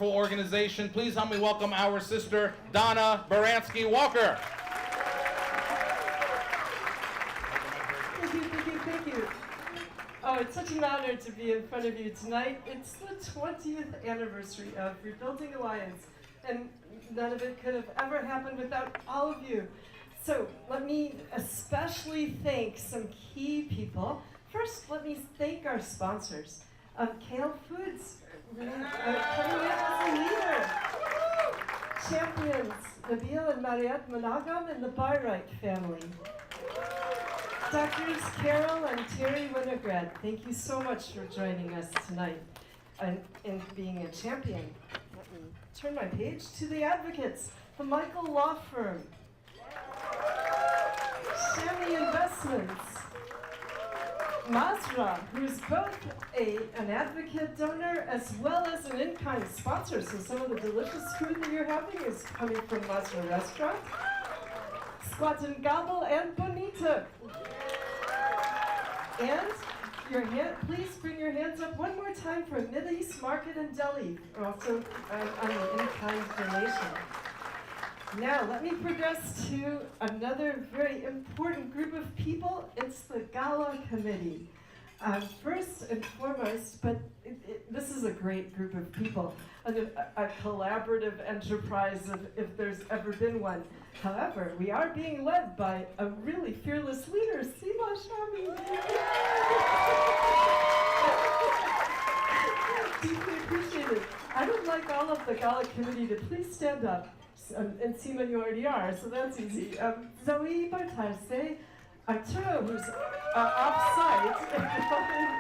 Organization. Please help me welcome our sister, Donna Baranski-Walker. Thank you. Oh, it's such an honor to be in front of you tonight. It's the 20th anniversary of Rebuilding Alliance, and none of it could have ever happened without all of you. So let me especially thank some key people. First, let me thank our sponsors. Kale Foods, coming in as a leader. Champions, Nabil and Mariette Managam and the Byright family. Doctors Carol and Terry Winograd, thank you so much for joining us tonight and being a champion. Let me turn my page to the advocates, the Michael Law Firm, Shami Investments, Masra, who's both an advocate donor as well as an in-kind sponsor. So some of the delicious food that you're having is coming from Masra Restaurant. Squat and Gobble and Bonita. And please bring your hands up one more time for Middle East Market and Deli, also on an in-kind donation. Now, let me progress to another very important group of people. It's the Gala Committee. First and foremost, but this is a great group of people, a collaborative enterprise if there's ever been one. However, we are being led by a really fearless leader, Sima Shami. Deeply appreciated. I would like all of the Gala Committee to please stand up. And Seema, you already are, so that's easy. Zoe Bartarse, Arturo, who's off-site,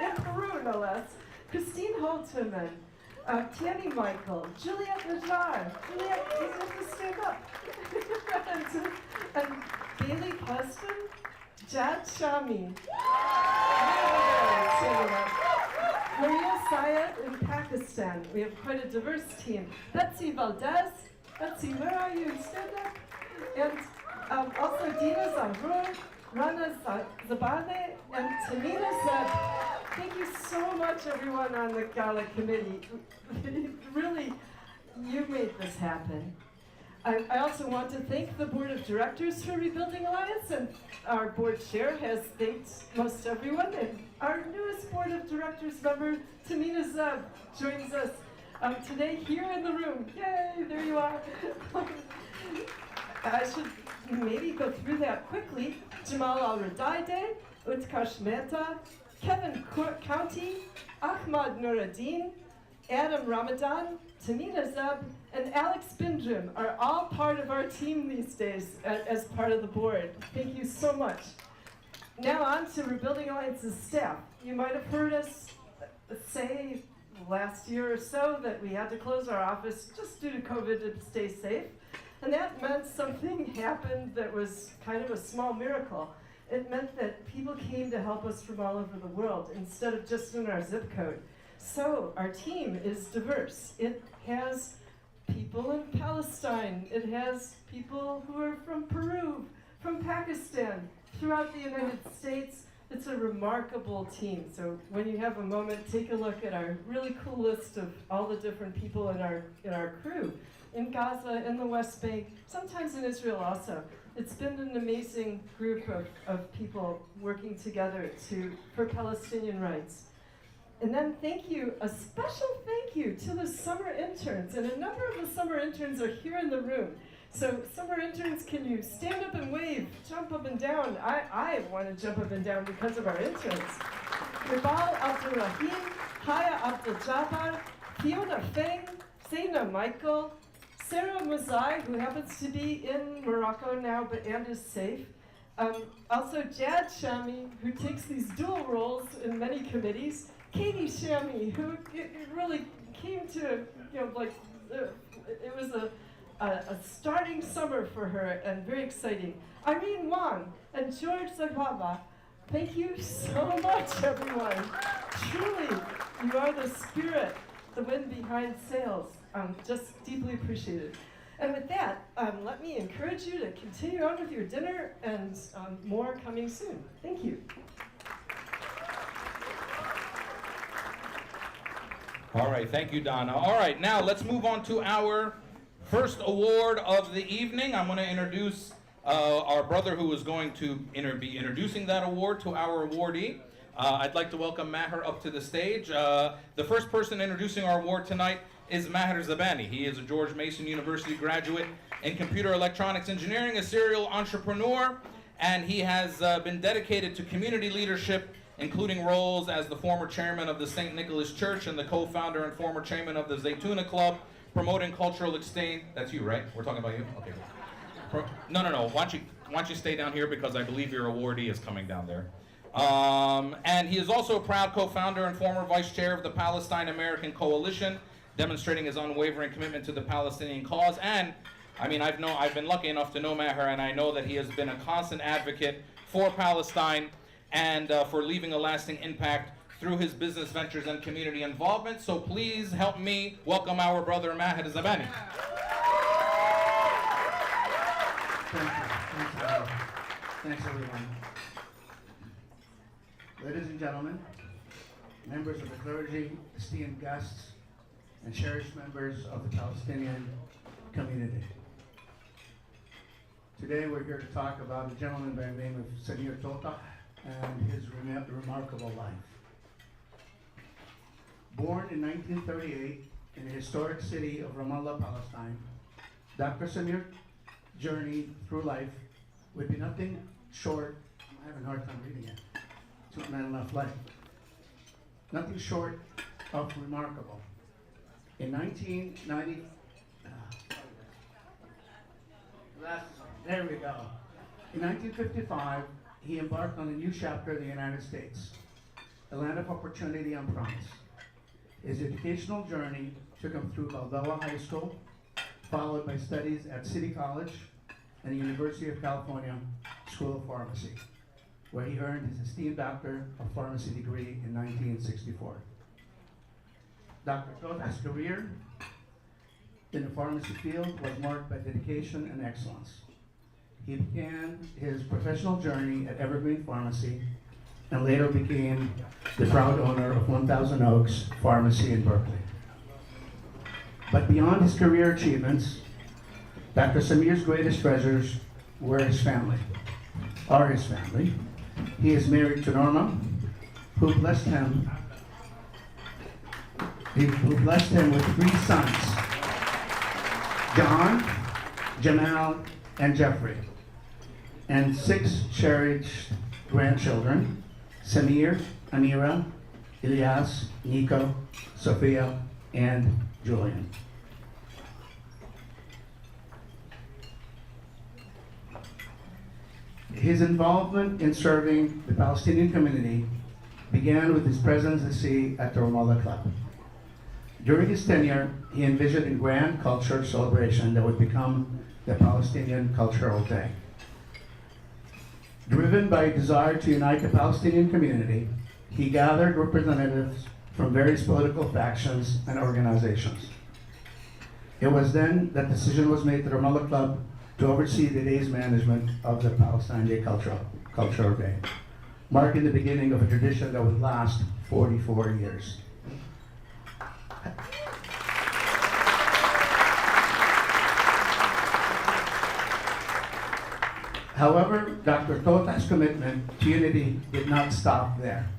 in Peru, no less. Christine Holterman, Tammy Michael, Juliette Najar. Juliette, you have to stand up. and Bailey Preston, Jad Shami. Maria Syed in Pakistan. We have quite a diverse team. Betsy Valdez. Betsy, where are you? Stand up. And also Dina Zahrur, Rana Zabade, and Tamina Zeb. Thank you so much, everyone on the Gala Committee. Really, you made this happen. I also want to thank the Board of Directors for Rebuilding Alliance, and our board chair has thanked most everyone, and our newest Board of Directors member, Tamina Zeb, joins us today here in the room. Yay, there you are. I should maybe go through that quickly. Jamal Al-Radaide, Utkarsh Mehta, Kevin County, Ahmad Nuruddin, Adam Ramadan, Tamina Zeb, and Alex Bindrim are all part of our team these days as part of the board. Thank you so much. Now on to Rebuilding Alliance's staff. You might have heard us say last year or so that we had to close our office just due to COVID to stay safe. And that meant something happened that was kind of a small miracle. It meant that people came to help us from all over the world instead of just in our zip code. So our team is diverse. It has people in Palestine. It has people who are from Peru, from Pakistan, throughout the United States. It's a remarkable team. So when you have a moment, take a look at our really cool list of all the different people in our crew. In Gaza, in the West Bank, sometimes in Israel also. It's been an amazing group of people working together for Palestinian rights. And then a special thank you to the summer interns. And a number of the summer interns are here in the room. So summer interns, can you stand up and wave, jump up and down? I want to jump up and down because of our interns. Ribal Abdurrahim, Haya Abdul-Jabbar, Fiona Feng, Zaina Michael, Sarah Muzai, who happens to be in Morocco now and is safe. Also Jad Shami, who takes these dual roles in many committees. Katie Shami, who really came to, it was a starting summer for her and very exciting. Irene Wang and George Zagwaba, thank you so much, everyone. Truly, you are the spirit, the wind behind sails. Just deeply appreciated. And with that, let me encourage you to continue on with your dinner and more coming soon. Thank you. All right, thank you, Donna. All right, now let's move on to our first award of the evening. I'm going to introduce our brother who is going to be introducing that award to our awardee. I'd like to welcome Maher up to the stage. The first person introducing our award tonight is Maher Zabani. He is a George Mason University graduate in computer electronics engineering, a serial entrepreneur, and he has been dedicated to community leadership, including roles as the former chairman of the St. Nicholas Church and the co-founder and former chairman of the Zaytuna Club, promoting cultural exchange. That's you, right? We're talking about you? Okay. No. Why don't you stay down here because I believe your awardee is coming down there. And he is also a proud co-founder and former vice chair of the Palestine American Coalition, demonstrating his unwavering commitment to the Palestinian cause. And I mean, I've been lucky enough to know Maher, and I know that he has been a constant advocate for Palestine and for leaving a lasting impact through his business ventures and community involvement. So please help me welcome our brother Maher Zabani. Thanks, everyone. Ladies and gentlemen, members of the clergy, esteemed guests, and cherished members of the Palestinian community. Today we're here to talk about a gentleman by the name of Samir Tota and his remarkable life. Born in 1938 in the historic city of Ramallah, Palestine, Dr. Samir's journey through life would be nothing short, I'm having a hard time reading it, it's not enough light, nothing short of remarkable. In 1990, there we go. In 1955, he embarked on a new chapter in the United States, a land of opportunity and promise. His educational journey took him through Balboa High School, followed by studies at City College and the University of California School of Pharmacy, where he earned his esteemed Doctor of Pharmacy degree in 1964. Dr. Tota's career in the pharmacy field was marked by dedication and excellence. He began his professional journey at Evergreen Pharmacy and later became the proud owner of 1000 Oaks Pharmacy in Berkeley. But beyond his career achievements, Dr. Samir's greatest treasures were his family, are his family. He is married to Norma, who blessed him with 3 sons, John, Jamal, and Jeffrey, and 6 cherished grandchildren, Samir, Amira, Ilyas, Nico, Sophia, and Julian. His involvement in serving the Palestinian community began with his presidency at the Ramallah Club. During his tenure, he envisioned a grand culture celebration that would become the Palestinian Cultural Day. Driven by a desire to unite the Palestinian community, he gathered representatives from various political factions and organizations. It was then that decision was made to the Ramallah Club to oversee the day's management of the Palestine Day Cultural Day, marking the beginning of a tradition that would last 44 years. However, Dr. Tota's commitment to unity did not stop there.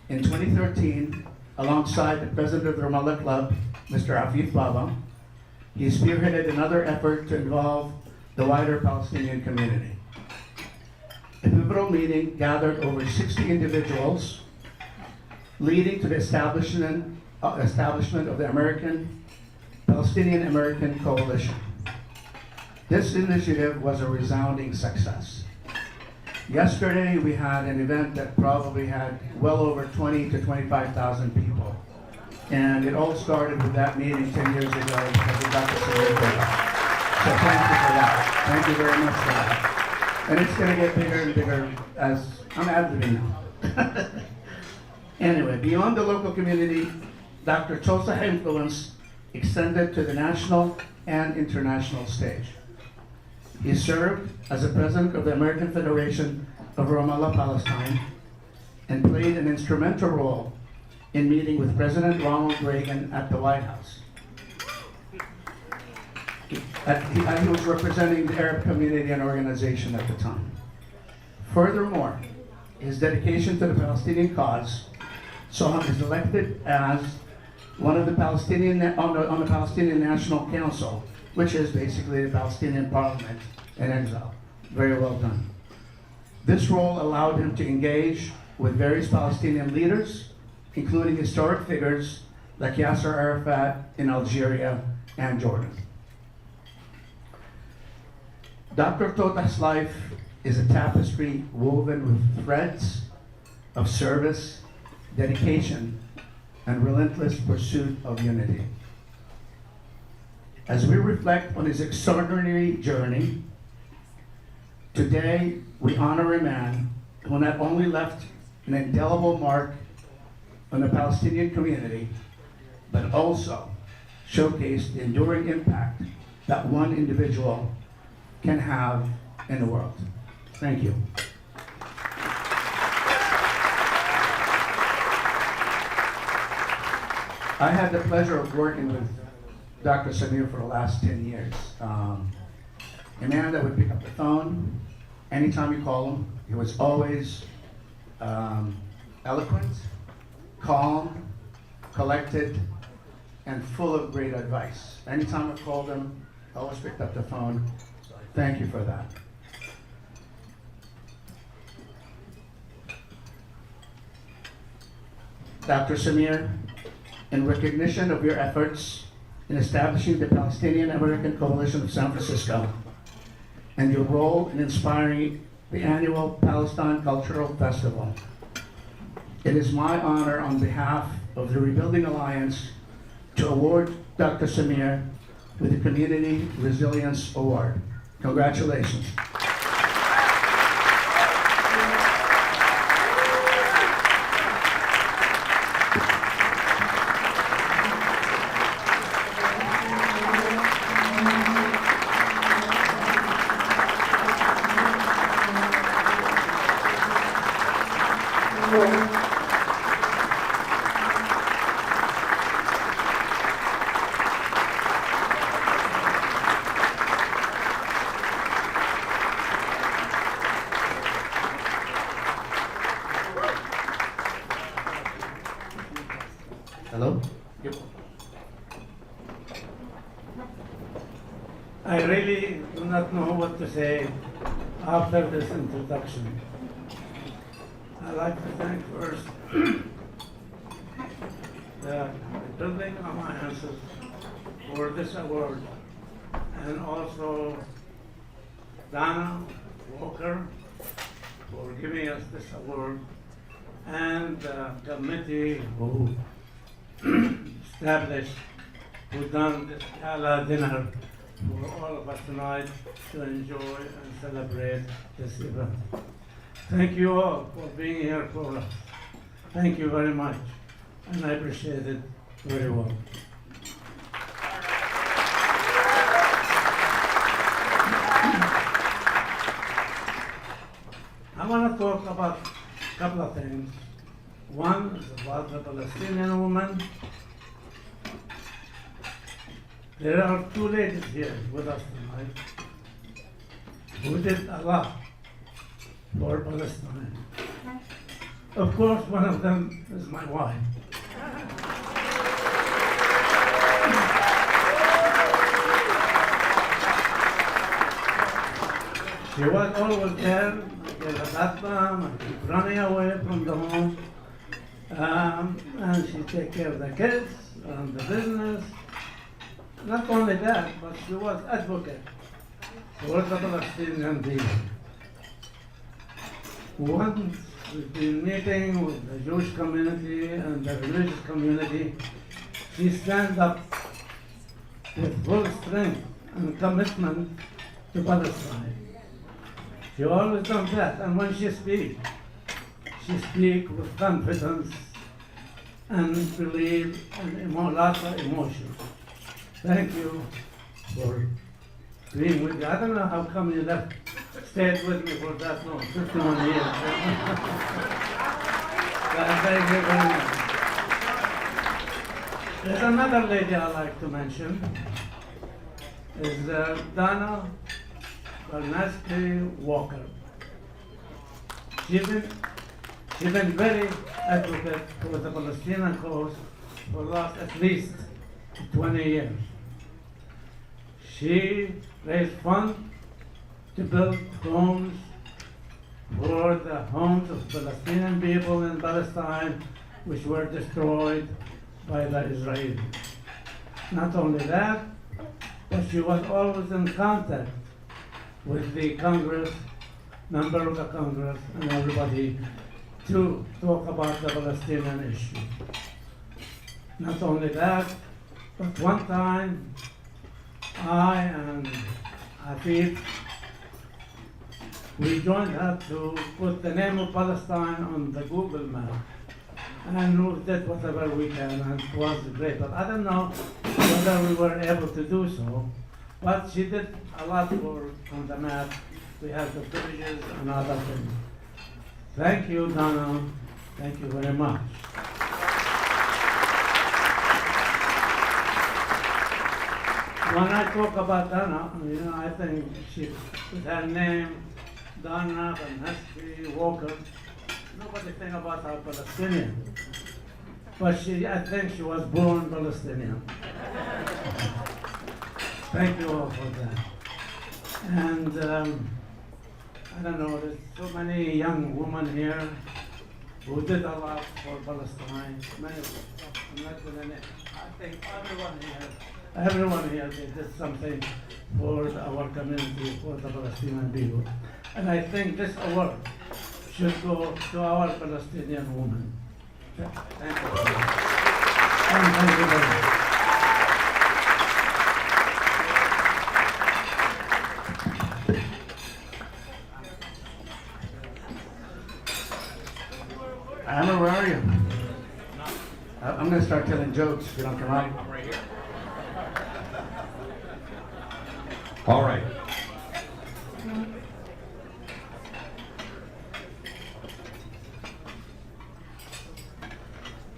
In 2013, alongside the president of the Ramallah Club, Mr. Afif Baba, he spearheaded another effort to involve the wider Palestinian community. A pivotal meeting gathered over 60 individuals, leading to the establishment of the Palestinian American Coalition. This initiative was a resounding success. Yesterday, we had an event that probably had well over 20 to 25,000 people. And it all started with that meeting 10 years ago because we got this award. So thank you for that. Thank you very much for that. And it's going to get bigger and bigger as I'm ad-libbing now. Anyway, beyond the local community, Dr. Tota's influence extended to the national and international stage. He served as the president of the American Federation of Ramallah, Palestine, and played an instrumental role in meeting with President Ronald Reagan at the White House. He was representing the Arab community and organization at the time. Furthermore, his dedication to the Palestinian cause saw him as elected as one of the Palestinian on the Palestinian National Council, which is basically the Palestinian Parliament in exile. Very well done. This role allowed him to engage with various Palestinian leaders, including historic figures like Yasser Arafat in Algeria and Jordan. Dr. Totah's life is a tapestry woven with threads of service, dedication, and relentless pursuit of unity. As we reflect on his extraordinary journey, today we honor a man who not only left an indelible mark on the Palestinian community, but also showcased the enduring impact that one individual can have in the world. Thank you. I had the pleasure of working with Dr. Samir for the last 10 years. A man that would pick up the phone anytime you call him. He was always eloquent, calm, collected, and full of great advice. Anytime I called him, I always picked up the phone. Thank you for that. Dr. Samir, in recognition of your efforts in establishing the Palestinian American Coalition of San Francisco and your role in inspiring the annual Palestine Cultural Festival, it is my honor on behalf of the Rebuilding Alliance to award Dr. Samir with the Community Resilience Award. Congratulations. Hello? Yep. I really do not know what to say after this introduction. I'd like to thank first the Building Alliances for this award, and also Donna Walker for giving us this award, and the committee who established, who done this gala dinner for all of us tonight to enjoy and celebrate this event. Thank you all for being here for us. Thank you very much, and I appreciate it very well. I want to talk about a couple of things. One is about the Palestinian woman. There are two ladies here with us tonight who did a lot for Palestine. Of course, one of them is my wife. She was always there, at that time, and keep running away from the home. And she take care of the kids and the business. Not only that, but she was advocate for the Palestinian people. Once we've been meeting with the Jewish community and the religious community, she stands up with full strength and commitment to Palestine. She always does that, and when she speaks with confidence and belief and lots of emotion. Thank you for being with me. I don't know how come you stayed with me for that long, 51 years. But thank you very much. There's another lady I like to mention, is Donna Barnaski Walker. She's been very advocate for the Palestinian cause for the last at least 20 years. She raised funds to build homes for the homes of Palestinian people in Palestine, which were destroyed by the Israelis. Not only that, but she was always in contact with the Congress, member of the Congress, and everybody to talk about the Palestinian issue. Not only that, but one time I and Hafid, we joined her to put the name of Palestine on the Google map. And we did whatever we can, and it was great. But I don't know whether we were able to do so. But she did a lot for on the map. We have the villages and other things. Thank you, Donna. Thank you very much. When I talk about Donna, I think she, with her name, Donna Barnaski Walker, nobody think about her Palestinian. But I think she was born Palestinian. Thank you all for that. And I don't know, there's so many young women here who did a lot for Palestine. Many of them. I'm not gonna name. I think everyone here, they did something for our community, for the Palestinian people. And I think this award should go to our Palestinian women. Thank you. And thank you very much. Anna, where are you? I'm going to start telling jokes if you don't come out. I'm right here. All right.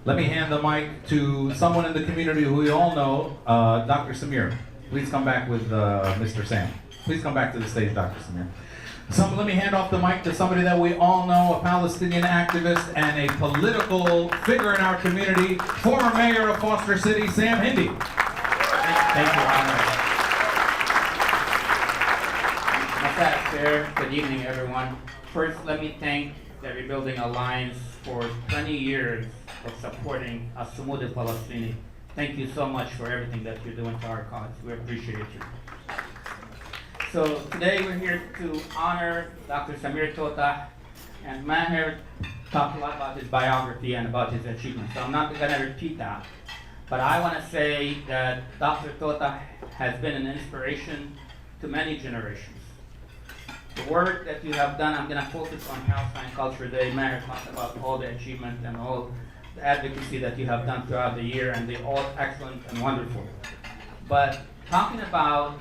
Let me hand the mic to someone in the community who we all know, Dr. Samir. Please come back with Mr. Sam. Please come back to the stage, Dr. Samir. Let me hand off the mic to somebody that we all know, a Palestinian activist and a political figure in our community, former mayor of Foster City, Sam Hindi. Thank you, Honor. Masat Fair. Good evening, everyone. First, let me thank the Rebuilding Alliance for 20 years of supporting Sumud Palestinian. Thank you so much for everything that you're doing to our cause. We appreciate you. So today we're here to honor Dr. Samir Tota, and Maher talked a lot about his biography and about his achievements, so I'm not going to repeat that. But I want to say that Dr. Tota has been an inspiration to many generations. The work that you have done, I'm going to focus on Palestine Culture Day. Maher talked about all the achievements and all the advocacy that you have done throughout the year, and they're all excellent and wonderful. But talking about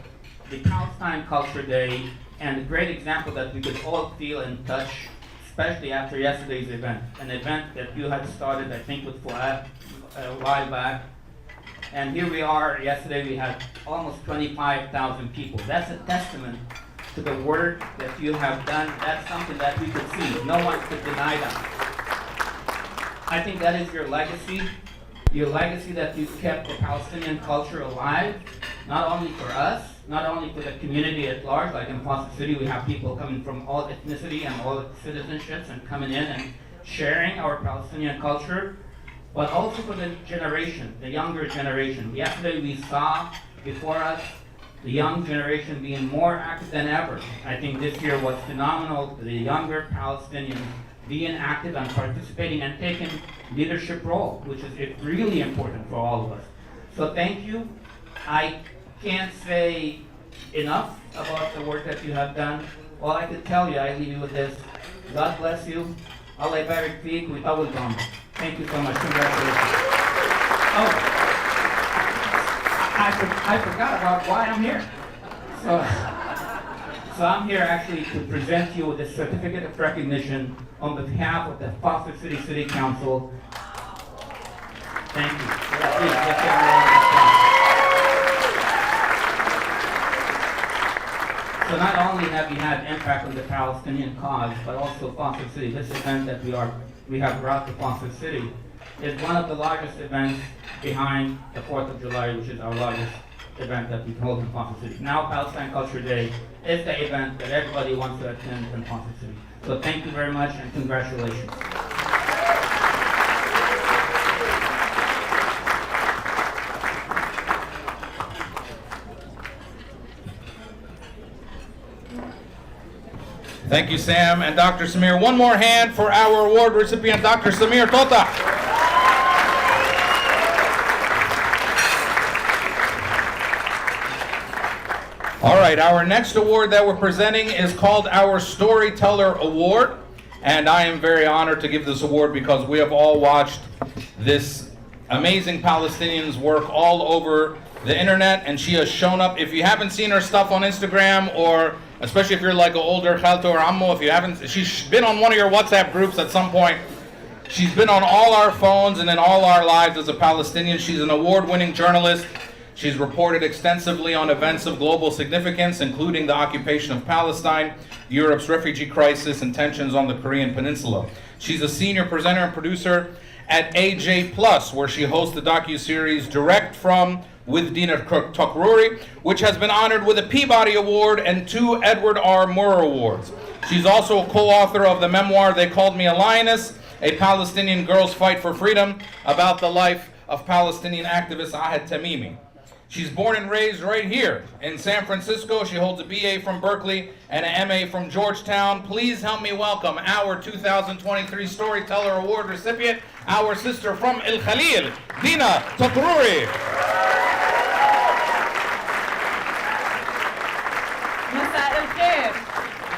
the Palestine Culture Day and the great example that we could all feel and touch, especially after yesterday's event, an event that you had started, I think, with Fuad a while back. And here we are, yesterday we had almost 25,000 people. That's a testament to the work that you have done. That's something that we could see. No one could deny that. I think that is your legacy that you kept the Palestinian culture alive, not only for us, not only for the community at large. Like in Foster City, we have people coming from all ethnicity and all citizenships and coming in and sharing our Palestinian culture, but also for the generation, the younger generation. Yesterday we saw before us the young generation being more active than ever. I think this year was phenomenal, the younger Palestinians being active and participating and taking leadership role, which is really important for all of us. So thank you. I can't say enough about the work that you have done. All I could tell you, I leave you with this. God bless you. Allah barik feek, we tawal dom. Thank you so much. Congratulations. Oh, I forgot about why I'm here. So I'm here actually to present you with a certificate of recognition on behalf of the Foster City City Council. Thank you. Please, let's give her a round of applause. So not only have we had impact on the Palestinian cause, but also Foster City. This event that we have brought to Foster City is one of the largest events behind the 4th of July, which is our largest event that we hold in Foster City. Now Palestine Culture Day is the event that everybody wants to attend in Foster City. So thank you very much and congratulations. Thank you, Sam and Dr. Samir. One more hand for our award recipient, Dr. Samir Tota. All right, our next award that we're presenting is called our Storyteller Award. And I am very honored to give this award because we have all watched this amazing Palestinian's work all over the internet, and she has shown up. If you haven't seen her stuff on Instagram, or especially if you're like an older Khalto or Ammo, if you haven't, she's been on one of your WhatsApp groups at some point. She's been on all our phones and in all our lives as a Palestinian. She's an award-winning journalist. She's reported extensively on events of global significance, including the occupation of Palestine, Europe's refugee crisis, and tensions on the Korean Peninsula. She's a senior presenter and producer at AJ Plus, where she hosts the docuseries Direct From with Dina Tokruri, which has been honored with a Peabody Award and 2 Edward R. Murrow Awards. She's also a co-author of the memoir They Called Me a Lioness, a Palestinian girl's fight for freedom, about the life of Palestinian activist Ahed Tamimi. She's born and raised right here in San Francisco. She holds a BA from Berkeley and an MA from Georgetown. Please help me welcome our 2023 Storyteller Award recipient, our sister from El Khalil, Dina Tokruri.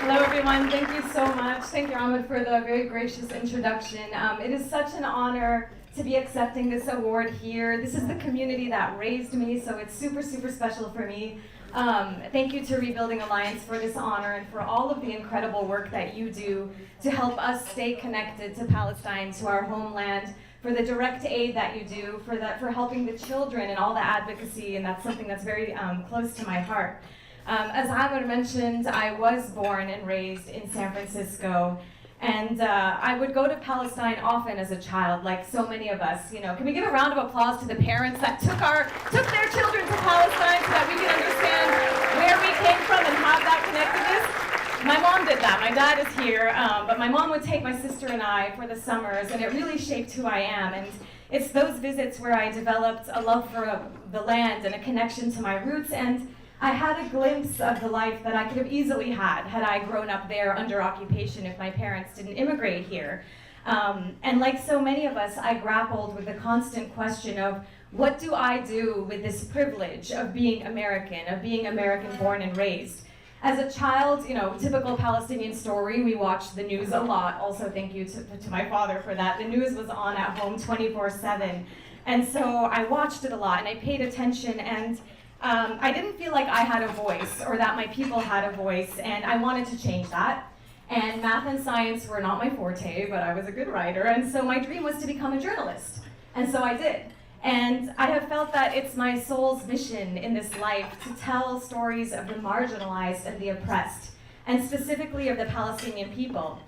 Hello everyone, thank you so much. Thank you, Ahmed, for the very gracious introduction. It is such an honor to be accepting this award here. This is the community that raised me, so it's super, super special for me. Thank you to Rebuilding Alliance for this honor and for all of the incredible work that you do to help us stay connected to Palestine, to our homeland, for the direct aid that you do, for helping the children and all the advocacy, and that's something that's very close to my heart. As Ahmed mentioned, I was born and raised in San Francisco, and I would go to Palestine often as a child, like so many of us. You know, can we give a round of applause to the parents that took their children to Palestine so that we can understand where we came from and have that connectedness? My mom did that. My dad is here, but my mom would take my sister and I for the summers, and it really shaped who I am. And it's those visits where I developed a love for the land and a connection to my roots, and I had a glimpse of the life that I could have easily had I grown up there under occupation if my parents didn't immigrate here. And like so many of us, I grappled with the constant question of, what do I do with this privilege of being American born and raised? As a child, you know, typical Palestinian story, we watched the news a lot. Also, thank you to my father for that. The news was on at home 24/7. And so I watched it a lot and I paid attention, and I didn't feel like I had a voice or that my people had a voice, and I wanted to change that. And math and science were not my forte, but I was a good writer, and so my dream was to become a journalist. And so I did. And I have felt that it's my soul's mission in this life to tell stories of the marginalized and the oppressed, and specifically of the Palestinian people.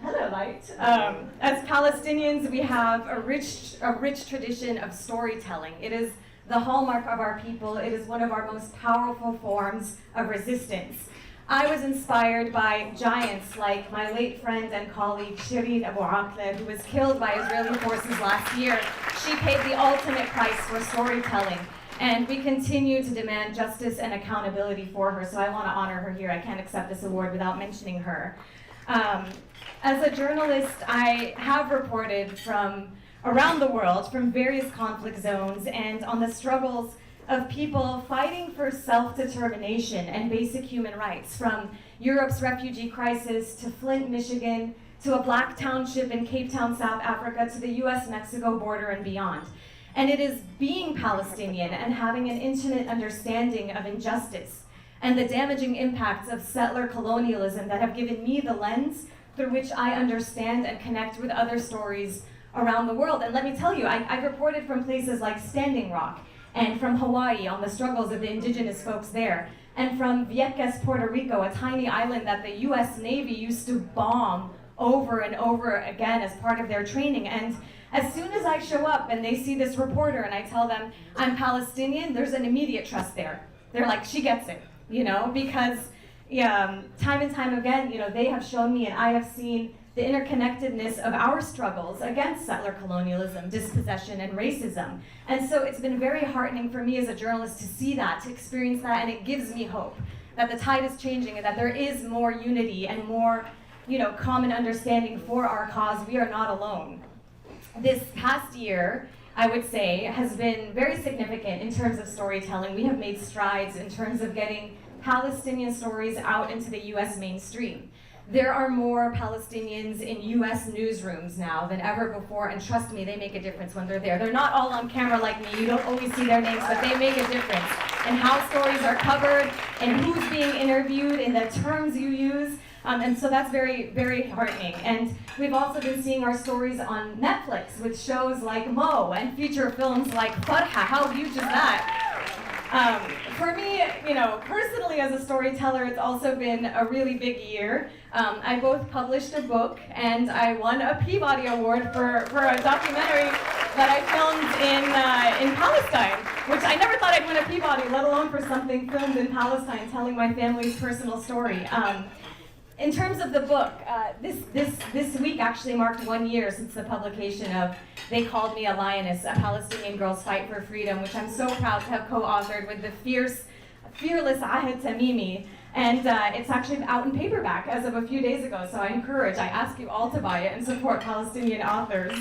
Hello, Light. As Palestinians, we have a rich tradition of storytelling. It is the hallmark of our people. It is one of our most powerful forms of resistance. I was inspired by giants like my late friend and colleague Shirin Abu Akleh, who was killed by Israeli forces last year. She paid the ultimate price for storytelling, and we continue to demand justice and accountability for her, so I want to honor her here. I can't accept this award without mentioning her. As a journalist, I have reported from around the world, from various conflict zones, and on the struggles of people fighting for self-determination and basic human rights, from Europe's refugee crisis to Flint, Michigan, to a black township in Cape Town, South Africa, to the US-Mexico border and beyond. And it is being Palestinian and having an intimate understanding of injustice and the damaging impacts of settler colonialism that have given me the lens through which I understand and connect with other stories around the world. And let me tell you, I've reported from places like Standing Rock and from Hawaii on the struggles of the indigenous folks there, and from Vieques, Puerto Rico, a tiny island that the US Navy used to bomb over and over again as part of their training. And as soon as I show up and they see this reporter and I tell them I'm Palestinian, there's an immediate trust there. They're like, she gets it, you know, because time and time again, you know, they have shown me and I have seen the interconnectedness of our struggles against settler colonialism, dispossession, and racism. And so it's been very heartening for me as a journalist to see that, to experience that, and it gives me hope that the tide is changing and that there is more unity and more, you know, common understanding for our cause. We are not alone. This past year, I would say, has been very significant in terms of storytelling. We have made strides in terms of getting Palestinian stories out into the US mainstream. There are more Palestinians in US newsrooms now than ever before, and trust me, they make a difference when they're there. They're not all on camera like me, you don't always see their names, but they make a difference in how stories are covered, and who's being interviewed, in the terms you use. And so that's very, very heartening. And we've also been seeing our stories on Netflix with shows like Mo and feature films like Farha. How huge is that? For me, you know, personally as a storyteller, it's also been a really big year. I both published a book and I won a Peabody Award for a documentary that I filmed in Palestine, which I never thought I'd win a Peabody, let alone for something filmed in Palestine, telling my family's personal story. In terms of the book, this week actually marked 1 year since the publication of They Called Me a Lioness, A Palestinian Girl's Fight for Freedom, which I'm so proud to have co-authored with the fearless Ahed Tamimi. And it's actually out in paperback as of a few days ago, so I ask you all to buy it and support Palestinian authors.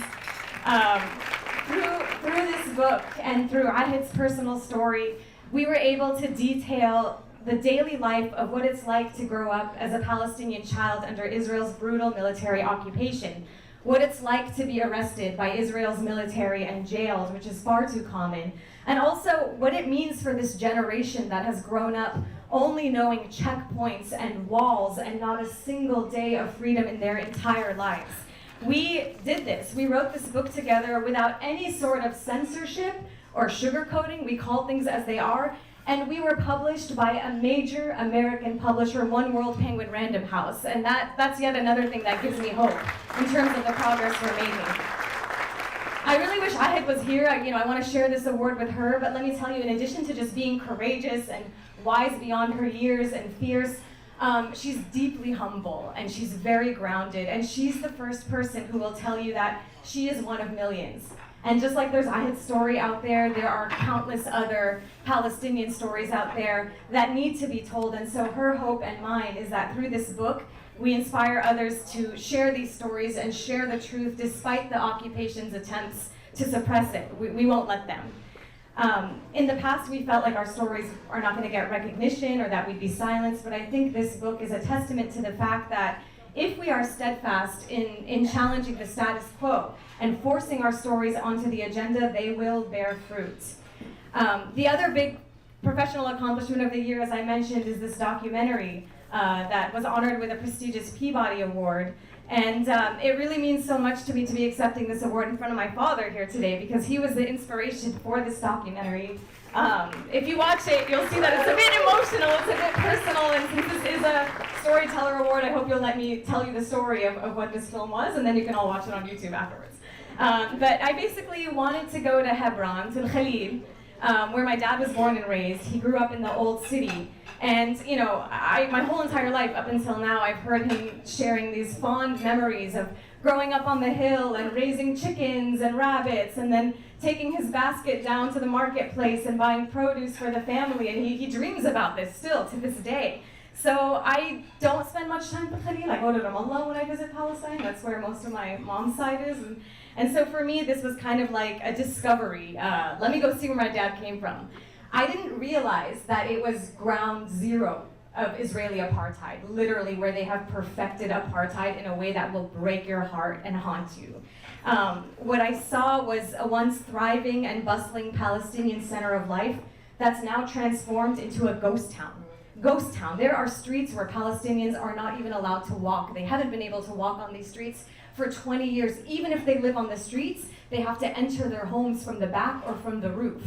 Through this book and through Ahed's personal story, we were able to detail the daily life of what it's like to grow up as a Palestinian child under Israel's brutal military occupation, what it's like to be arrested by Israel's military and jailed, which is far too common, and also what it means for this generation that has grown up only knowing checkpoints and walls and not a single day of freedom in their entire lives. We did this. We wrote this book together without any sort of censorship or sugarcoating. We call things as they are. And we were published by a major American publisher, One World Penguin Random House. And that's yet another thing that gives me hope in terms of the progress we're making. I really wish Ahed was here. I want to share this award with her, but let me tell you, in addition to just being courageous and wise beyond her years and fierce, she's deeply humble and she's very grounded. And she's the first person who will tell you that she is one of millions. And just like there's Ahed's story out there, there are countless other Palestinian stories out there that need to be told. And so her hope and mine is that through this book, we inspire others to share these stories and share the truth despite the occupation's attempts to suppress it. We won't let them. In the past, we felt like our stories are not going to get recognition or that we'd be silenced, but I think this book is a testament to the fact that if we are steadfast in challenging the status quo and forcing our stories onto the agenda, they will bear fruit. The other big professional accomplishment of the year, as I mentioned, is this documentary that was honored with a prestigious Peabody Award. And it really means so much to me to be accepting this award in front of my father here today, because he was the inspiration for this documentary. If you watch it, you'll see that it's a bit emotional, it's a bit personal, and since this is a Storyteller Award, I hope you'll let me tell you the story of what this film was, and then you can all watch it on YouTube afterwards. But I basically wanted to go to Hebron, to Khalil, where my dad was born and raised. He grew up in the old city. And, my whole entire life up until now, I've heard him sharing these fond memories of growing up on the hill and raising chickens and rabbits and then taking his basket down to the marketplace and buying produce for the family. And he dreams about this still to this day. So I don't spend much time with Khalil. I go to Ramallah when I visit Palestine. That's where most of my mom's side is. And so for me, this was kind of like a discovery. Let me go see where my dad came from. I didn't realize that it was ground zero of Israeli apartheid, literally where they have perfected apartheid in a way that will break your heart and haunt you. What I saw was a once thriving and bustling Palestinian center of life that's now transformed into a ghost town. Ghost town. There are streets where Palestinians are not even allowed to walk. They haven't been able to walk on these streets for 20 years. Even if they live on the streets, they have to enter their homes from the back or from the roof.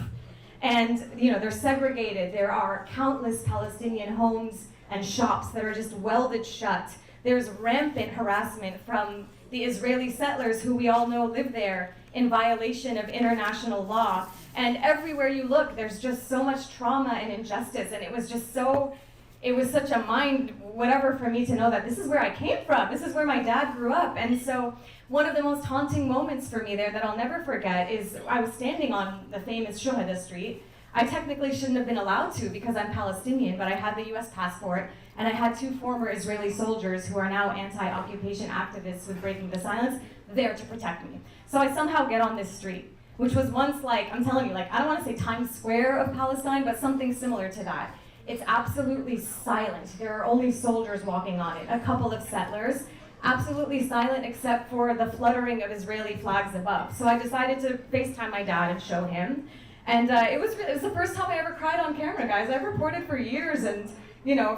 And they're segregated. There are countless Palestinian homes and shops that are just welded shut. There's rampant harassment from the Israeli settlers, who we all know live there, in violation of international law. And everywhere you look, there's just so much trauma and injustice. And it was such a mind whatever for me to know that this is where I came from. This is where my dad grew up. And so one of the most haunting moments for me there that I'll never forget is I was standing on the famous Shuhada Street. I technically shouldn't have been allowed to because I'm Palestinian, but I had the US passport, and I had 2 former Israeli soldiers who are now anti-occupation activists with Breaking the Silence there to protect me. So I somehow get on this street, which was once I'm telling you, I don't want to say Times Square of Palestine, but something similar to that. It's absolutely silent. There are only soldiers walking on it, a couple of settlers, absolutely silent except for the fluttering of Israeli flags above. So I decided to FaceTime my dad and show him. And it was the first time I ever cried on camera, guys. I've reported for years and,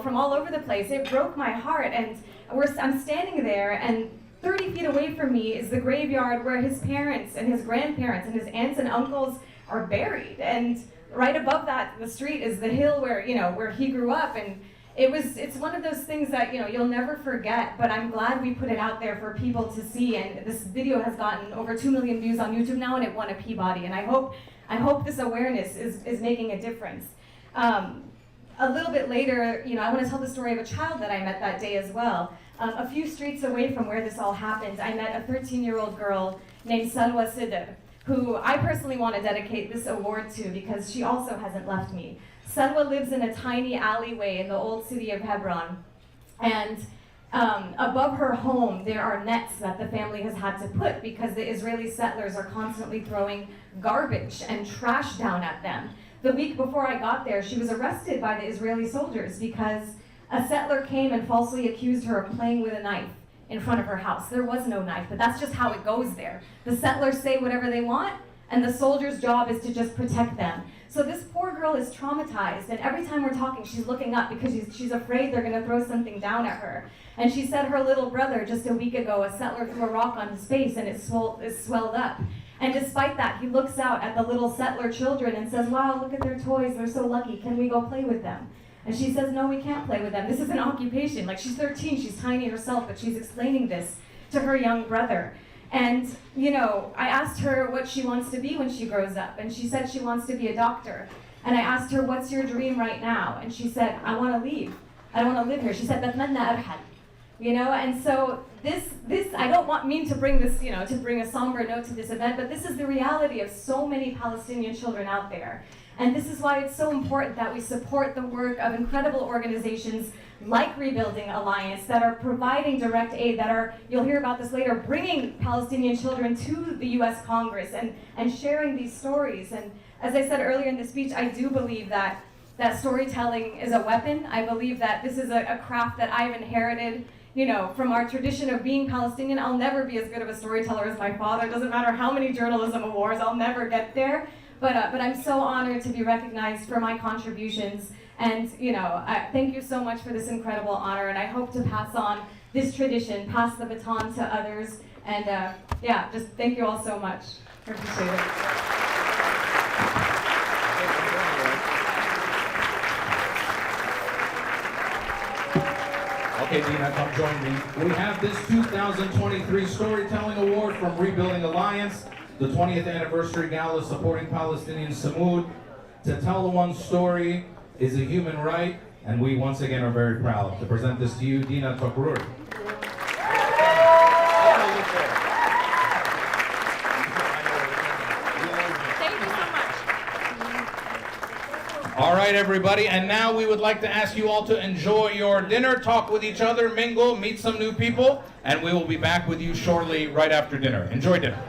from all over the place. It broke my heart. And I'm standing there, and 30 feet away from me is the graveyard where his parents and his grandparents and his aunts and uncles are buried. And right above that, the street, is the hill where he grew up. And it's one of those things that you'll never forget, but I'm glad we put it out there for people to see. And this video has gotten over 2 million views on YouTube now, and it won a Peabody. And I hope this awareness is making a difference. A little bit later, I want to tell the story of a child that I met that day as well. A few streets away from where this all happened, I met a 13-year-old girl named Salwa Sidr, who I personally want to dedicate this award to because she also hasn't left me. Salwa lives in a tiny alleyway in the old city of Hebron, and above her home there are nets that the family has had to put because the Israeli settlers are constantly throwing garbage and trash down at them. The week before I got there, she was arrested by the Israeli soldiers because a settler came and falsely accused her of playing with a knife in front of her house. There was no knife, but that's just how it goes there. The settlers say whatever they want, and the soldier's job is to just protect them. So this poor girl is traumatized, and every time we're talking, she's looking up because she's afraid they're going to throw something down at her. And she said her little brother, just a week ago, a settler threw a rock on his face, and it swelled up. And despite that, he looks out at the little settler children and says, "Wow, look at their toys, they're so lucky, can we go play with them?" And she says, "No, we can't play with them. This is an occupation." She's 13, she's tiny herself, but she's explaining this to her young brother. And, I asked her what she wants to be when she grows up, and she said she wants to be a doctor. And I asked her, "What's your dream right now?" And she said, "I want to leave. I don't want to live here." She said, "Batmanna arhal." And so this I don't mean to bring this, to bring a somber note to this event, but this is the reality of so many Palestinian children out there. And this is why it's so important that we support the work of incredible organizations like Rebuilding Alliance that are providing direct aid, that are, you'll hear about this later, bringing Palestinian children to the US Congress and sharing these stories. And as I said earlier in the speech, I do believe that storytelling is a weapon. I believe that this is a craft that I've inherited, from our tradition of being Palestinian. I'll never be as good of a storyteller as my father. It doesn't matter how many journalism awards, I'll never get there. But I'm so honored to be recognized for my contributions. And, thank you so much for this incredible honor. And I hope to pass on this tradition, pass the baton to others. And just thank you all so much. I appreciate it. Okay, Dina, come join me. We have this 2023 Storytelling Award from Rebuilding Alliance, the 20th anniversary gala supporting Palestinian Sumud. To tell one's story is a human right, and we once again are very proud to present this to you, Dina Tokrur. All right, everybody, and now we would like to ask you all to enjoy your dinner, talk with each other, mingle, meet some new people, and we will be back with you shortly right after dinner. Enjoy dinner.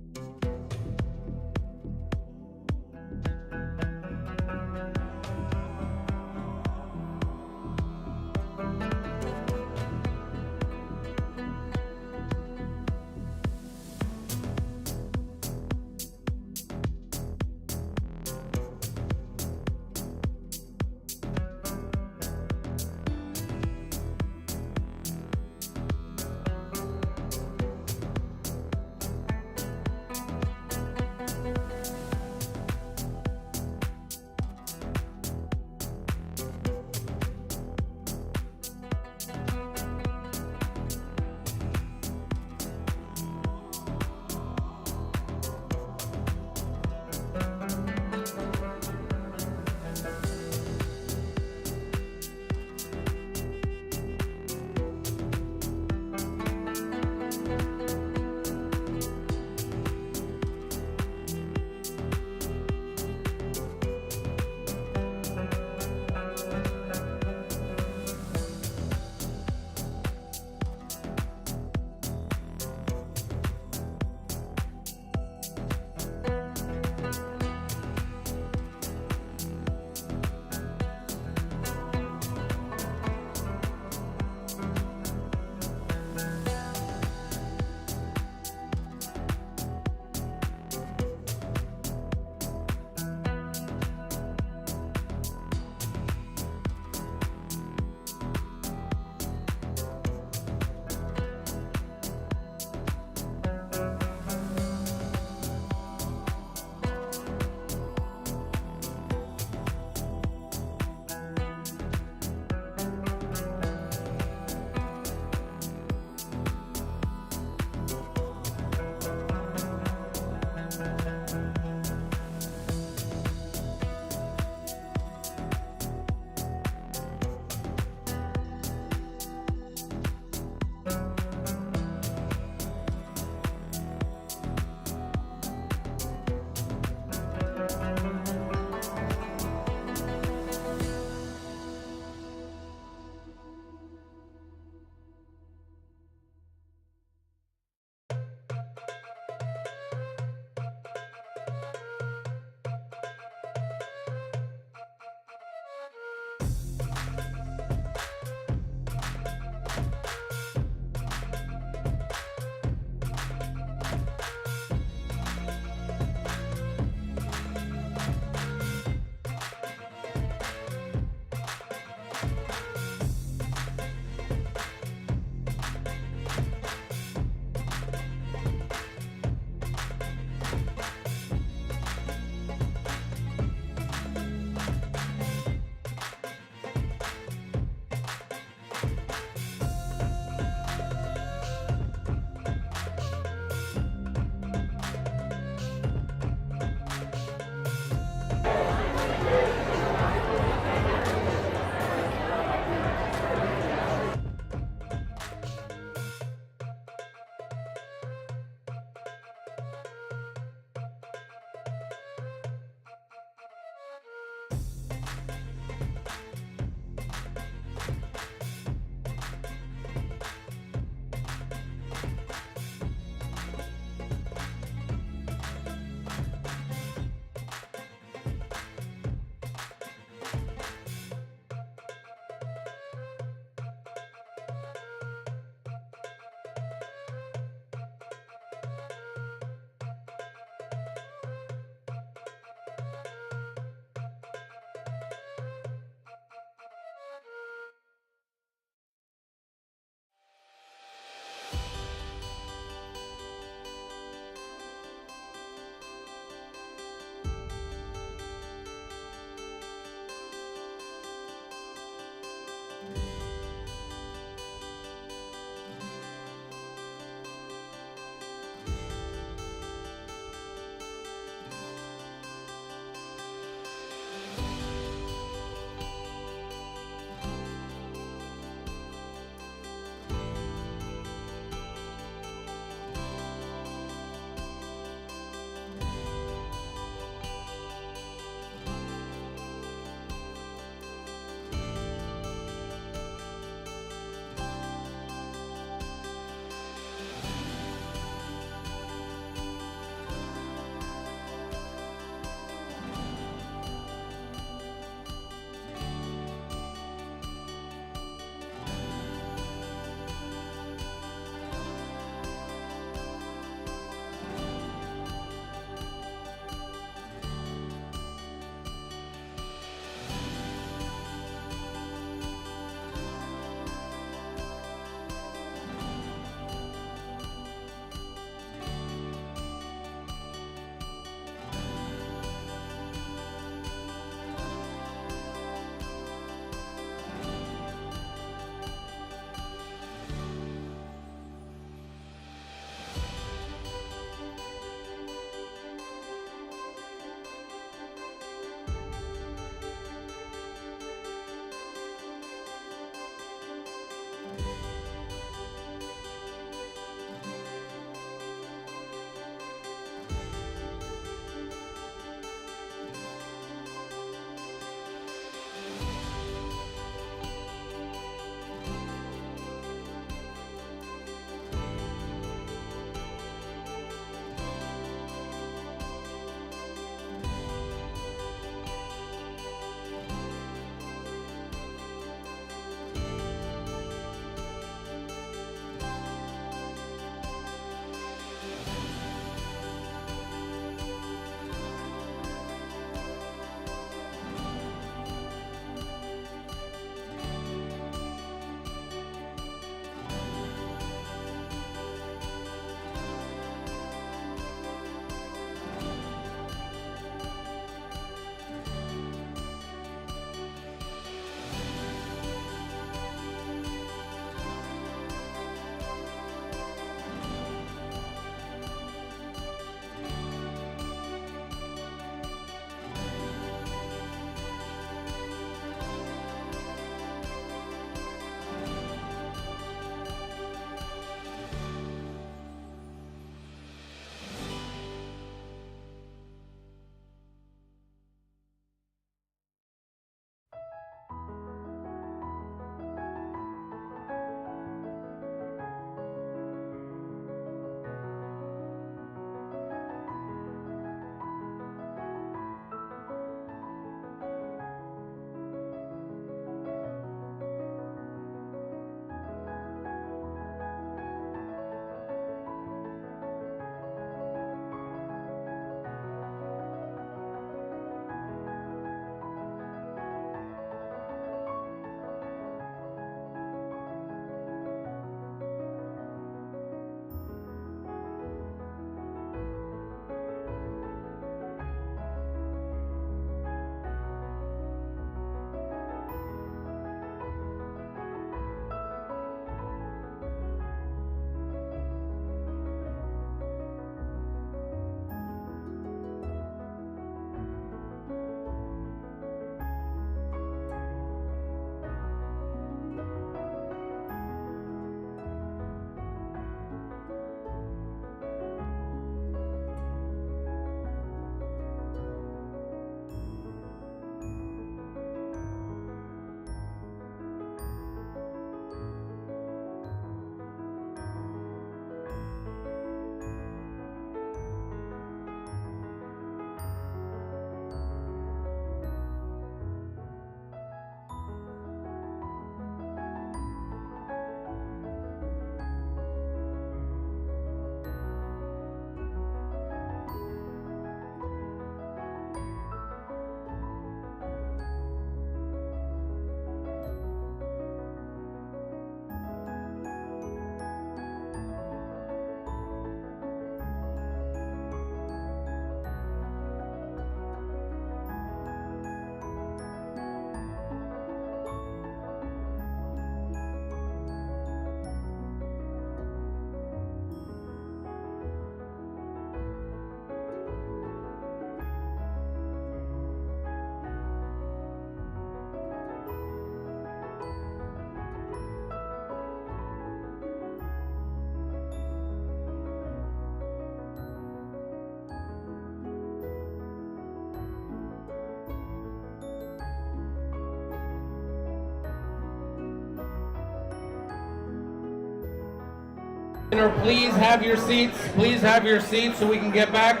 Please have your seats. Please have your seats so we can get back.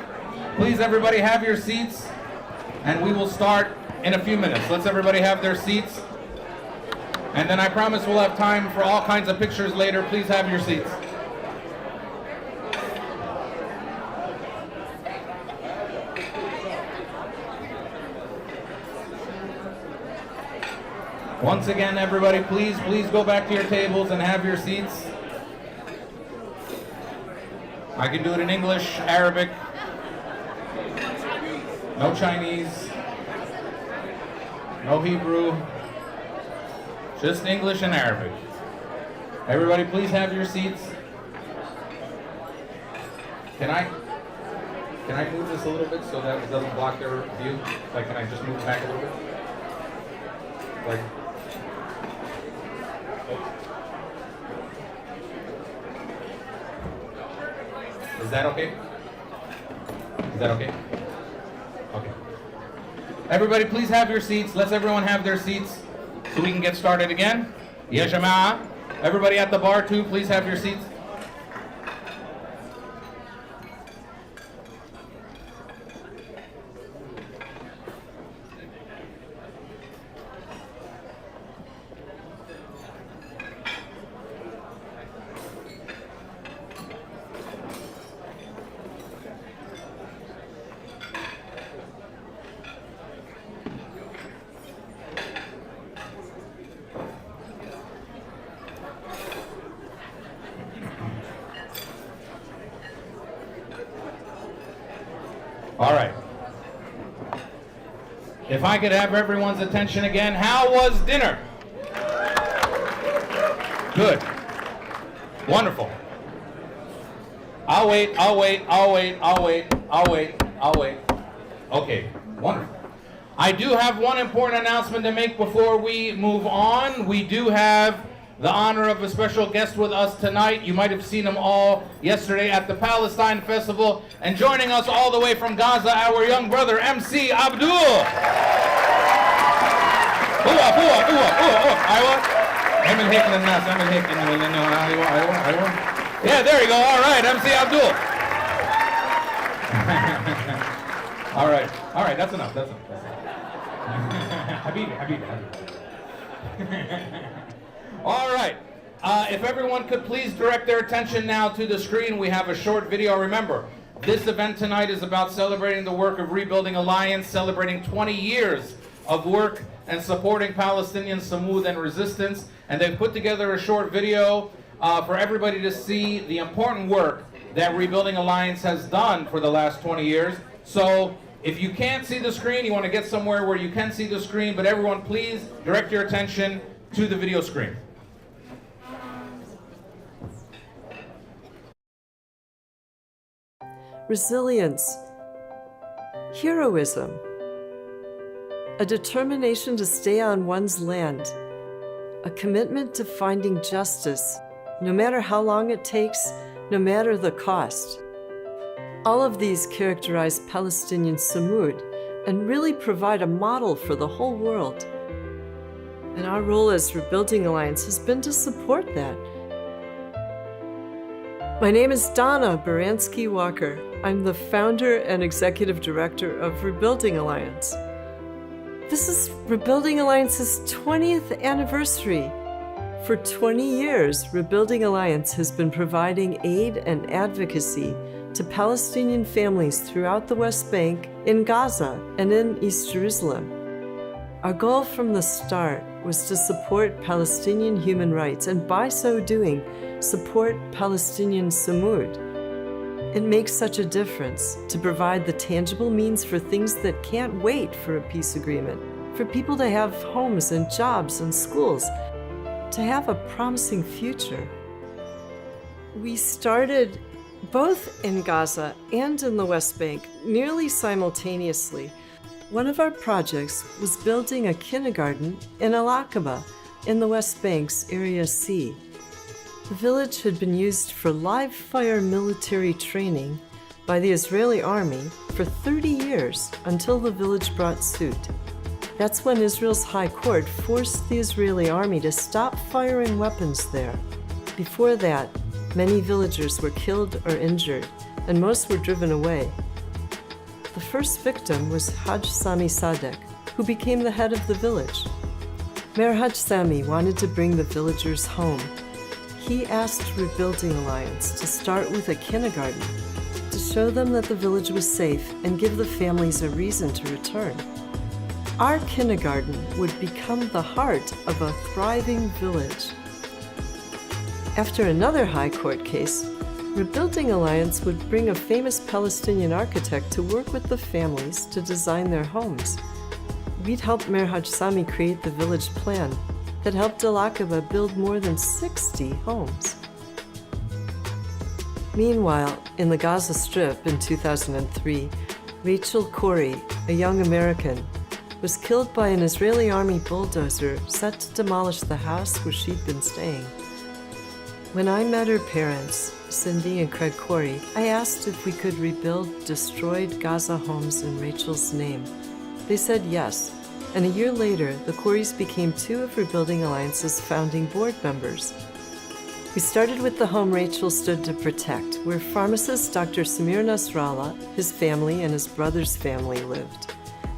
Please, everybody, have your seats. And we will start in a few minutes. Let's everybody have their seats. And then I promise we'll have time for all kinds of pictures later. Please have your seats. Once again, everybody, please go back to your tables and have your seats. I can do it in English, Arabic, no Chinese, no Hebrew, just English and Arabic. Everybody, please have your seats. Can I move this a little bit so that it doesn't block their view? Like, can I just move back a little bit? Like, is that okay? Is that okay? Okay. Everybody, please have your seats. Let's everyone have their seats so we can get started again. Ya Jama'a. Everybody at the bar too, please have your seats. All right. If I could have everyone's attention again, how was dinner? Good. Wonderful. I'll wait. Okay, wonderful. I do have one important announcement to make before we move on. We do have the honor of a special guest with us tonight. You might have seen him all yesterday at the Palestine Festival. And joining us all the way from Gaza, our young brother, MC Abdul. Yeah, there you go. All right, MC Abdul. All right, that's enough. Habibi. All right. If everyone could please direct their attention now to the screen, we have a short video. Remember, this event tonight is about celebrating the work of Rebuilding Alliance, celebrating 20 years of work and supporting Palestinian Sumud and resistance. And they've put together a short video for everybody to see the important work that Rebuilding Alliance has done for the last 20 years. So if you can't see the screen, you want to get somewhere where you can see the screen, but everyone please direct your attention to the video screen. Resilience, heroism, a determination to stay on one's land, a commitment to finding justice, no matter how long it takes, no matter the cost. All of these characterize Palestinian Sumud and really provide a model for the whole world. And our role as Rebuilding Alliance has been to support that. My name is Donna Baranski-Walker. I'm the founder and executive director of Rebuilding Alliance. This is Rebuilding Alliance's 20th anniversary. For 20 years, Rebuilding Alliance has been providing aid and advocacy to Palestinian families throughout the West Bank, in Gaza, and in East Jerusalem. Our goal from the start was to support Palestinian human rights, and by so doing, support Palestinian Sumud. It makes such a difference to provide the tangible means for things that can't wait for a peace agreement, for people to have homes and jobs and schools, to have a promising future. We started both in Gaza and in the West Bank nearly simultaneously. One of our projects was building a kindergarten in Al-Aqaba in the West Bank's Area C. The village had been used for live-fire military training by the Israeli army for 30 years until the village brought suit. That's when Israel's High Court forced the Israeli army to stop firing weapons there. Before that, Many villagers were killed or injured, and most were driven away. The first victim was Haj Sami Sadek, who became the head of the village. Mayor Haj Sami wanted to bring the villagers home. He asked Rebuilding Alliance to start with a kindergarten to show them that the village was safe and give the families a reason to return. Our kindergarten would become the heart of a thriving village. After another high court case, Rebuilding Alliance would bring a famous Palestinian architect to work with the families to design their homes. We'd helped Mayor Haj Sami create the village plan that helped Al Aqaba build more than 60 homes. Meanwhile, in the Gaza Strip in 2003, Rachel Corrie, a young American, was killed by an Israeli army bulldozer set to demolish the house where she'd been staying. When I met her parents, Cindy and Craig Corrie, I asked if we could rebuild destroyed Gaza homes in Rachel's name. They said yes, and a year later, the Corries became two of Rebuilding Alliance's founding board members. We started with the home Rachel stood to protect, where pharmacist Dr. Samir Nasrallah, his family, and his brother's family lived.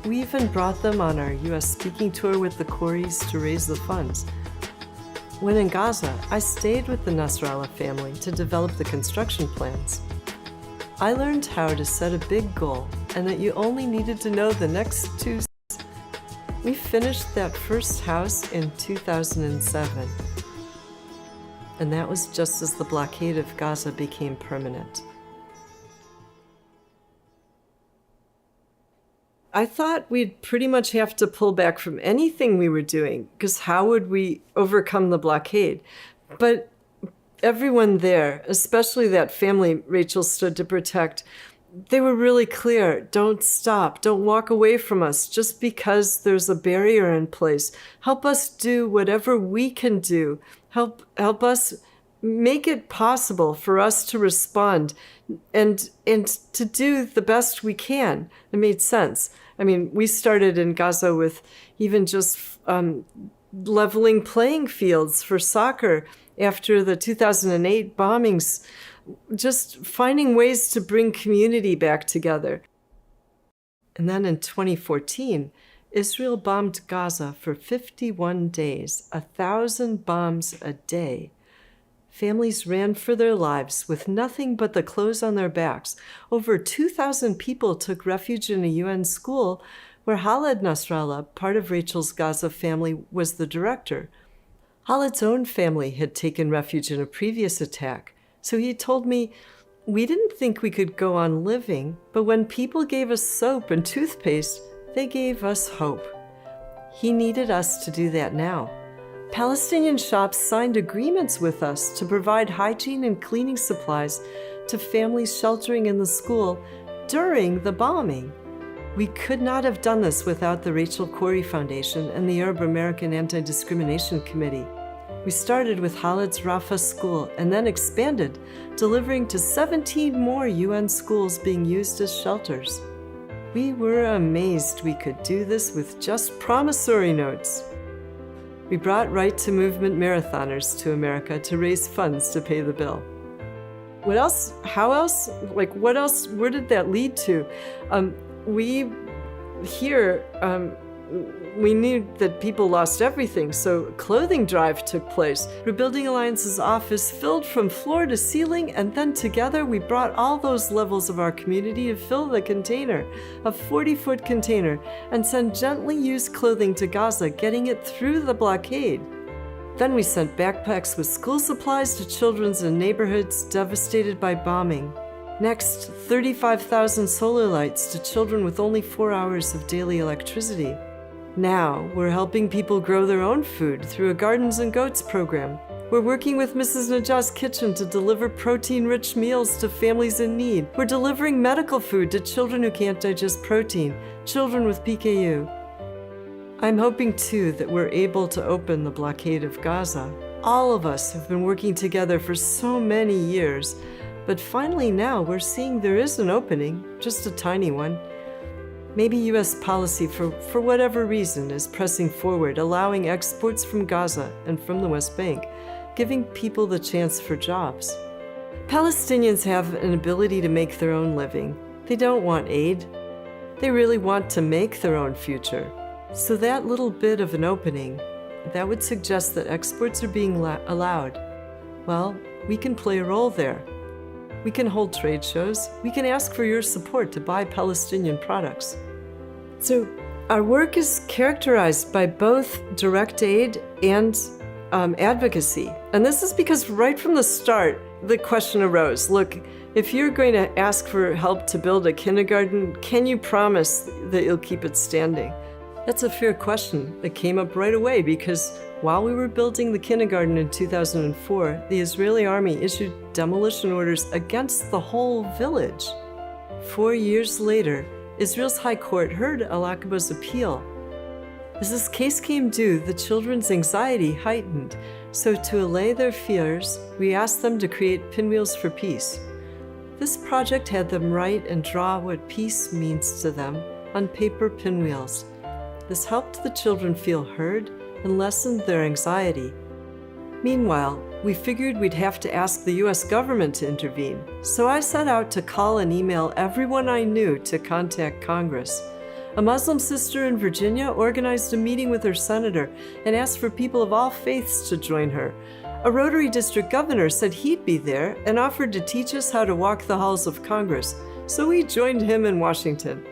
We even brought them on our U.S. speaking tour with the Corries to raise the funds. When in Gaza, I stayed with the Nasrallah family to develop the construction plans. I learned how to set a big goal and that you only needed to know the next two. We finished that first house in 2007. And that was just as the blockade of Gaza became permanent. I thought we'd pretty much have to pull back from anything we were doing, because how would we overcome the blockade? But everyone there, especially that family Rachel stood to protect, they were really clear. Don't stop. Don't walk away from us just because there's a barrier in place. Help us do whatever we can do. Help us make it possible for us to respond and to do the best we can. It made sense. I mean, we started in Gaza with even just leveling playing fields for soccer after the 2008 bombings, just finding ways to bring community back together. And then in 2014, Israel bombed Gaza for 51 days, 1,000 bombs a day. Families ran for their lives with nothing but the clothes on their backs. Over 2,000 people took refuge in a UN school where Khaled Nasrallah, part of Rachel's Gaza family, was the director. Khaled's own family had taken refuge in a previous attack, so he told me, "We didn't think we could go on living, but when people gave us soap and toothpaste, they gave us hope." He needed us to do that now. Palestinian shops signed agreements with us to provide hygiene and cleaning supplies to families sheltering in the school during the bombing. We could not have done this without the Rachel Corrie Foundation and the Arab American Anti-Discrimination Committee. We started with Khaled's Rafah School and then expanded, delivering to 17 more UN schools being used as shelters. We were amazed we could do this with just promissory notes. We brought Right to Movement marathoners to America to raise funds to pay the bill. What else? How else? What else? Where did that lead to? We knew that people lost everything, so a clothing drive took place. Rebuilding Alliance's office filled from floor to ceiling, and then together we brought all those levels of our community to fill the container, a 40-foot container, and send gently used clothing to Gaza, getting it through the blockade. Then we sent backpacks with school supplies to children in neighborhoods devastated by bombing. Next, 35,000 solar lights to children with only 4 hours of daily electricity. Now, we're helping people grow their own food through a Gardens and Goats program. We're working with Mrs. Najah's Kitchen to deliver protein-rich meals to families in need. We're delivering medical food to children who can't digest protein, children with PKU. I'm hoping, too, that we're able to open the blockade of Gaza. All of us have been working together for so many years, but finally now we're seeing there is an opening, just a tiny one. Maybe U.S. policy, for whatever reason, is pressing forward, allowing exports from Gaza and from the West Bank, giving people the chance for jobs. Palestinians have an ability to make their own living. They don't want aid. They really want to make their own future. So that little bit of an opening, that would suggest that exports are being allowed. Well, we can play a role there. We can hold trade shows. We can ask for your support to buy Palestinian products. So our work is characterized by both direct aid and advocacy. And this is because right from the start, the question arose, look, if you're going to ask for help to build a kindergarten, can you promise that you'll keep it standing? That's a fair question that came up right away because while we were building the kindergarten in 2004, the Israeli army issued demolition orders against the whole village. 4 years later, Israel's High Court heard Al-Aqba's appeal. As this case came due, the children's anxiety heightened. So to allay their fears, we asked them to create pinwheels for peace. This project had them write and draw what peace means to them on paper pinwheels. This helped the children feel heard and lessened their anxiety. Meanwhile, we figured we'd have to ask the US government to intervene. So I set out to call and email everyone I knew to contact Congress. A Muslim sister in Virginia organized a meeting with her senator and asked for people of all faiths to join her. A Rotary District governor said he'd be there and offered to teach us how to walk the halls of Congress, so we joined him in Washington.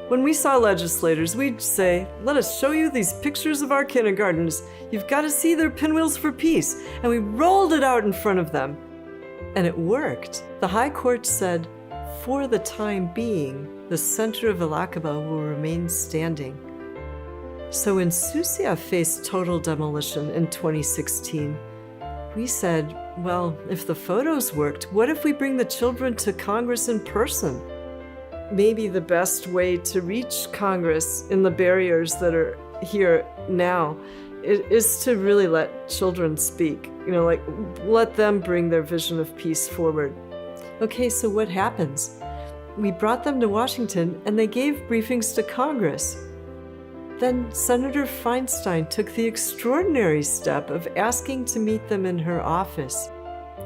When we saw legislators, we'd say, let us show you these pictures of our kindergartens. You've got to see their pinwheels for peace. And we rolled it out in front of them. And it worked. The High Court said, for the time being, the center of Al-Aqaba will remain standing. So when Susia faced total demolition in 2016, we said, well, if the photos worked, what if we bring the children to Congress in person? Maybe the best way to reach Congress in the barriers that are here now is to really let children speak, let them bring their vision of peace forward. Okay, so what happens? We brought them to Washington and they gave briefings to Congress. Then Senator Feinstein took the extraordinary step of asking to meet them in her office.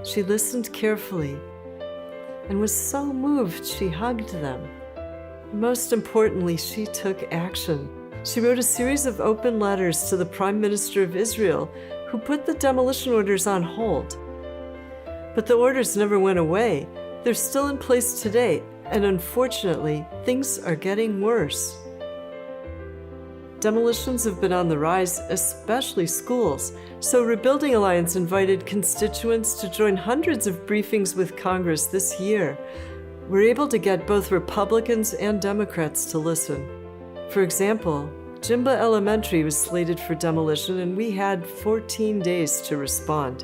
She listened carefully and was so moved she hugged them. Most importantly, she took action. She wrote a series of open letters to the Prime Minister of Israel, who put the demolition orders on hold. But the orders never went away. They're still in place today, and unfortunately, things are getting worse. Demolitions have been on the rise, especially schools, so Rebuilding Alliance invited constituents to join hundreds of briefings with Congress this year. We're able to get both Republicans and Democrats to listen. For example, Jimba Elementary was slated for demolition and we had 14 days to respond.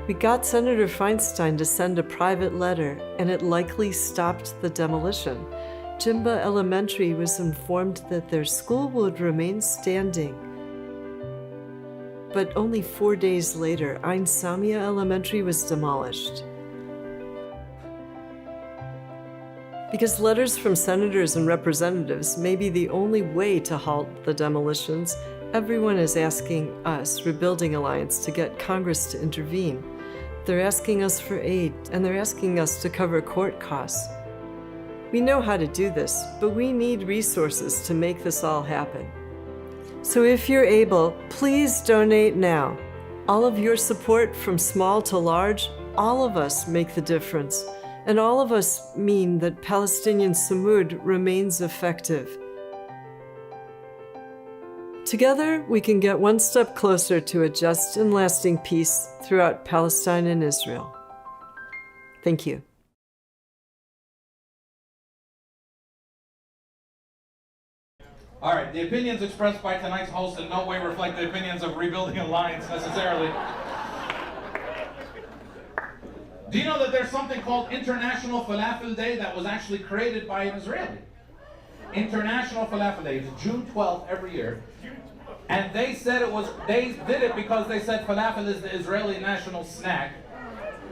We got Senator Feinstein to send a private letter and it likely stopped the demolition. Jimba Elementary was informed that their school would remain standing. But only 4 days later, Ein Samia Elementary was demolished. Because letters from senators and representatives may be the only way to halt the demolitions, everyone is asking us, Rebuilding Alliance, to get Congress to intervene. They're asking us for aid, and they're asking us to cover court costs. We know how to do this, but we need resources to make this all happen. So if you're able, please donate now. All of your support, from small to large, all of us make the difference. And all of us mean that Palestinian Sumud remains effective. Together, we can get one step closer to a just and lasting peace throughout Palestine and Israel. Thank you. All right, the opinions expressed by tonight's host in no way reflect the opinions of Rebuilding Alliance necessarily. Do you know that there's something called International Falafel Day that was actually created by an Israeli? International Falafel Day. It's June 12th every year. And they said they did it because they said falafel is the Israeli national snack.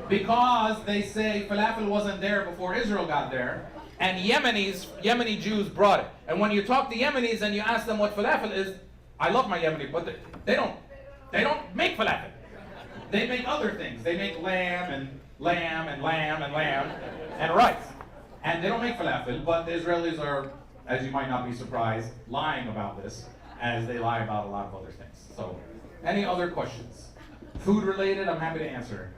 Because they say falafel wasn't there before Israel got there. And Yemeni Jews brought it. And when you talk to Yemenis and you ask them what falafel is, I love my Yemeni, but they don't make falafel. They make other things. They make lamb and lamb and lamb and lamb and rice. And they don't make falafel, but the Israelis are, as you might not be surprised, lying about this, as they lie about a lot of other things. So, any other questions? Food related, I'm happy to answer.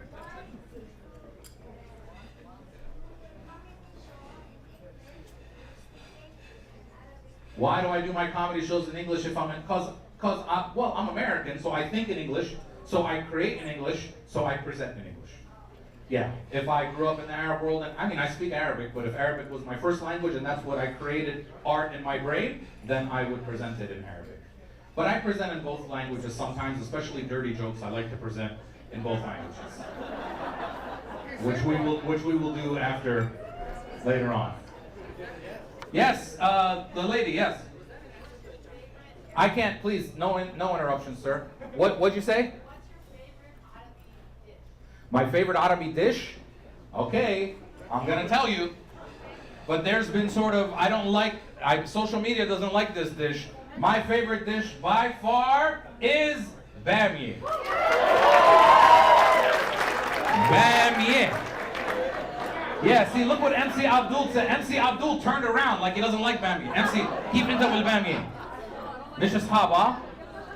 Why do I do my comedy shows in English if I'm in, well, I'm American, so I think in English, so I create in English, so I present in English. Yeah, if I grew up in the Arab world, and I mean, I speak Arabic, but if Arabic was my first language and that's what I created art in my brain, then I would present it in Arabic. But I present in both languages sometimes, especially dirty jokes, I like to present in both languages. Which we will do after, later on. Yes, the lady, yes. I can't, please, no interruptions, sir. What'd you say? My favorite Arabic dish? Okay, I'm gonna tell you. But there's been sort of, social media doesn't like this dish. My favorite dish by far is bamie. Bamie. Yeah, see, look what MC Abdul said. MC Abdul turned around like he doesn't like bamie. MC, keep it up with bamie. Mish Ashab,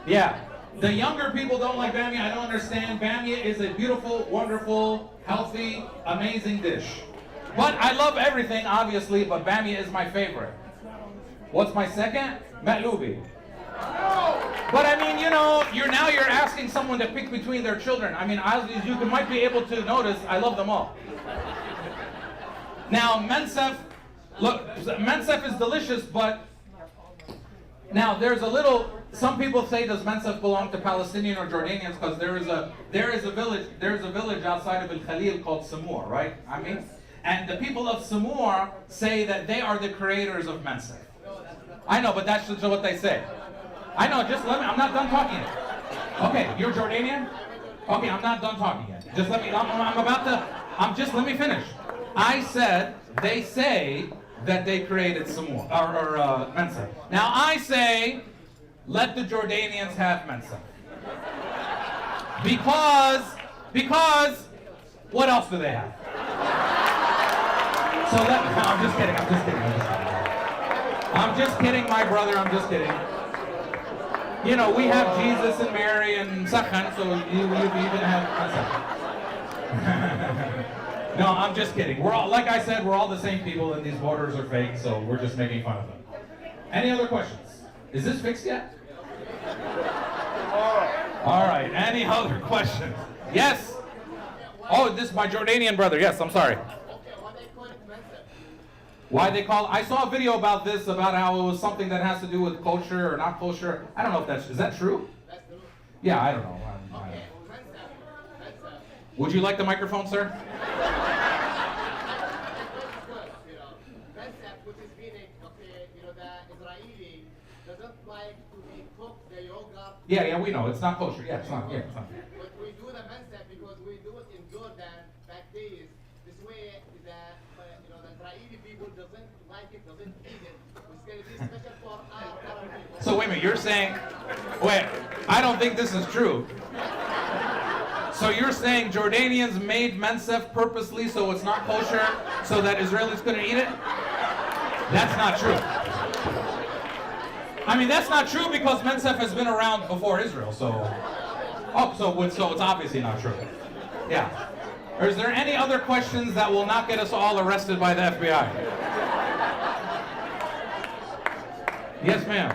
yeah. The younger people don't like bamia. I don't understand. Bamia is a beautiful, wonderful, healthy, amazing dish. But I love everything, obviously, but bamia is my favorite. What's my second? Matlubi. But I mean, you know, you're asking someone to pick between their children. I mean, as you might be able to notice, I love them all. Now, mensef, look, mensef is delicious, but now there's a little. Some people say, does mensef belong to Palestinian or Jordanians? Because there is a village outside of El Khalil called Sumud, right? I mean, and the people of Sumud say that they are the creators of mensef. I know, but that's just what they say. I know. Just let me. I'm not done talking yet. Okay, you're Jordanian? Okay, I'm not done talking yet. Just let me. I'm about to. Just let me finish. I said they say that they created Sumud or mensef. Now I say, let the Jordanians have mensef. Because what else do they have? So I'm just kidding, I'm just kidding, my brother, I'm just kidding. You know, we have Jesus and Mary and Sakhan, so you even have mensef. No, I'm just kidding. We're all, like I said, we're all the same people and these borders are fake, so we're just making fun of them. Any other questions? Is this fixed yet? All right, any other questions? Yes? Oh, this is my Jordanian brother. Yes, I'm sorry. Why they call it? I saw a video about this, about how it was something that has to do with kosher or not kosher. I don't know if is that true? Yeah, I don't know. Would you like the microphone, sir? Yeah, we know. It's not kosher. Yeah, it's not. Yeah, it's not. But we do the mensef because we do it in Jordan back days. This way, the Israeli people doesn't like it, doesn't eat it. It's going to be special for our people. So wait a minute, you're saying, I don't think this is true. So you're saying Jordanians made mensef purposely so it's not kosher, so that Israelis couldn't eat it? That's not true. I mean, that's not true because mensef has been around before Israel, so it's obviously not true. Yeah. Or is there any other questions that will not get us all arrested by the FBI? Yes, ma'am.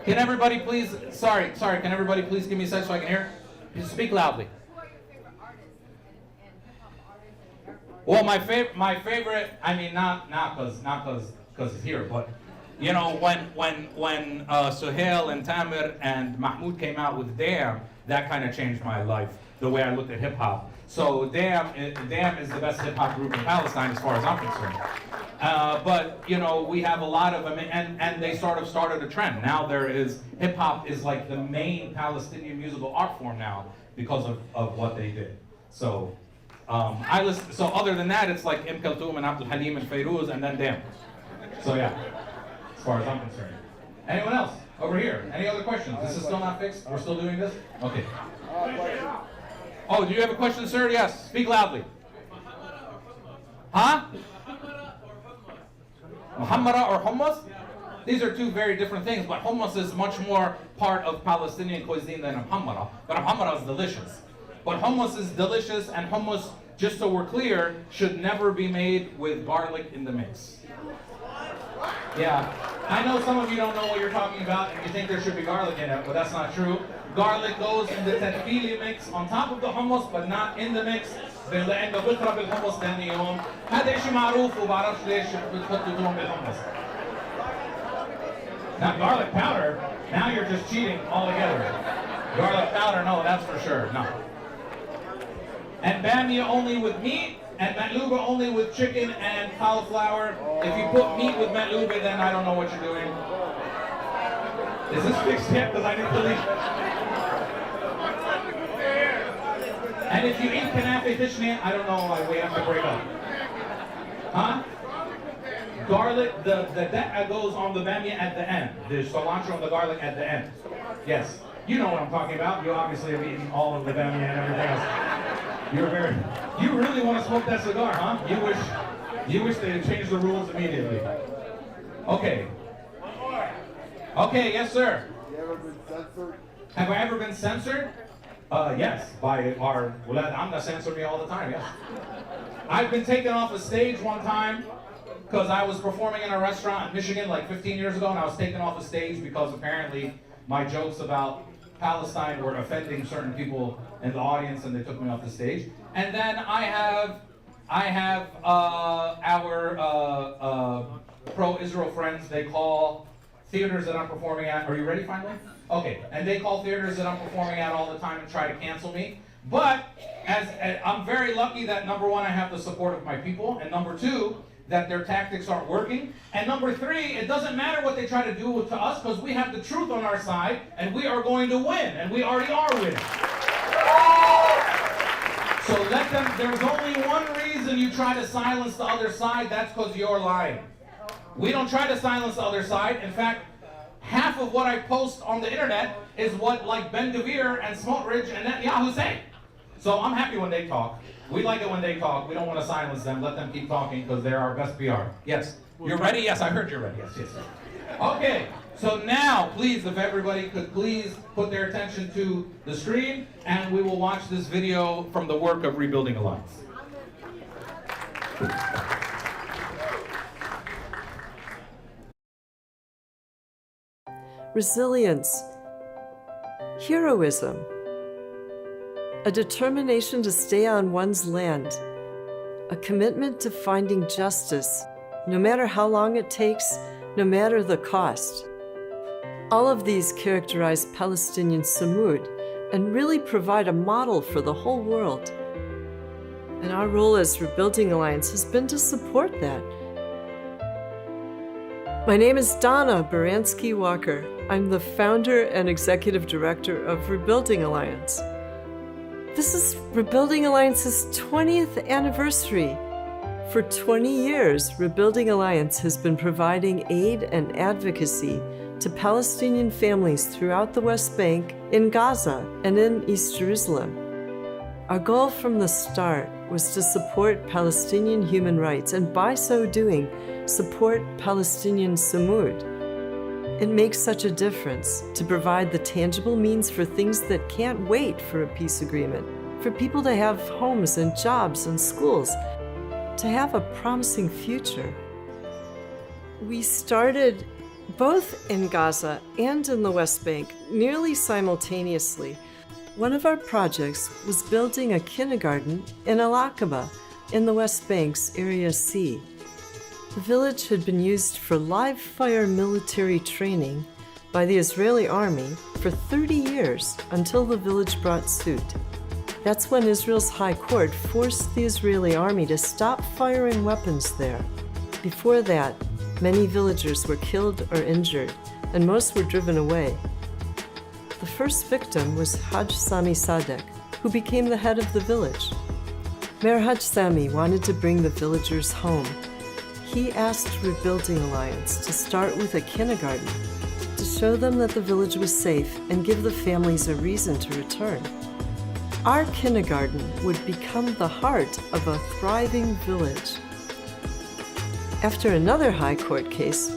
Can everybody please, sorry, can everybody please give me a second so I can hear? Just speak loudly. Well, my favorite, I mean, not because it's here, but you know, when Suhail and Tamir and Mahmoud came out with Damn, that kind of changed my life, the way I looked at hip hop. So Damn is the best hip hop group in Palestine as far as I'm concerned. But you know, we have a lot of them, and they sort of started a trend. Now hip hop is like the main Palestinian musical art form now because of what they did. So I listen. So other than that, it's like Kulthum and Abdul Halim and Fairuz, and then Damn. So yeah. As far as I'm concerned. Anyone else? Over here. Any other questions? This is still not fixed? We're still doing this? Okay. Oh, do you have a question, sir? Yes. Speak loudly. Huh? Muhammara or hummus? These are two very different things, but hummus is much more part of Palestinian cuisine than muhammara. But muhammara is delicious. But hummus is delicious, and hummus, just so we're clear, should never be made with garlic in the mix. Yeah, I know some of you don't know what you're talking about, and you think there should be garlic in it, but that's not true. Garlic goes in the tatbili mix on top of the hummus, but not in the mix. لأنه بيخرب الحمص ثاني يوم. هذا إشي معروف وبعرفش ليش بتحطوا توم بالحمص. Now garlic powder, now you're just cheating altogether. Garlic powder, no, that's for sure, no. And bamia only with meat, and matluba only with chicken and cauliflower. If you put meat with matluba, then I don't know what you're doing. Is this fixed yet? Because I need to leave. And if you eat kanafe fishnet, I don't know, we have to break up. Huh? Garlic, that goes on the bamia at the end. The cilantro and the garlic at the end. Yes. You know what I'm talking about. You obviously have eaten all of the bamia and everything else. You really want to smoke that cigar, huh? You wish they had changed the rules immediately. Okay. Okay, yes sir. Have I ever been censored? Yes, by our Wulad Amna censor me all the time, yes. I've been taken off a stage one time because I was performing in a restaurant in Michigan like 15 years ago, and I was taken off a stage because apparently my jokes about Palestine were offending certain people in the audience, and they took me off the stage. And then I have our pro-Israel friends. They call theaters that I'm performing at. Are you ready finally? Okay, and they call theaters that I'm performing at all the time and try to cancel me. But as I'm very lucky that number one, I have the support of my people, and number two, that their tactics aren't working. And number three, it doesn't matter what they try to do to us, because we have the truth on our side, and we are going to win, and we already are winning. So let them, there's only one reason you try to silence the other side, that's because you're lying. We don't try to silence the other side. In fact, half of what I post on the internet is what like Ben Gvir and Smotrich and Netanyahu say. So I'm happy when they talk. We like it when they talk. We don't want to silence them. Let them keep talking because they're our best PR. Yes. You're ready? Yes, I heard you're ready. Yes, yes. Okay. So now, please, if everybody could please put their attention to the screen, and we will watch this video from the work of Rebuilding Alliance. Resilience, heroism, a determination to stay on one's land, a commitment to finding justice, no matter how long it takes, no matter the cost. All of these characterize Palestinian Sumud and really provide a model for the whole world. And our role as Rebuilding Alliance has been to support that. My name is Donna Baranski-Walker. I'm the founder and executive director of Rebuilding Alliance. This is Rebuilding Alliance's 20th anniversary. For 20 years, Rebuilding Alliance has been providing aid and advocacy to Palestinian families throughout the West Bank, in Gaza, and in East Jerusalem. Our goal from the start was to support Palestinian human rights, and by so doing, support Palestinian Sumud. It makes such a difference to provide the tangible means for things that can't wait for a peace agreement, for people to have homes and jobs and schools, to have a promising future. We started both in Gaza and in the West Bank nearly simultaneously. One of our projects was building a kindergarten in Al-Aqaba in the West Bank's Area C. The village had been used for live-fire military training by the Israeli army for 30 years until the village brought suit. That's when Israel's High Court forced the Israeli army to stop firing weapons there. Before that, many villagers were killed or injured, and most were driven away. The first victim was Haj Sami Sadek, who became the head of the village. Mayor Haj Sami wanted to bring the villagers home. He asked Rebuilding Alliance to start with a kindergarten to show them that the village was safe and give the families a reason to return. Our kindergarten would become the heart of a thriving village After another High Court case,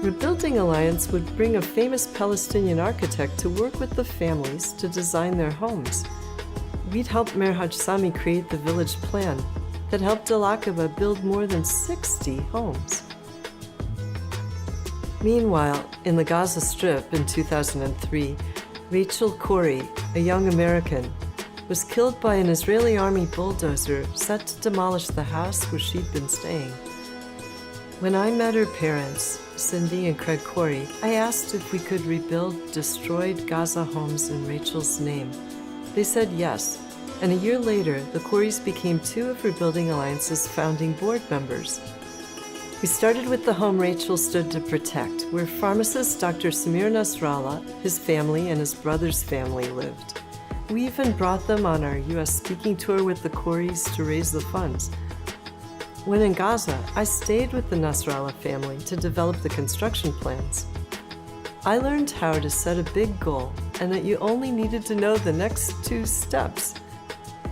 Rebuilding Alliance would bring a famous Palestinian architect to work with the families to design their homes. We'd helped Mayor Haj Sami create the village plan that helped Al Aqaba build more than 60 homes. Meanwhile, in the Gaza Strip in 2003, Rachel Corrie, a young American, was killed by an Israeli army bulldozer set to demolish the house where she'd been staying. When I met her parents, Cindy and Craig Corrie, I asked if we could rebuild destroyed Gaza homes in Rachel's name. They said yes, and a year later, the Corries became two of Rebuilding Alliance's founding board members. We started with the home Rachel stood to protect, where pharmacist Dr. Samir Nasrallah, his family, and his brother's family lived. We even brought them on our U.S. speaking tour with the Corries to raise the funds. When in Gaza, I stayed with the Nasrallah family to develop the construction plans. I learned how to set a big goal and that you only needed to know the next 2 steps.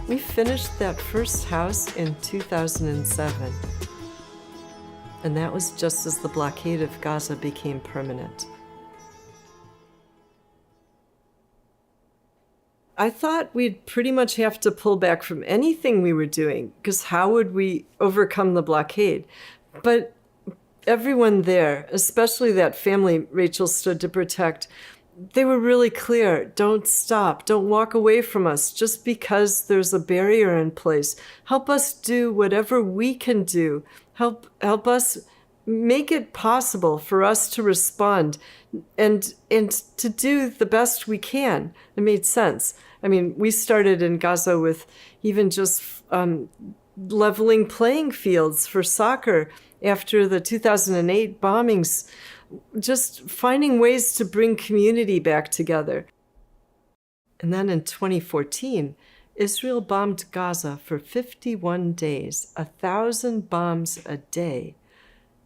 We finished that first house in 2007. And that was just as the blockade of Gaza became permanent. I thought we'd pretty much have to pull back from anything we were doing, because how would we overcome the blockade? But everyone there, especially that family Rachel stood to protect, they were really clear. Don't stop. Don't walk away from us just because there's a barrier in place. Help us do whatever we can do. Help us make it possible for us to respond and to do the best we can. It made sense. I mean, we started in Gaza with even just leveling playing fields for soccer after the 2008 bombings, just finding ways to bring community back together. And then in 2014, Israel bombed Gaza for 51 days, 1,000 bombs a day.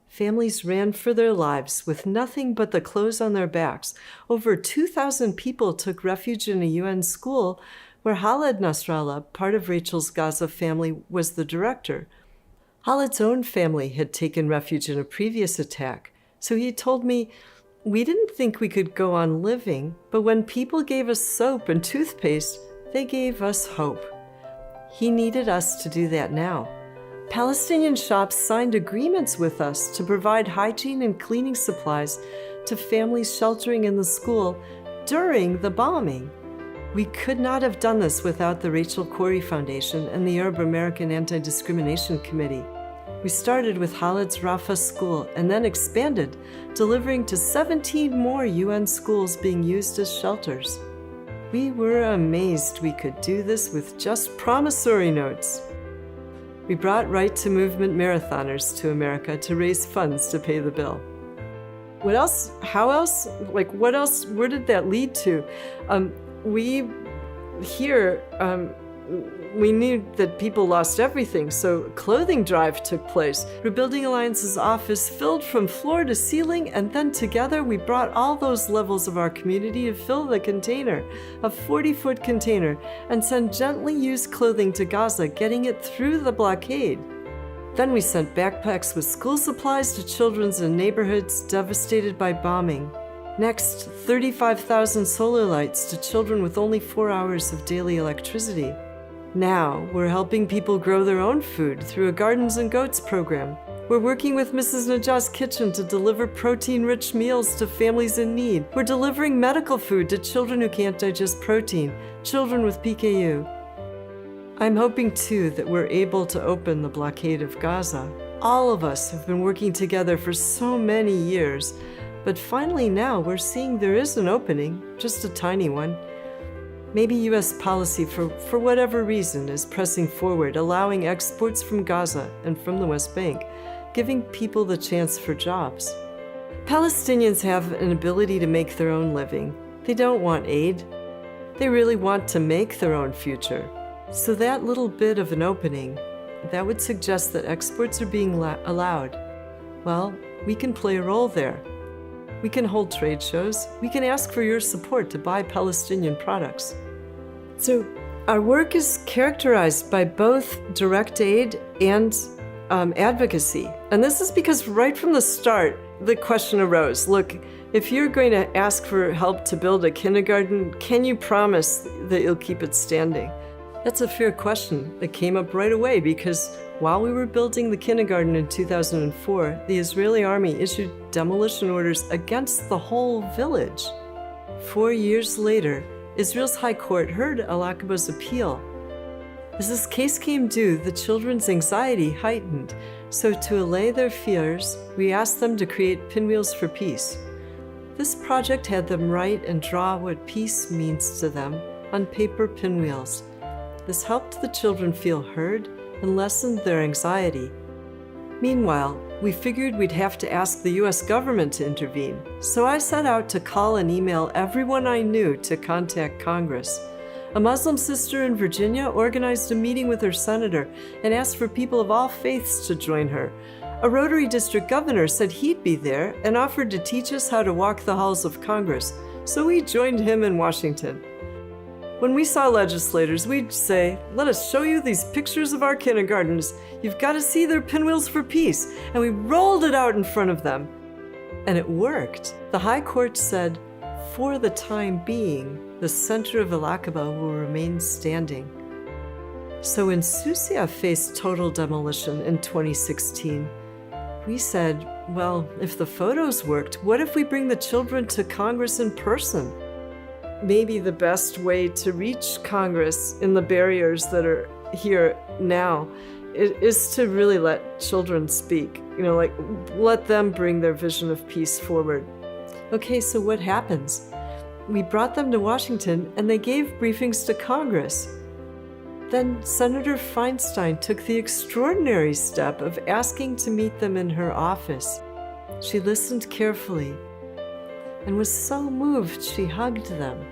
Families ran for their lives with nothing but the clothes on their backs. Over 2,000 people took refuge in a UN school where Khaled Nasrallah, part of Rachel's Gaza family, was the director. Khaled's own family had taken refuge in a previous attack, so he told me, "We didn't think we could go on living, but when people gave us soap and toothpaste, they gave us hope." He needed us to do that now. Palestinian shops signed agreements with us to provide hygiene and cleaning supplies to families sheltering in the school during the bombing. We could not have done this without the Rachel Corrie Foundation and the Arab American Anti-Discrimination Committee. We started with Khaled's Rafah School and then expanded, delivering to 17 more UN schools being used as shelters. We were amazed we could do this with just promissory notes. We brought Right to Movement marathoners to America to raise funds to pay the bill. What else? How else? What else? Where did that lead to? We knew that people lost everything, so a clothing drive took place. Rebuilding Alliance's office filled from floor to ceiling, and then together we brought all those levels of our community to fill the container, a 40-foot container, and send gently used clothing to Gaza, getting it through the blockade. Then we sent backpacks with school supplies to children in neighborhoods devastated by bombing. Next, 35,000 solar lights to children with only 4 hours of daily electricity. Now, we're helping people grow their own food through a Gardens and Goats program. We're working with Mrs. Najah's Kitchen to deliver protein-rich meals to families in need. We're delivering medical food to children who can't digest protein, children with PKU. I'm hoping, too, that we're able to open the blockade of Gaza. All of us have been working together for so many years, but finally now we're seeing there is an opening, just a tiny one. Maybe U.S. policy, for whatever reason, is pressing forward, allowing exports from Gaza and from the West Bank, giving people the chance for jobs. Palestinians have an ability to make their own living. They don't want aid. They really want to make their own future. So that little bit of an opening, that would suggest that exports are being allowed. Well, we can play a role there. We can hold trade shows. We can ask for your support to buy Palestinian products. So our work is characterized by both direct aid and advocacy. And this is because right from the start, the question arose, look, if you're going to ask for help to build a kindergarten, can you promise that you'll keep it standing? That's a fair question that came up right away because while we were building the kindergarten in 2004, the Israeli army issued demolition orders against the whole village. 4 years later, Israel's High Court heard Al-Aqba's appeal. As this case came due, the children's anxiety heightened. So to allay their fears, we asked them to create pinwheels for peace. This project had them write and draw what peace means to them on paper pinwheels. This helped the children feel heard and lessened their anxiety. Meanwhile, we figured we'd have to ask the US government to intervene, so I set out to call and email everyone I knew to contact Congress. A Muslim sister in Virginia organized a meeting with her senator and asked for people of all faiths to join her. A Rotary District governor said he'd be there and offered to teach us how to walk the halls of Congress, so we joined him in Washington. When we saw legislators, we'd say, let us show you these pictures of our kindergartens. You've got to see their pinwheels for peace. And we rolled it out in front of them. And it worked. The High Court said, for the time being, the center of Al-Aqaba will remain standing. So when Susia faced total demolition in 2016, we said, well, if the photos worked, what if we bring the children to Congress in person? Maybe the best way to reach Congress in the barriers that are here now is to really let children speak, let them bring their vision of peace forward. Okay, so what happens? We brought them to Washington and they gave briefings to Congress. Then Senator Feinstein took the extraordinary step of asking to meet them in her office. She listened carefully and was so moved she hugged them.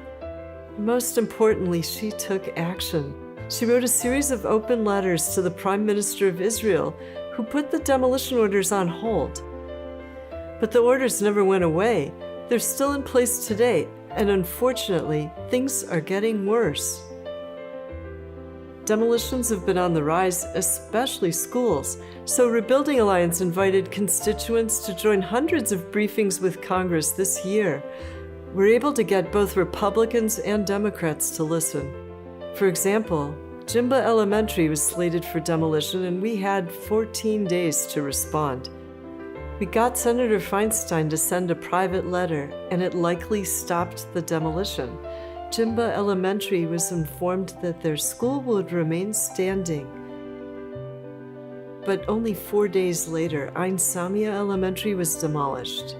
Most importantly, she took action. She wrote a series of open letters to the Prime Minister of Israel, who put the demolition orders on hold. But the orders never went away. They're still in place today, and unfortunately, things are getting worse. Demolitions have been on the rise, especially schools, so Rebuilding Alliance invited constituents to join hundreds of briefings with Congress this year. We're able to get both Republicans and Democrats to listen. For example, Jimba Elementary was slated for demolition and we had 14 days to respond. We got Senator Feinstein to send a private letter and it likely stopped the demolition. Jimba Elementary was informed that their school would remain standing. But only 4 days later, Ein Samia Elementary was demolished.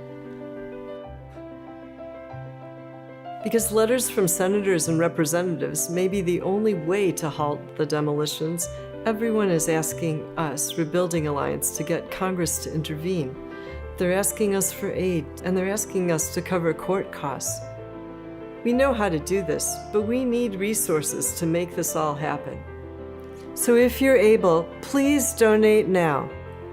Because letters from senators and representatives may be the only way to halt the demolitions, everyone is asking us, Rebuilding Alliance, to get Congress to intervene. They're asking us for aid, and they're asking us to cover court costs. We know how to do this, but we need resources to make this all happen. So if you're able, please donate now.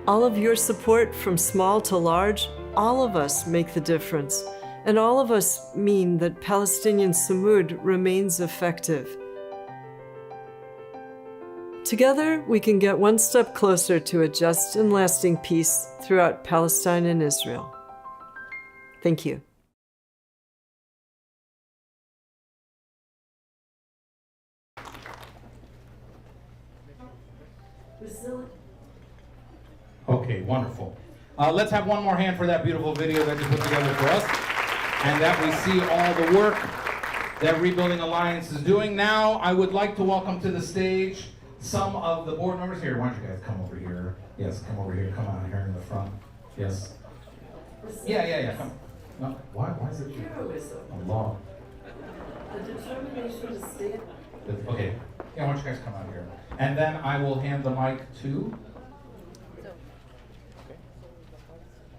All of your support, from small to large, all of us make the difference. And all of us mean that Palestinian Sumud remains effective. Together, we can get one step closer to a just and lasting peace throughout Palestine and Israel. Thank you. Okay, wonderful. Let's have one more hand for that beautiful video that you put together for us, and that we see all the work that Rebuilding Alliance is doing. Now, I would like to welcome to the stage some of the board members here. Why don't you guys come over here? Yes, come over here. Come on here in the front. Yes. Yeah. Come. No, why is it a law? The determination to stay. Okay. Yeah, why don't you guys come out here? And then I will hand the mic to.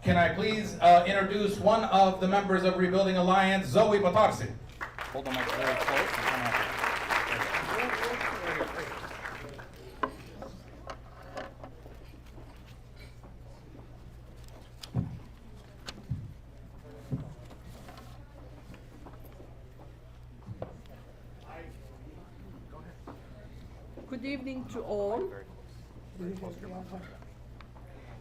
Can I please introduce one of the members of Rebuilding Alliance, Zoe Batarsi. Hold the mic very close. And come out. Good evening to all.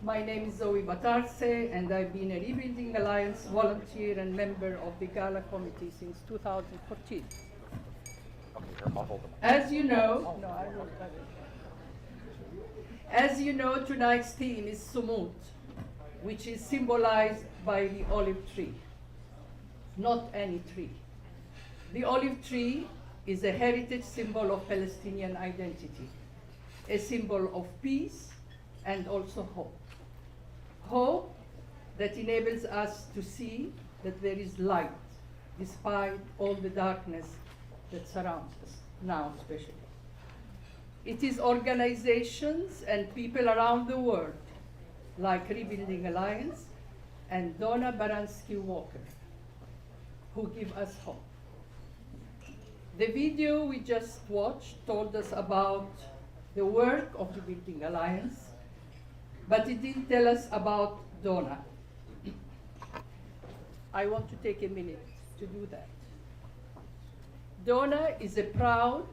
My name is Zoe Batarse, and I've been a Rebuilding Alliance volunteer and member of the Gala committee since 2014. As you know, tonight's theme is Sumud, which is symbolized by the olive tree. Not any tree. The olive tree is a heritage symbol of Palestinian identity, a symbol of peace and also hope. Hope that enables us to see that there is light despite all the darkness that surrounds us, now especially. It is organizations and people around the world, like Rebuilding Alliance and Donna Baranski-Walker, who give us hope. The video we just watched told us about the work of the Rebuilding Alliance, but it didn't tell us about Donna. I want to take a minute to do that. Donna is a proud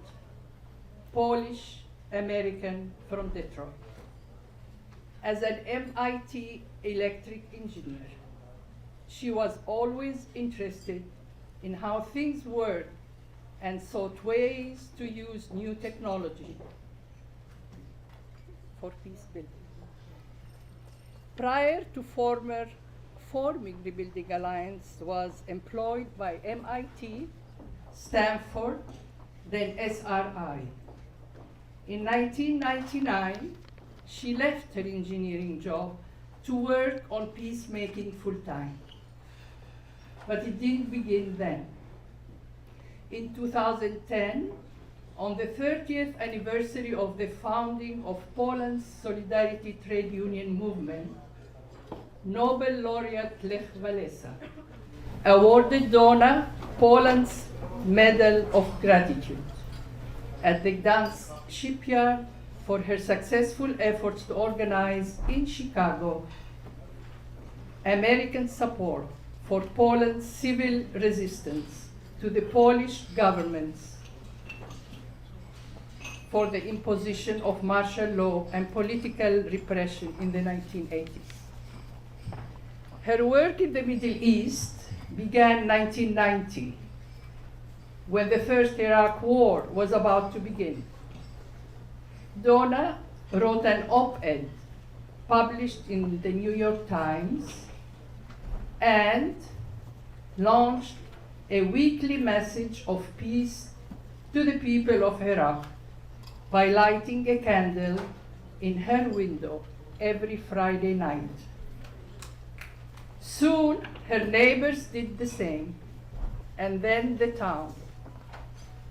Polish American from Detroit. As an MIT electric engineer, she was always interested in how things work and sought ways to use new technology for peace building. Prior to forming the Rebuilding Alliance, was employed by MIT, Stanford, then SRI. In 1999, she left her engineering job to work on peacemaking full-time. But it didn't begin then. In 2010, on the 30th anniversary of the founding of Poland's Solidarity Trade Union movement, Nobel laureate Lech Walesa awarded Donna Poland's Medal of Gratitude at the Gdansk shipyard for her successful efforts to organize in Chicago American support for Poland's civil resistance to the Polish government's for the imposition of martial law and political repression in the 1980s. Her work in the Middle East began in 1990, when the first Iraq War was about to begin. Donna wrote an op-ed published in the New York Times and launched a weekly message of peace to the people of Iraq by lighting a candle in her window every Friday night. Soon, her neighbors did the same, and then the town.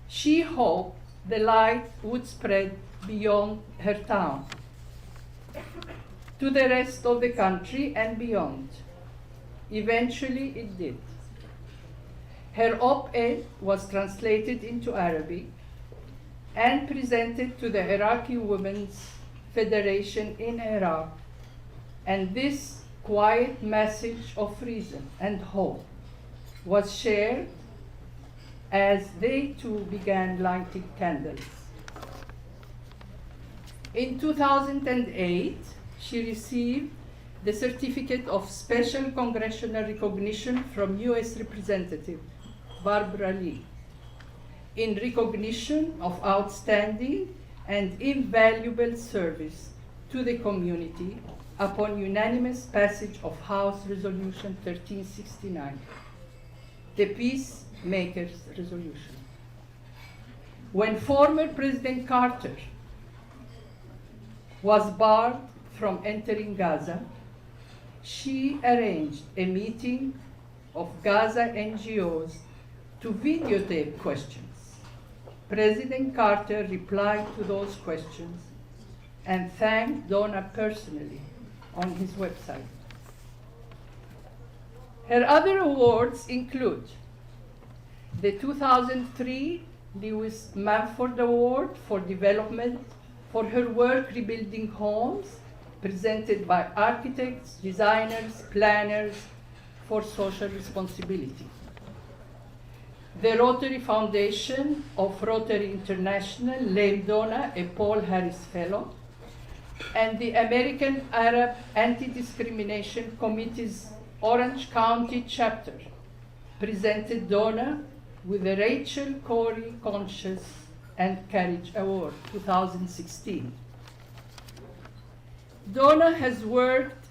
She hoped the light would spread beyond her town, to the rest of the country and beyond. Eventually, it did. Her op-ed was translated into Arabic and presented to the Iraqi Women's Federation in Iraq, and this quiet message of reason and hope was shared as they too began lighting candles. In 2008, she received the Certificate of Special Congressional Recognition from U.S. Representative Barbara Lee, in recognition of outstanding and invaluable service to the community upon unanimous passage of House Resolution 1369, the Peacemakers Resolution. When former President Carter was barred from entering Gaza, she arranged a meeting of Gaza NGOs to videotape questions. President Carter replied to those questions and thanked Donna personally on his website. Her other awards include the 2003 Lewis Mumford Award for Development for her work rebuilding homes, presented by architects, designers, planners for social responsibility. The Rotary Foundation of Rotary International named Donna a Paul Harris Fellow, and the American Arab Anti-Discrimination Committee's Orange County chapter presented Donna with the Rachel Corey Conscious and Courage Award 2016. Donna has worked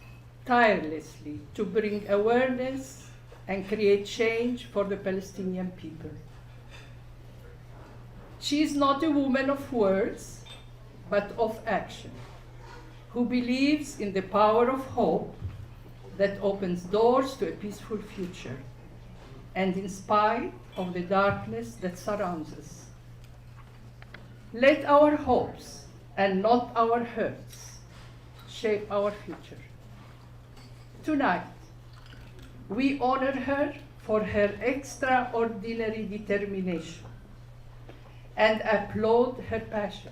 tirelessly to bring awareness and create change for the Palestinian people. She is not a woman of words, but of action, who believes in the power of hope that opens doors to a peaceful future, and in spite of the darkness that surrounds us. Let our hopes and not our hurts shape our future. Tonight, we honor her for her extraordinary determination and applaud her passion.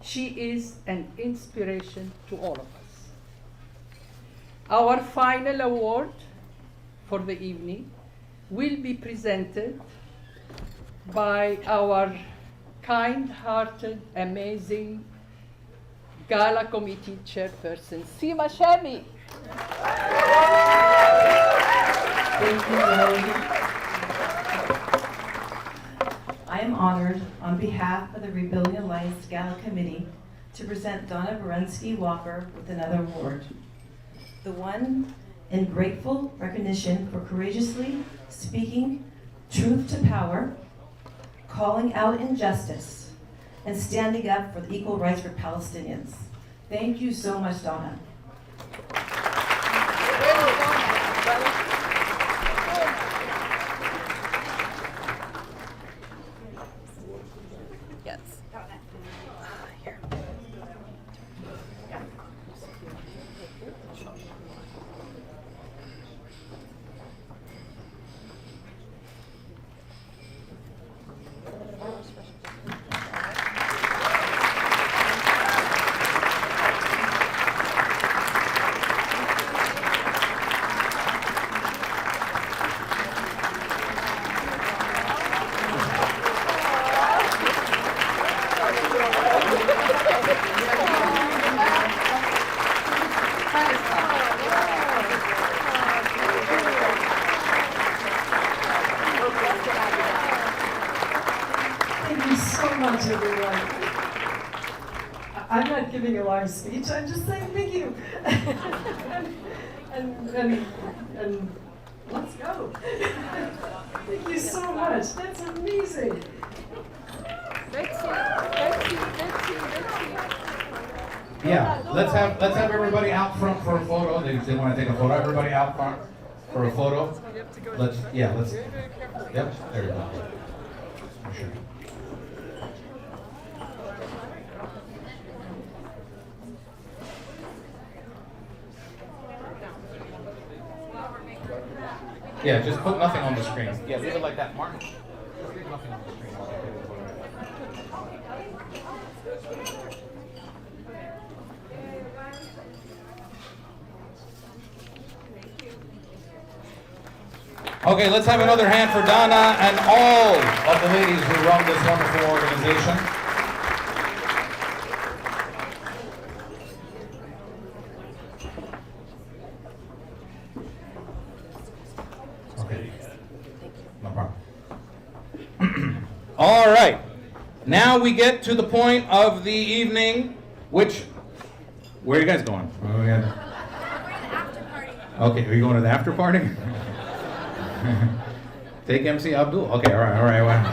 She is an inspiration to all of us. Our final award for the evening will be presented by our kind-hearted, amazing Gala Committee Chairperson, Sima Shami. Thank you, Lily. I am honored, on behalf of the Rebuilding Alliance Gala Committee, to present Donna Berensky Walker with another award. The one in grateful recognition for courageously speaking truth to power, calling out injustice, and standing up for the equal rights for Palestinians. Thank you so much, Donna. Yes. Here. Thank you so much, everyone. I'm not giving a long speech, I'm just saying thank you. and let's go. Thank you so much, that's amazing. Yeah, let's have everybody out front for a photo. They want to take a photo. Everybody out front for a photo. Let's. Yep, there you go. For sure. Yeah, just put nothing on the screen. Yeah, leave it like that, Martin. Just leave nothing on the screen. Okay, let's have another hand for Donna and all of the ladies who run this wonderful organization. Okay, no problem. All right, now we get to the point of the evening, which, where are you guys going? Okay, are you going to the after party? Take MC Abdul. Okay, all right. Well.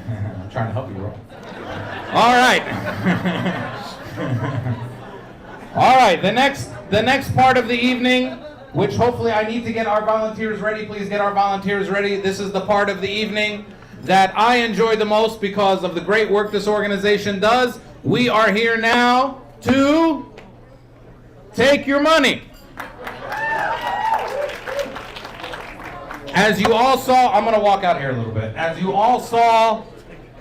I'm trying to help you, bro. All right. All right. The next part of the evening, which hopefully I need to get our volunteers ready. Please get our volunteers ready. This is the part of the evening that I enjoy the most because of the great work this organization does. We are here now to take your money. As you all saw, I'm going to walk out here a little bit. As you all saw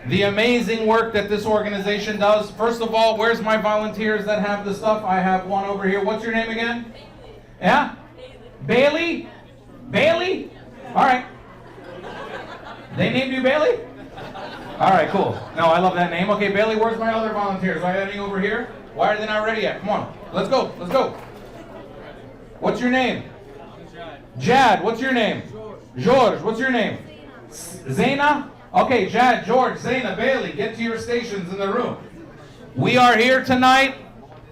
the amazing work that this organization does. First of all, where's my volunteers that have the stuff? I have one over here. What's your name again? Yeah? Bailey? Bailey? All right. They named you Bailey? All right, cool. No, I love that name. Okay, Bailey, where's my other volunteers? Are any over here? Why are they not ready yet? Come on, let's go, let's go. What's your name? Jad, what's your name? George, what's your name? Zaina? Okay, Jad, George, Zaina, Bailey, get to your stations in the room. We are here tonight,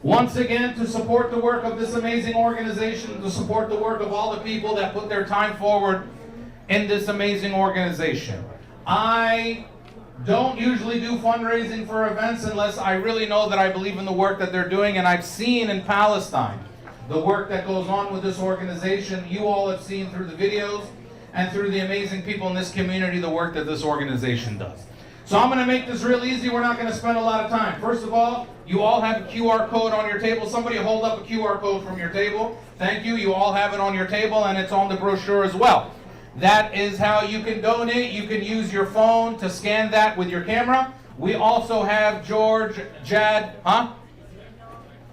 once again, to support the work of this amazing organization, to support the work of all the people that put their time forward in this amazing organization. I don't usually do fundraising for events unless I really know that I believe in the work that they're doing, and I've seen in Palestine the work that goes on with this organization. You all have seen through the videos and through the amazing people in this community the work that this organization does. So I'm going to make this real easy. We're not going to spend a lot of time. First of all, you all have a QR code on your table. Somebody hold up a QR code from your table. Thank you. You all have it on your table, and it's on the brochure as well. That is how you can donate. You can use your phone to scan that with your camera. We also have George, Jad, huh?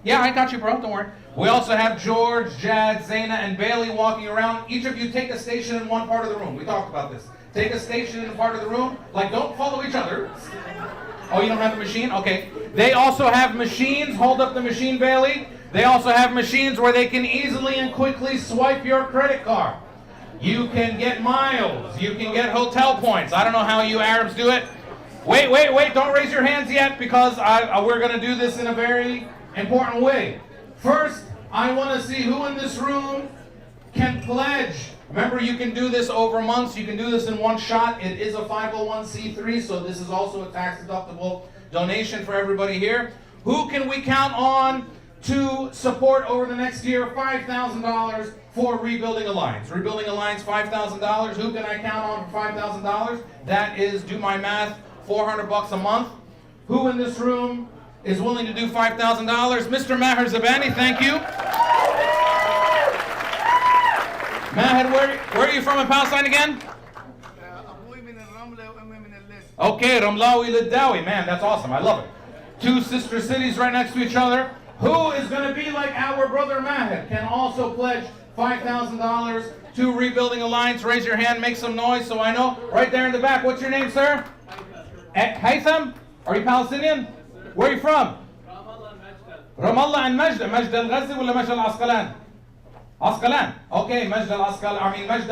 Yeah, I got you, bro. Don't worry. We also have George, Jad, Zaina, and Bailey walking around. Each of you take a station in one part of the room. We talked about this. Take a station in a part of the room. Like, don't follow each other. Oh, you don't have a machine? Okay. They also have machines. Hold up the machine, Bailey. They also have machines where they can easily and quickly swipe your credit card. You can get miles. You can get hotel points. I don't know how you Arabs do it. Wait. Don't raise your hands yet, because we're going to do this in a very important way. First, I want to see who in this room can pledge. Remember, you can do this over months. You can do this in one shot. It is a 501c3, so this is also a tax-deductible donation for everybody here. Who can we count on to support over the next year $5,000 for Rebuilding Alliance? Rebuilding Alliance, $5,000. Who can I count on for $5,000? That is, do my math, $400 a month. Who in this room is willing to do $5,000? Mr. Maher Zabani, thank you. Maher, where are you from in Palestine again? Okay, Ramlawi Liddawi. Man, that's awesome. I love it. Two sister cities right next to each other. Who is going to be like our brother Maher? Can also pledge $5,000 to Rebuilding Alliance. Raise your hand, make some noise so I know. Right there in the back. What's your name, sir? Haytham? Are you Palestinian? Where are you from? Ramallah and Majd. Majd al-Ghazi or Majd al-Asqalan? Asqalan. Okay, Majd al-Asqalan. I mean Majd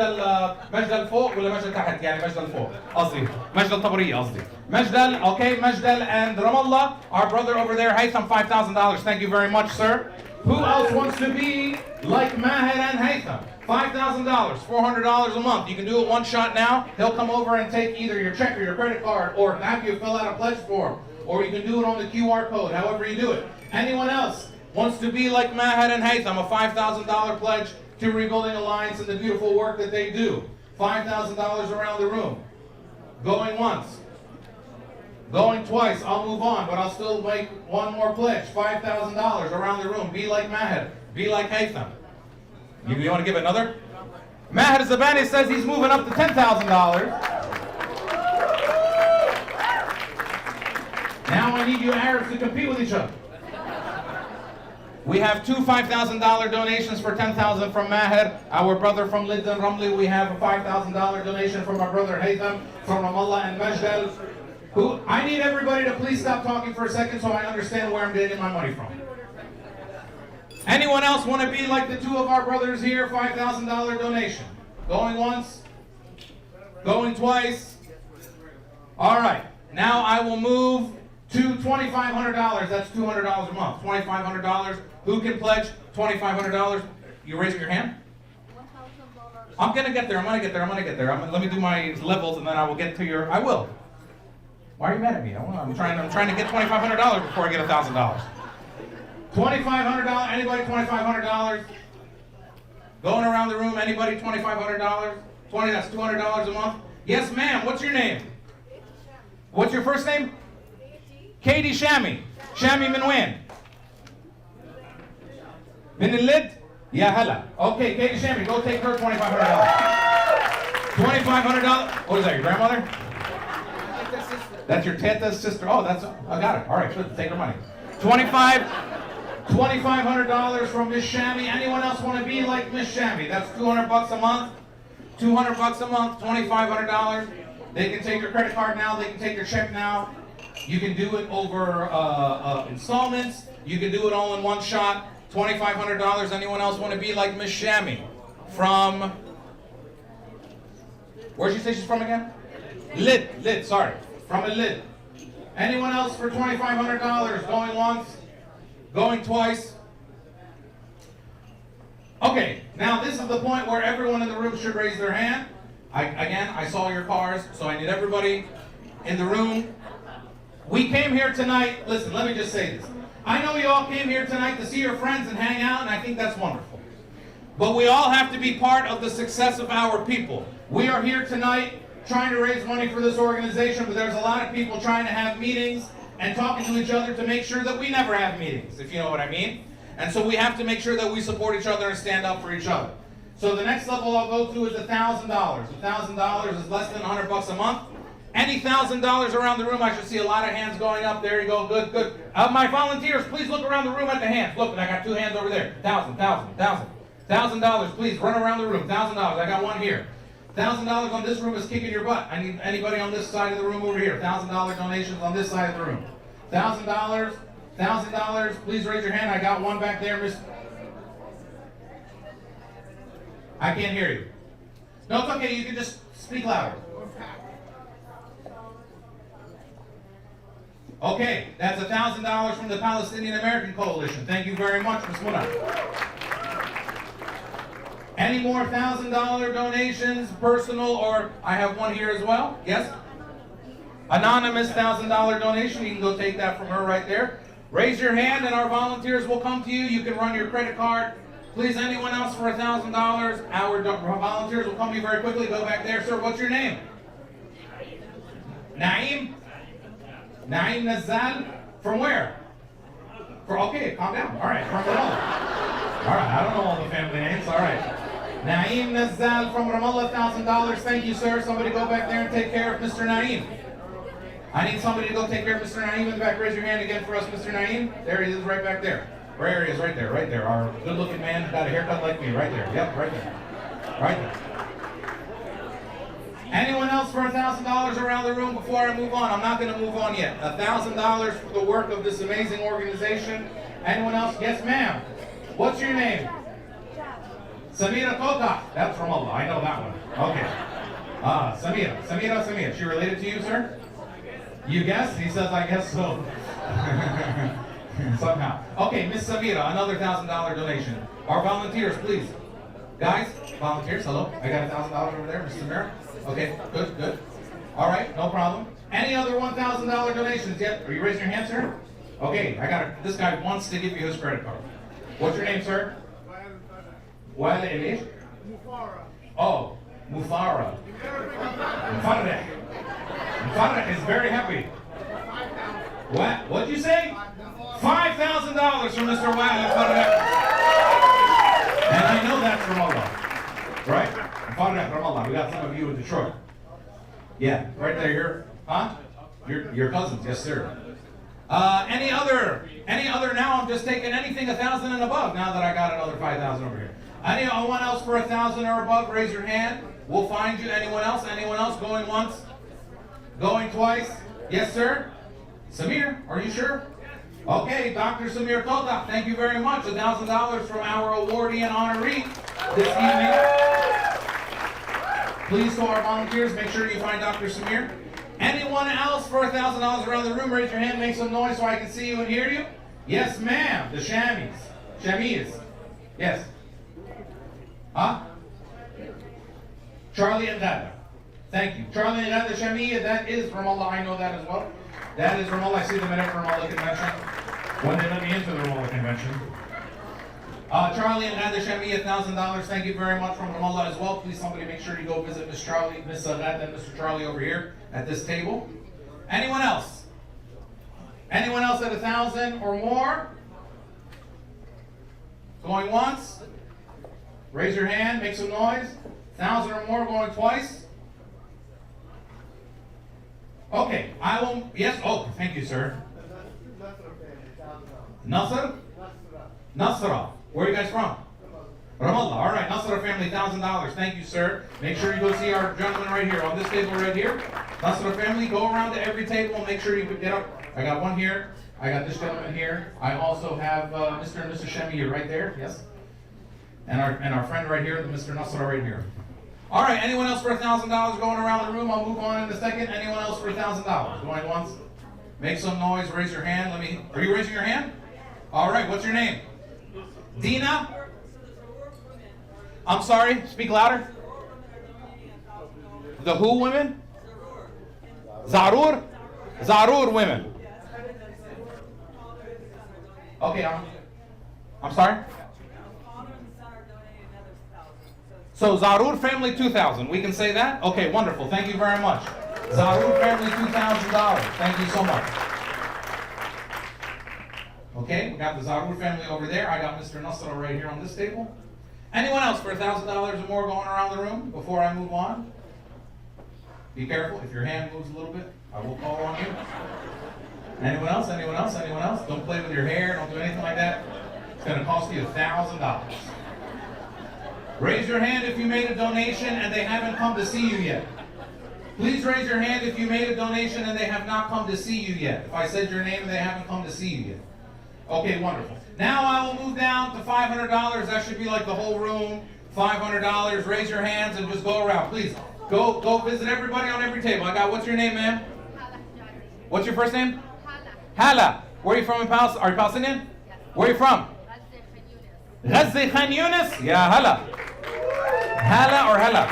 al-Fawq or Majd al-Tahat? يعني Majd al-Fawq. قصدي Majd al-Tabriya قصدي. Majd okay, Majd and Ramallah. Our brother over there, Haytham, $5,000. Thank you very much, sir. Who else wants to be like Maher and Haytham? $5,000, $400 a month. You can do it one shot now. He'll come over and take either your check or your credit card, or have you fill out a pledge form. Or you can do it on the QR code, however you do it. Anyone else wants to be like Maher and Haytham, a $5,000 pledge to Rebuilding Alliance and the beautiful work that they do. $5,000 around the room. Going once. Going twice. I'll move on, but I'll still make one more pledge. $5,000 around the room. Be like Maher. Be like Haytham. You want to give another? Maher Zabani says he's moving up to $10,000. Now I need you Arabs to compete with each other. We have two $5,000 donations for $10,000 from Maher, our brother from Liddan Ramli. We have a $5,000 donation from our brother Haytham from Ramallah and Majdal. I need everybody to please stop talking for a second so I understand where I'm getting my money from. Anyone else want to be like the two of our brothers here? $5,000 donation. Going once? Going twice? All right. Now I will move to $2,500. That's $200 a month. $2,500. Who can pledge $2,500? You raising your hand? I'm going to get there. I'm going to get there. Let me do my levels and then I will get to your... I will. Why are you mad at me? I'm trying to get $2,500 before I get $1,000. $2,500. Anybody $2,500? Going around the room. Anybody $2,500? That's $200 a month. Yes, ma'am. What's your name? What's your first name? Katie Shami. Shami min وين? من اللد? يا هلا. Okay, Katie Shami, go take her $2,500. $2,500. What is that, your grandmother? That's your teta's sister. Oh, I got it. All right, good. Take her money. $2,500 from Miss Shami. Anyone else want to be like Miss Shami? That's $200 a month. $200 a month, $2,500. They can take your credit card now. They can take your check now. You can do it over installments. You can do it all in one shot. $2,500. Anyone else want to be like Miss Shami from, where'd she say she's from again? Lid, sorry. From a Lid. Anyone else for $2,500? Going once? Going twice? Okay, now this is the point where everyone in the room should raise their hand. I saw your cars, so I need everybody in the room. We came here tonight, listen, let me just say this. I know you all came here tonight to see your friends and hang out, and I think that's wonderful. But we all have to be part of the success of our people. We are here tonight trying to raise money for this organization, but there's a lot of people trying to have meetings and talking to each other to make sure that we never have meetings, if you know what I mean. And so we have to make sure that we support each other and stand up for each other. So the next level I'll go to is $1,000. $1,000 is less than $100 a month. Any $1,000 around the room, I should see a lot of hands going up. There you go, good, good. My volunteers, please look around the room at the hands. Look, I got 2 hands over there. $1,000, please run around the room. $1,000, I got one here. $1,000 on this room is kicking your butt. I need anybody on this side of the room over here. $1,000 donations on this side of the room. $1,000, please raise your hand. I got one back there, Miss. I can't hear you. No, it's okay, you can just speak louder. Okay, that's $1,000 from the Palestinian American Coalition. Thank you very much, Ms. Muna. Any more $1,000 donations, personal, or I have one here as well? Yes? Anonymous $1,000 donation. You can go take that from her right there. Raise your hand and our volunteers will come to you. You can run your credit card. Please, anyone else for $1,000? Our volunteers will come to you very quickly. Go back there, sir. What's your name? Naeem? Naeem Nazal? From where? Okay, calm down. All right, from Ramallah. All right, I don't know all the family names. All right. Naeem Nazal from Ramallah, $1,000. Thank you, sir. Somebody go back there and take care of Mr. Naeem. I need somebody to go take care of Mr. Naeem in the back. Raise your hand again for us, Mr. Naeem. There he is, right back there. Where he is, right there, right there. Our good-looking man who got a haircut like me, right there. Yep, right there. Right there. Anyone else for $1,000 around the room before I move on? I'm not going to move on yet. $1,000 for the work of this amazing organization. Anyone else? Yes, ma'am. What's your name? Samira Kota. That's from Allah. I know that one. Okay. Samira. She related to you, sir? You guess? He says, I guess so. Somehow. Okay, Miss Samira, another $1,000 donation. Our volunteers, please. Guys, volunteers, hello. I got $1,000 over there, Miss Samira. Okay, good. All right, no problem. Any other $1,000 donations yet? Are you raising your hand, sir? Okay, this guy wants to give you his credit card. What's your name, sir? Wale Elish? Mufara. Oh, Mufara. Mufara is very happy. What? What'd you say? $5,000 from Mr. Wale Mufara. And I know that's from Allah. Right? Mufara from Allah. We got some of you in Detroit. Yeah, right there. Your cousins, yes, sir. Any other? Now I'm just taking anything 1,000 and above. Now that I got another 5,000 over here. Anyone else for 1,000 or above? Raise your hand. We'll find you. Anyone else? Anyone else going once? Going twice? Yes, sir. Samir, are you sure? Okay, Dr. Samir Kota. Thank you very much. $1,000 from our awardee and honoree this evening. Please, to our volunteers, make sure you find Dr. Samir. Anyone else for $1,000 around the room? Raise your hand, make some noise so I can see you and hear you. Yes, ma'am. The Shamis. Yes. Charlie and Dada. Thank you. Charlie and Dada Shamia, that is Ramallah. I know that as well. That is Ramallah. I see them at every Ramallah convention. When they let me into the Ramallah convention. Charlie and Dada Shamia, $1,000. Thank you very much from Ramallah as well. Please, somebody make sure you go visit Miss Charlie, Miss Dada, and Mr. Charlie over here at this table. Anyone else? Anyone else at 1,000 or more? Going once? Raise your hand, make some noise. 1,000 or more going twice? Okay, I will, yes, oh, thank you, sir. Nasr? Nasra. Where are you guys from? Ramallah. All right, Nasra family, $1,000. Thank you, sir. Make sure you go see our gentleman right here on this table right here. Nasra family, go around to every table and make sure you get up. I got one here. I got this gentleman here. I also have Mr. and Mrs. Shemi right there. Yes. And our friend right here, the Mr. Nasra right here. All right, anyone else for $1,000 going around the room? I'll move on in a second. Anyone else for $1,000? Going once? Make some noise, raise your hand. Are you raising your hand? All right, what's your name? Dina? I'm sorry, speak louder. The who women? Zarur? Zarur women. Okay, I'm sorry? So Zarur family 2,000. We can say that? Okay, wonderful. Thank you very much. Zarur family $2,000. Thank you so much. Okay, we got the Zarur family over there. I got Mr. Nasra right here on this table. Anyone else for $1,000 or more going around the room before I move on? Be careful. If your hand moves a little bit, I will call on you. Anyone else? Anyone else? Anyone else? Don't play with your hair. Don't do anything like that. It's going to cost you $1,000. Raise your hand if you made a donation and they haven't come to see you yet. Please raise your hand if you made a donation and they have not come to see you yet. If I said your name and they haven't come to see you yet. Okay, wonderful. Now I will move down to $500. That should be like the whole room. $500. Raise your hands and just go around. Please, go visit everybody on every table. I got, what's your name, ma'am? What's your first name? Hala. Where are you from in Palestine? Are you Palestinian? Yes. Where are you from? Ghazi Khan Yunis? Yeah, Hala. Hala or Hala?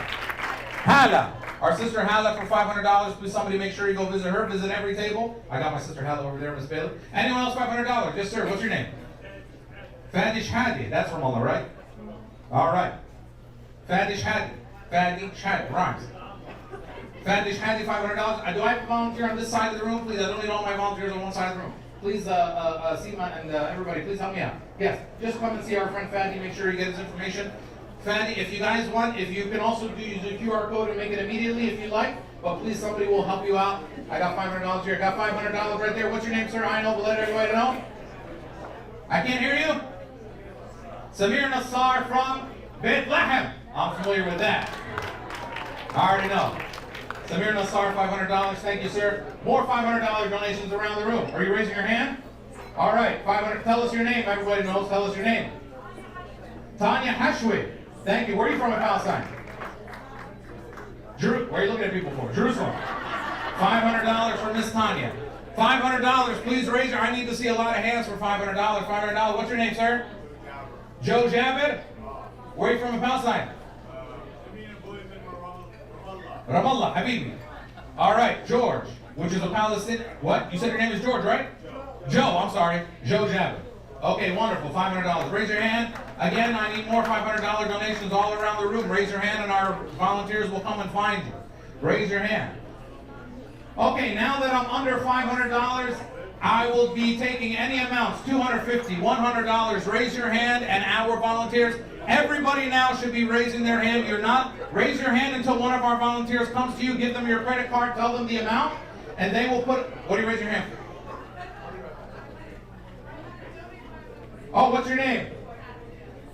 Hala. Our sister Hala for $500. Please, somebody make sure you go visit her. Visit every table. I got my sister Hala over there, Miss Bailey. Anyone else $500? Yes, sir. What's your name? Fadish Hadi. That's from Allah, right? All right. Fadish Hadi. Fadish Hadi. Rhymes. Fadish Hadi, $500. Do I have a volunteer on this side of the room? Please, I don't need all my volunteers on one side of the room. Please, Seema and everybody, please help me out. Yes, just come and see our friend Fadi. Make sure you get his information. Fadi, if you guys want, if you can also use the QR code and make it immediately if you like. But please, somebody will help you out. I got $500 here. I got $500 right there. What's your name, sir? I know, but let everybody know. I can't hear you. Samir Nassar from Bethlehem. I'm familiar with that. I already know. Samir Nassar, $500. Thank you, sir. More $500 donations around the room. Are you raising your hand? All right, $500. Tell us your name. Everybody knows. Tell us your name. Tanya Hashwi. Thank you. Where are you from in Palestine? Where are you looking at people for? Jerusalem. $500 for Miss Tanya. $500. Please raise your. I need to see a lot of hands for $500. $500. What's your name, sir? Joe Jabir. Where are you from in Palestine? Ramallah, Habibi. All right, George, which is a Palestinian. What? You said your name is George, right? Joe, I'm sorry. Joe Jabba. Okay, wonderful. $500. Raise your hand. Again, I need more $500 donations all around the room. Raise your hand and our volunteers will come and find you. Raise your hand. Okay, now that I'm under $500, I will be taking any amounts, $250, $100. Raise your hand and our volunteers. Everybody now should be raising their hand. You're not. Raise your hand until one of our volunteers comes to you. Give them your credit card. Tell them the amount. And they will put. What do you raise your hand for? Oh, what's your name?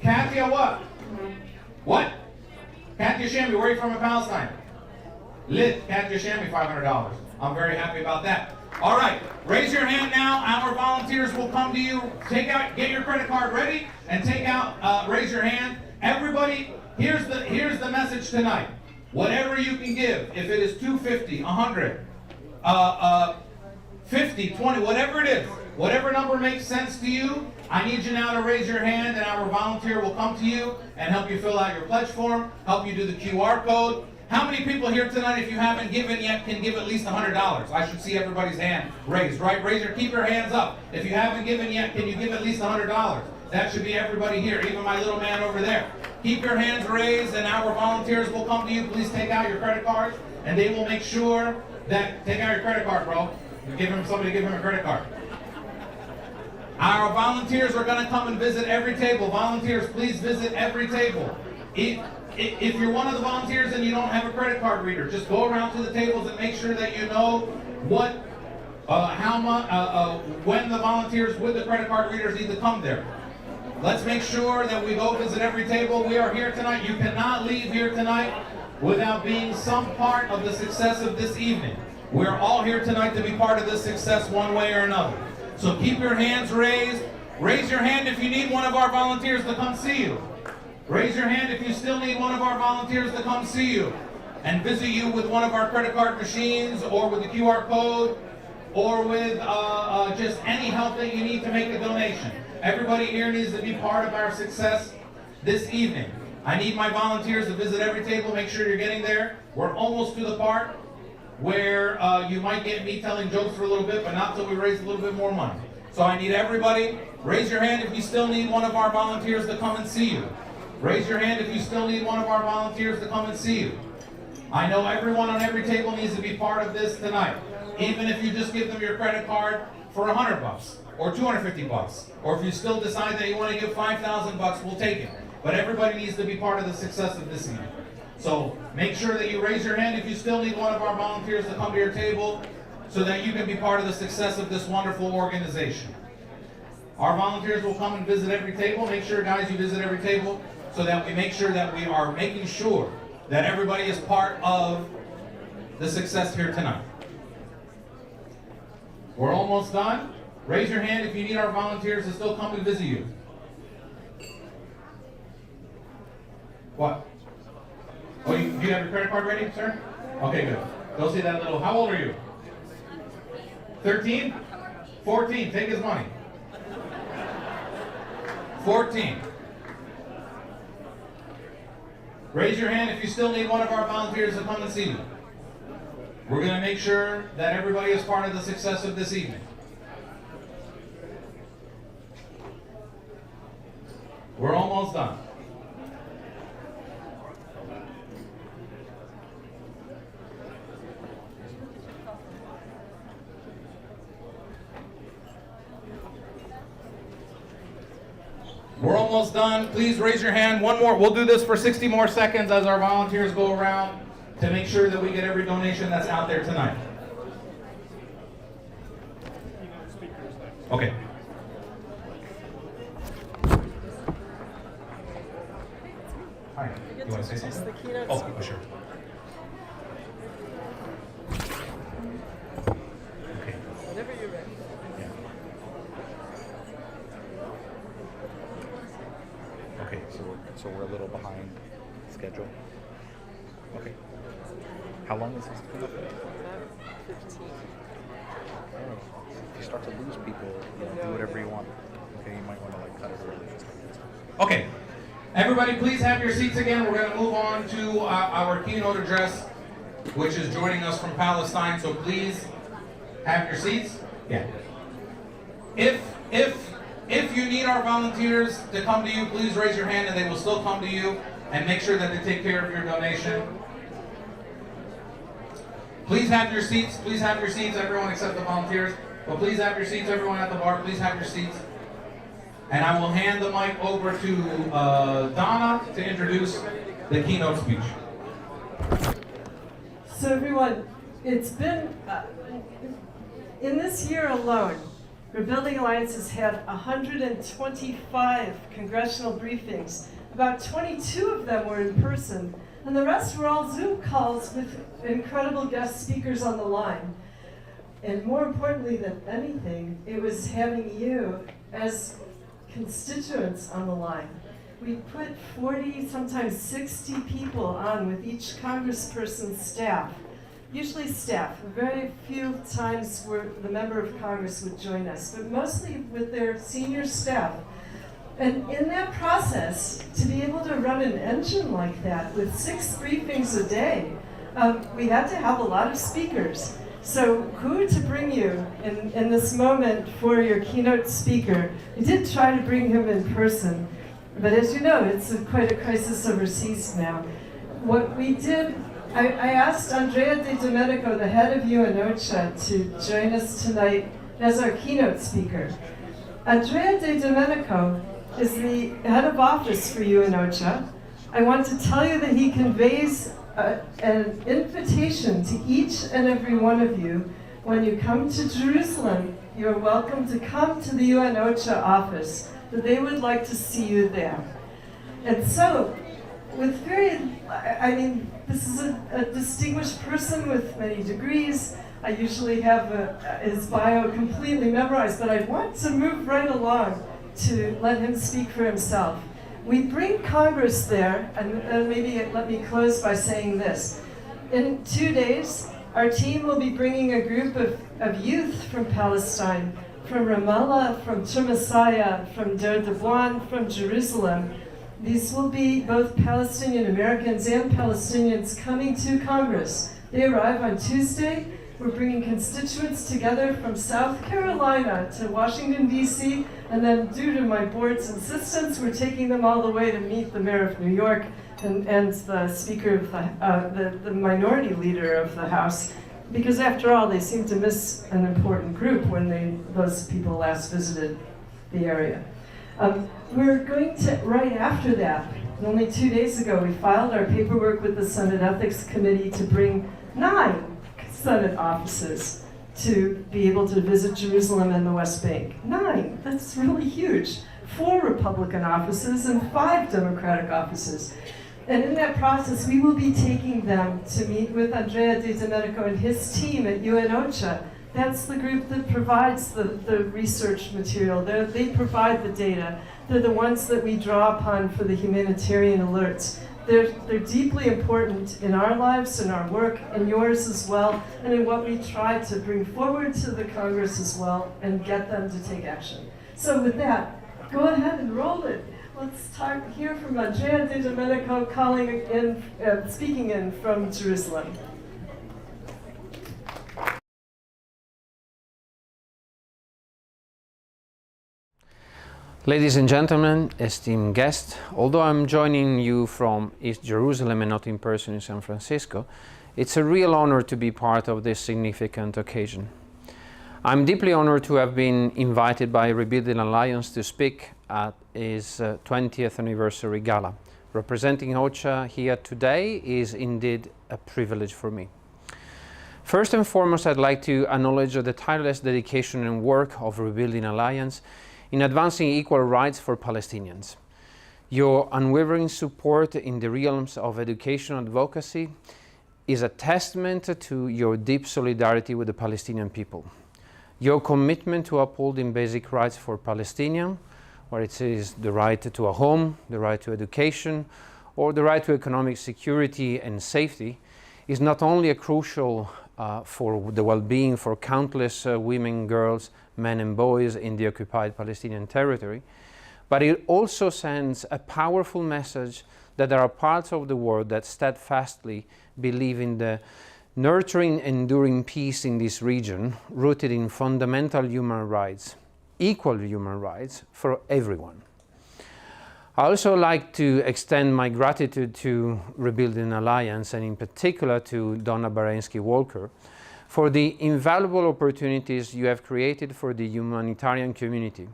Katia what? What? Katia Shami. Where are you from in Palestine? Lit. Katia Shami, $500. I'm very happy about that. All right, raise your hand now. Our volunteers will come to you. Get your credit card ready, and take out. Raise your hand. Everybody, here's the message tonight. Whatever you can give, if it is $250, $100, 50, 20, whatever it is, whatever number makes sense to you, I need you now to raise your hand, and our volunteer will come to you and help you fill out your pledge form, help you do the QR code. How many people here tonight, if you haven't given yet, can give at least $100? I should see everybody's hand raised, right? Keep your hands up. If you haven't given yet, can you give at least $100? That should be everybody here, even my little man over there. Keep your hands raised, and our volunteers will come to you. Please take out your credit cards, and they will make sure that, take out your credit card, bro. Give him a credit card. Our volunteers are going to come and visit every table. Volunteers, please visit every table. If you're one of the volunteers and you don't have a credit card reader, just go around to the tables and make sure that you know what, how much, when the volunteers with the credit card readers need to come there. Let's make sure that we go visit every table. We are here tonight. You cannot leave here tonight without being some part of the success of this evening. We're all here tonight to be part of this success one way or another. So keep your hands raised. Raise your hand if you need one of our volunteers to come see you. Raise your hand if you still need one of our volunteers to come see you and visit you with one of our credit card machines or with the QR code or with just any help that you need to make a donation. Everybody here needs to be part of our success this evening. I need my volunteers to visit every table, make sure you're getting there. We're almost to the part where you might get me telling jokes for a little bit, but not until we raise a little bit more money. So I need everybody, raise your hand if you still need one of our volunteers to come and see you. Raise your hand if you still need one of our volunteers to come and see you. I know everyone on every table needs to be part of this tonight. Even if you just give them your credit card for $100 or $250, or if you still decide that you want to give $5,000, we'll take it. But everybody needs to be part of the success of this evening. So make sure that you raise your hand if you still need one of our volunteers to come to your table so that you can be part of the success of this wonderful organization. Our volunteers will come and visit every table. Make sure, guys, you visit every table so that we make sure that we are making sure that everybody is part of the success here tonight. We're almost done. Raise your hand if you need our volunteers to still come and visit you. What? Oh, do you have your credit card ready, sir? Okay, good. Go see that little, how old are you? 13? 14, take his money. 14. Raise your hand if you still need one of our volunteers to come and see you. We're going to make sure that everybody is part of the success of this evening. We're almost done. We're almost done. Please raise your hand. One more. We'll do this for 60 more seconds as our volunteers go around to make sure that we get every donation that's out there tonight. Okay. Hi. You want to say something? Oh, sure. Okay. Whenever you're ready. Okay, so we're a little behind schedule. Okay. How long is this going to be? About 15. If you start to lose people, do whatever you want. Okay, you might want to cut it early. Okay. Everybody, please have your seats again. We're going to move on to our keynote address, which is joining us from Palestine. So please have your seats. Yeah. If you need our volunteers to come to you, please raise your hand and they will still come to you and make sure that they take care of your donation. Please have your seats. Please have your seats, everyone except the volunteers. But please have your seats, everyone at the bar. Please have your seats. And I will hand the mic over to Donna to introduce the keynote speech. So everyone, it's been, in this year alone, Rebuilding Alliance has had 125 congressional briefings. About 22 of them were in person, and the rest were all Zoom calls with incredible guest speakers on the line. And more importantly than anything, it was having you as constituents on the line. We put 40, sometimes 60 people on with each congressperson's staff. Usually staff, very few times where the member of Congress would join us, but mostly with their senior staff. And in that process, to be able to run an engine like that with 6 briefings a day, we had to have a lot of speakers. So who to bring you in this moment for your keynote speaker? We did try to bring him in person, but as you know, it's quite a crisis overseas now. What we did, I asked Andrea De Domenico, the head of UNOCHA, to join us tonight as our keynote speaker. Andrea De Domenico is the head of office for UNOCHA. I want to tell you that he conveys an invitation to each and every one of you. When you come to Jerusalem, you're welcome to come to the UNOCHA office that they would like to see you there. And so, with I mean, this is a distinguished person with many degrees. I usually have his bio completely memorized, but I want to move right along to let him speak for himself. We bring Congress there, and maybe let me close by saying this. In 2 days, our team will be bringing a group of youth from Palestine, from Ramallah, from Messiah, from Deir Dabuan, from Jerusalem. These will be both Palestinian Americans and Palestinians coming to Congress. They arrive on Tuesday. We're bringing constituents together from South Carolina to Washington, D.C., and then due to my board's insistence, we're taking them all the way to meet the mayor of New York and the speaker of the minority leader of the House, because after all, they seem to miss an important group when those people last visited the area. We're going to, right after that, only 2 days ago, we filed our paperwork with the Senate Ethics Committee to bring 9 Senate offices to be able to visit Jerusalem and the West Bank. 9, that's really huge. 4 Republican offices and 5 Democratic offices. And in that process, we will be taking them to meet with Andrea Di Domenico and his team at UN OCHA. That's the group that provides the research material. They provide the data. They're the ones that we draw upon for the humanitarian alerts. They're deeply important in our lives, in our work, in yours as well, and in what we try to bring forward to the Congress as well and get them to take action. So with that, go ahead and roll it. Let's hear from Andrea Di Domenico speaking in from Jerusalem. Ladies and gentlemen, esteemed guests, although I'm joining you from East Jerusalem and not in person in San Francisco, it's a real honor to be part of this significant occasion. I'm deeply honored to have been invited by Rebuilding Alliance to speak at its 20th anniversary gala. Representing OCHA here today is indeed a privilege for me. First and foremost, I'd like to acknowledge the tireless dedication and work of Rebuilding Alliance in advancing equal rights for Palestinians. Your unwavering support in the realms of education advocacy is a testament to your deep solidarity with the Palestinian people. Your commitment to upholding basic rights for Palestinians, whether it is the right to a home, the right to education, or the right to economic security and safety, is not only a crucial for the well-being for countless women, girls, men and boys in the occupied Palestinian territory, but it also sends a powerful message that there are parts of the world that steadfastly believe in the nurturing, enduring peace in this region, rooted in fundamental human rights, equal human rights for everyone. I also like to extend my gratitude to Rebuilding Alliance, and in particular to Donna Berensky-Walker, for the invaluable opportunities you have created for the humanitarian community.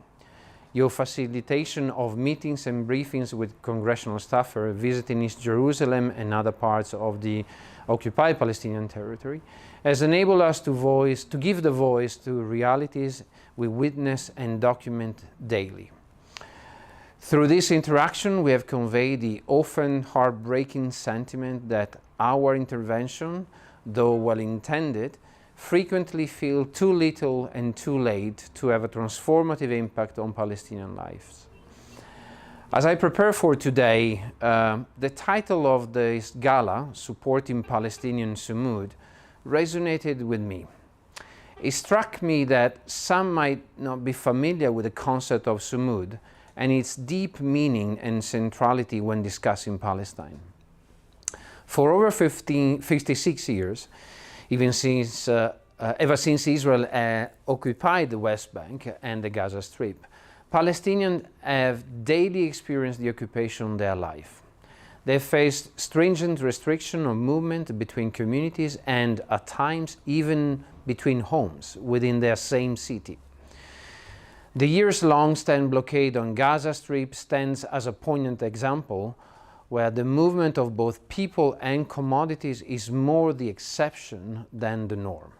Your facilitation of meetings and briefings with congressional staffers visiting East Jerusalem and other parts of the occupied Palestinian territory has enabled us to give the voice to realities we witness and document daily. Through this interaction, we have conveyed the often heartbreaking sentiment that our intervention, though well-intended, frequently feel too little and too late to have a transformative impact on Palestinian lives. As I prepare for today, the title of this gala, Supporting Palestinian Sumud, resonated with me. It struck me that some might not be familiar with the concept of Sumud and its deep meaning and centrality when discussing Palestine. For over 56 years, ever since Israel occupied the West Bank and the Gaza Strip, Palestinians have daily experienced the occupation of their life. They faced stringent restriction of movement between communities and, at times, even between homes within their same city. The years-long stand blockade on Gaza Strip stands as a poignant example where the movement of both people and commodities is more the exception than the norm.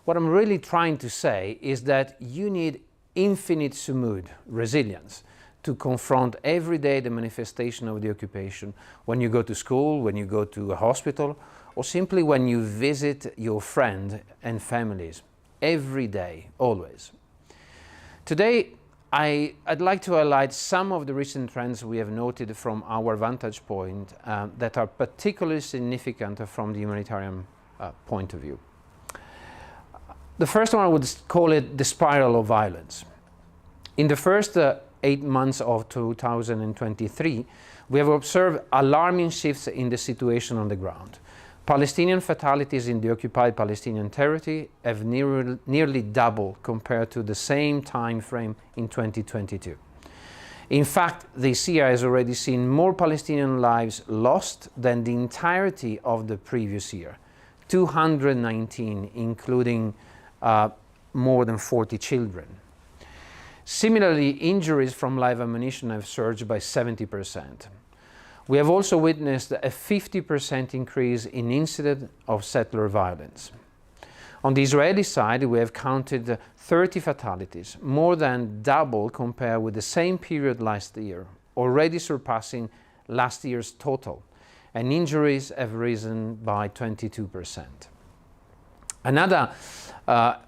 What I'm really trying to say is that you need infinite Sumud, resilience, to confront every day the manifestation of the occupation when you go to school, when you go to a hospital, or simply when you visit your friend and families. Every day, always. Today, I'd like to highlight some of the recent trends we have noted from our vantage point that are particularly significant from the humanitarian point of view. The first one I would call it the spiral of violence. In the first 8 months of 2023, we have observed alarming shifts in the situation on the ground. Palestinian fatalities in the occupied Palestinian territory have nearly doubled compared to the same time frame in 2022. In fact, this year has already seen more Palestinian lives lost than the entirety of the previous year, 219, including more than 40 children. Similarly, injuries from live ammunition have surged by 70%. We have also witnessed a 50% increase in incidents of settler violence. On the Israeli side, we have counted 30 fatalities, more than double compared with the same period last year, already surpassing last year's total, and injuries have risen by 22%. Another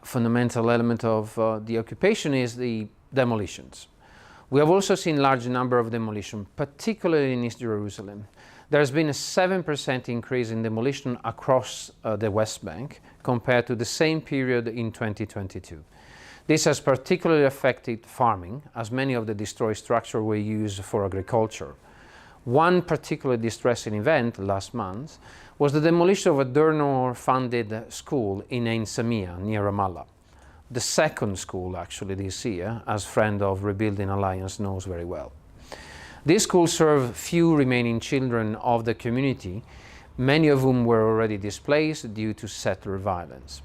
fundamental element of the occupation is the demolitions. We have also seen large number of demolition, particularly in East Jerusalem. There has been a 7% increase in demolition across the West Bank compared to the same period in 2022. This has particularly affected farming, as many of the destroyed structures were used for agriculture. One particularly distressing event last month was the demolition of a donor-funded school in Ein Samia, near Ramallah. The second school actually this year, as friend of Rebuilding Alliance knows very well. This school served few remaining children of the community, many of whom were already displaced due to settler violence.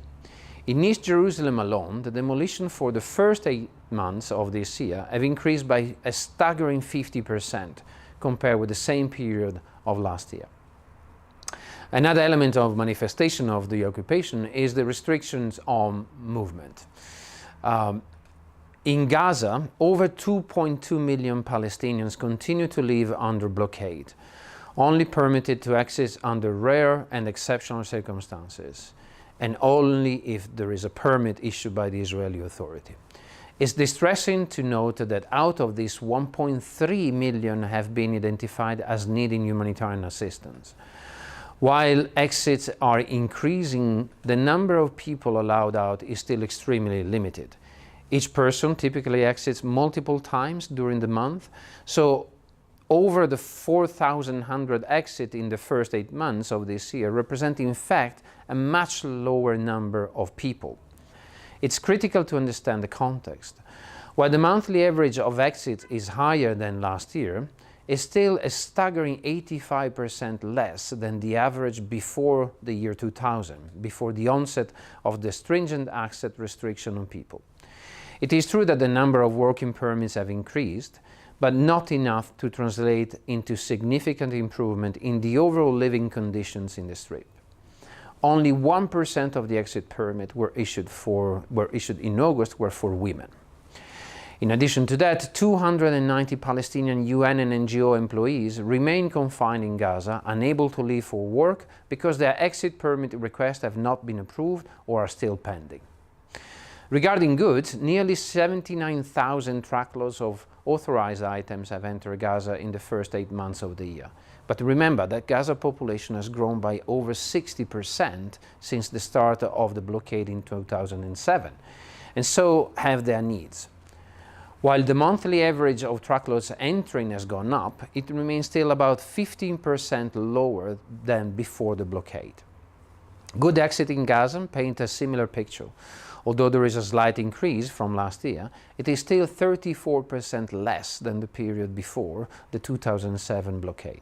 In East Jerusalem alone, the demolition for the first 8 months of this year have increased by a staggering 50% compared with the same period of last year. Another element of manifestation of the occupation is the restrictions on movement. In Gaza, over 2.2 million Palestinians continue to live under blockade, only permitted to access under rare and exceptional circumstances, and only if there is a permit issued by the Israeli Authority. It's distressing to note that out of these, 1.3 million have been identified as needing humanitarian assistance. While exits are increasing, the number of people allowed out is still extremely limited. Each person typically exits multiple times during the month, so over the 4,100 exits in the first 8 months of this year represent in fact a much lower number of people. It's critical to understand the context. While the monthly average of exits is higher than last year, is still a staggering 85% less than the average before the year 2000, before the onset of the stringent access restriction on people. It is true that the number of working permits have increased, but not enough to translate into significant improvement in the overall living conditions in the Strip. Only 1% of the exit permits were issued in August were for women. In addition to that, 290 Palestinian UN and NGO employees remain confined in Gaza, unable to leave for work because their exit permit requests have not been approved or are still pending. Regarding goods, nearly 79,000 truckloads of authorized items have entered Gaza in the first 8 months of the year. But remember that Gaza population has grown by over 60% since the start of the blockade in 2007, and so have their needs. While the monthly average of truckloads entering has gone up, it remains still about 15% lower than before the blockade. Good exit in Gaza paint a similar picture. Although there is a slight increase from last year, it is still 34% less than the period before the 2007 blockade.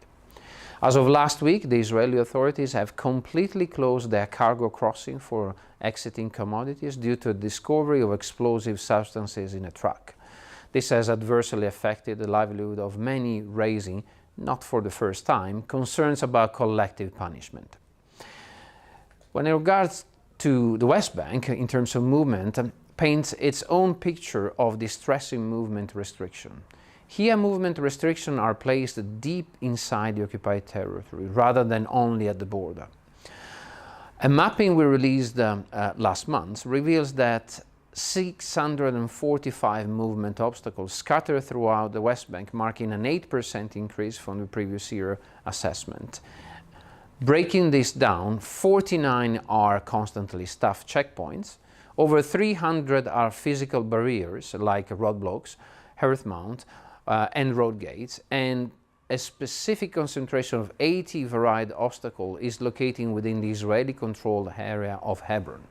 As of last week, the Israeli authorities have completely closed their cargo crossing for exiting commodities due to the discovery of explosive substances in a truck. This has adversely affected the livelihood of many, raising, not for the first time, concerns about collective punishment. When it regards to the West Bank, in terms of movement, paints its own picture of distressing movement restriction. Here, movement restrictions are placed deep inside the occupied territory rather than only at the border. A mapping we released last month reveals that 645 movement obstacles scattered throughout the West Bank, marking an 8% increase from the previous year assessment. Breaking this down, 49 are constantly staffed checkpoints, over 300 are physical barriers like roadblocks, earth mount, and road gates, and a specific concentration of 80 varied obstacles is located within the Israeli-controlled area of Hebron.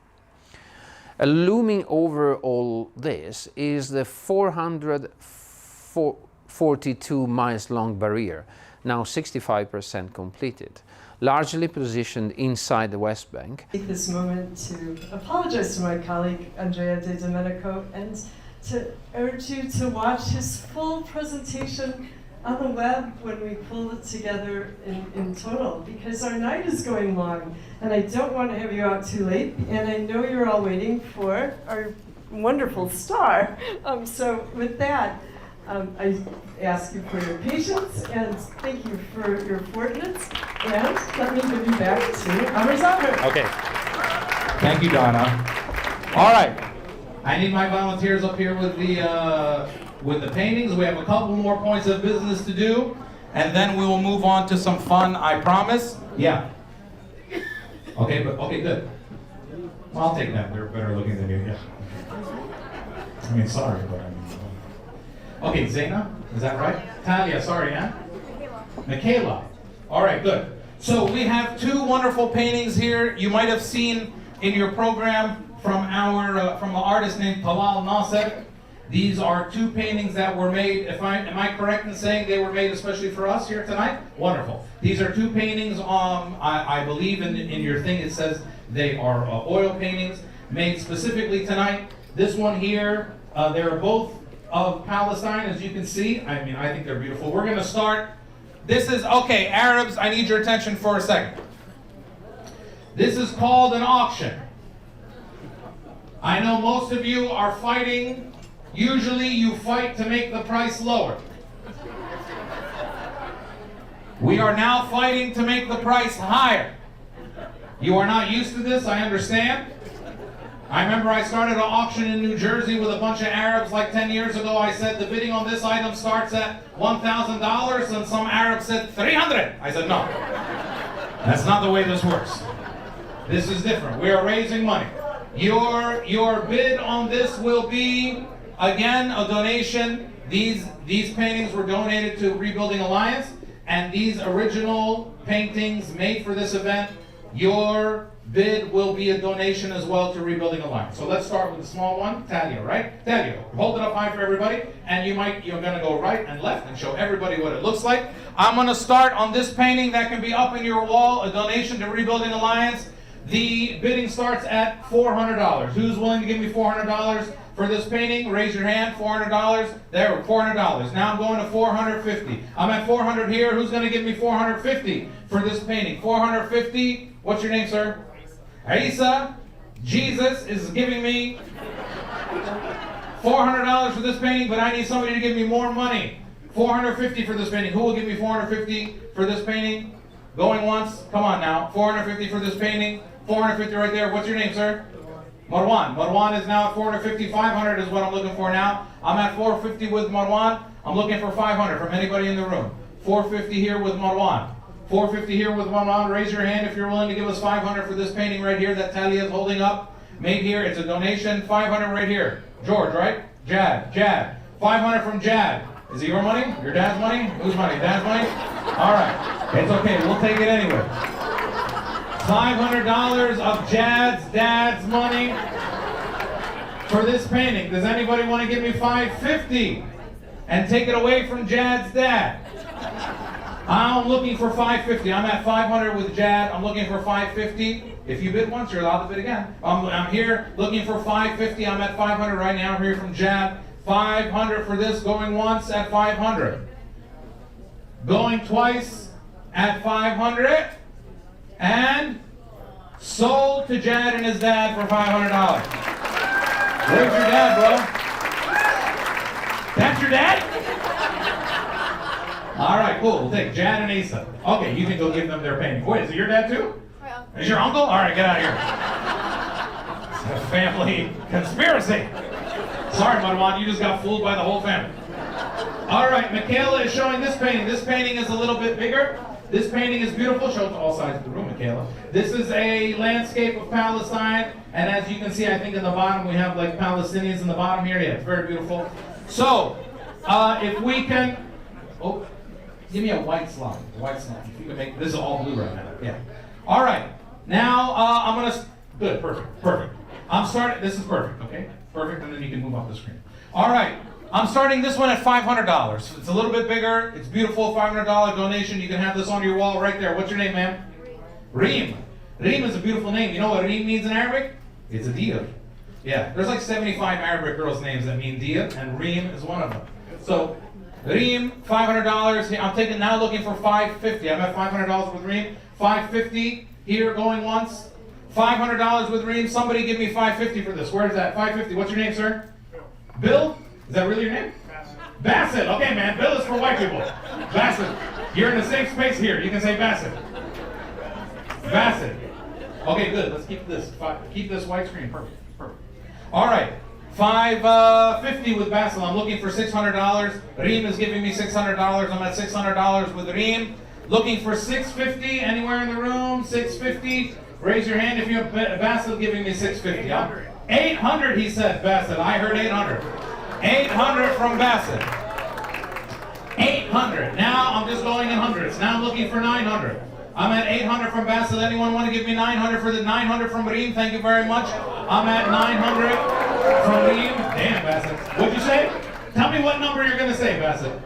Looming over all this is the 442 miles long barrier, now 65% completed, largely positioned inside the West Bank. Take this moment to apologize to my colleague Andrea De Domenico and to urge you to watch his full presentation on the web when we pull it together in total, because our night is going long and I don't want to have you out too late, and I know you're all waiting for our wonderful star. So with that, I ask you for your patience and thank you for your forbearance, and let me give you back to Amr Zahar. Okay. Thank you, Donna. All right. I need my volunteers up here with the paintings. We have a couple more points of business to do, and then we will move on to some fun, I promise. Yeah. Okay, good. Well, I'll take that. They're better looking than you. Yeah. I mean, sorry, but I mean. Okay, Zaina, is that right? Talia, sorry, huh? Michaela. All right, good. So we have two wonderful paintings here. You might have seen in your program from from an artist named Talal Nasser. These are two paintings that were made, am I correct in saying they were made especially for us here tonight? Wonderful. These are two paintings, I believe in your thing it says they are oil paintings made specifically tonight. This one here, they're both of Palestine, as you can see. I mean, I think they're beautiful. We're gonna start. This is, okay, Arabs, I need your attention for a second. This is called an auction. I know most of you are fighting. Usually you fight to make the price lower. We are now fighting to make the price higher. You are not used to this, I understand. I remember I started an auction in New Jersey with a bunch of Arabs like 10 years ago. I said the bidding on this item starts at $1,000, and some Arab said $300. I said no, that's not the way this works. This is different. We are raising money. Your bid on this will be, again, a donation. These paintings were donated to Rebuilding Alliance, and these original paintings made for this event, your bid will be a donation as well to Rebuilding Alliance. So let's start with the small one, Talia, right? Talia, hold it up high for everybody, and you're gonna go right and left and show everybody what it looks like. I'm gonna start on this painting that can be up in your wall, a donation to Rebuilding Alliance. The bidding starts at $400. Who's willing to give me $400 for this painting? Raise your hand. $400. There, $400. Now I'm going to $450. I'm at $400 here. Who's going to give me $450 for this painting? $450. What's your name, sir? Isa. Jesus is giving me $400 for this painting, but I need somebody to give me more money. $450 for this painting. Who will give me $450 for this painting? Going once. Come on now. $450 for this painting. $450 right there. What's your name, sir? Marwan. Marwan is now at $450. $500 is what I'm looking for now. I'm at $450 with Marwan. I'm looking for $500 from anybody in the room. $450 here with Marwan. $450 here with Marwan. Raise your hand if you're willing to give us $500 for this painting right here that Talia is holding up. Made here. It's a donation. $500 right here. George, right? Jad. $500 from Jad. Is it your money? Your dad's money? Whose money? Dad's money? All right. It's okay. We'll take it anyway. $500 of Jad's dad's money for this painting. Does anybody want to give me $550 and take it away from Jad's dad? I'm looking for $550. I'm at $500 with Jad. I'm looking for $550. If you bid once, you're allowed to bid again. I'm here looking for $550. I'm at $500 right now. I'm here from Jad. $500 for this, going once at $500. Going twice at $500. And sold to Jad and his dad for $500. Where's your dad, bro? That's your dad? All right, cool. We'll take Jan and Asa. Okay, you can go give them their painting. Wait, is it your dad too? Is your uncle? All right, get out of here. It's a family conspiracy. Sorry, Marwan, you just got fooled by the whole family. All right, Michaela is showing this painting. This painting is a little bit bigger. This painting is beautiful. Show it to all sides of the room, Michaela. This is a landscape of Palestine, and as you can see, I think in the bottom we have like Palestinians in the bottom here. Yeah, it's very beautiful. So, if we can, oh, give me a white slide. A white slide. If you can make, this is all blue right now. Yeah. All right. Now I'm gonna. Good. Perfect. Perfect. I'm starting. This is perfect. Okay. Perfect. And then you can move off the screen. All right. I'm starting this one at $500. It's a little bit bigger. It's beautiful. $500 donation. You can have this on your wall right there. What's your name, ma'am? Reem. Reem is a beautiful name. You know what Reem means in Arabic? It's a deer. Yeah. There's like 75 Arabic girls' names that mean deer, and Reem is one of them. So, Reem, $500. I'm taking now looking for $550. I'm at $500 with Reem. $550 here going once. $500 with Reem. Somebody give me $550 for this. Where's that? $550. What's your name, sir? Bill? Is that really your name? Bassett. Okay, man. Bill is for white people. Bassett. You're in a safe space here. You can say Bassett. Bassett. Okay, good. Let's keep this. Keep this white screen. Perfect. Perfect. All right. $550 with Bassett. I'm looking for $600. Reem is giving me $600. I'm at $600 with Reem. Looking for $650. Anywhere in the room? $650. Raise your hand if you have Bassett giving me $650. 800, he said, Bassett. I heard 800. 800 from Bassett. 800. Now I'm just going in hundreds. Now I'm looking for 900. I'm at 800 from Bassett. Anyone want to give me 900 for the 900 from Reem? Thank you very much. I'm at 900 from Reem. Damn, Bassett. What'd you say? Tell me what number you're going to say, Bassett.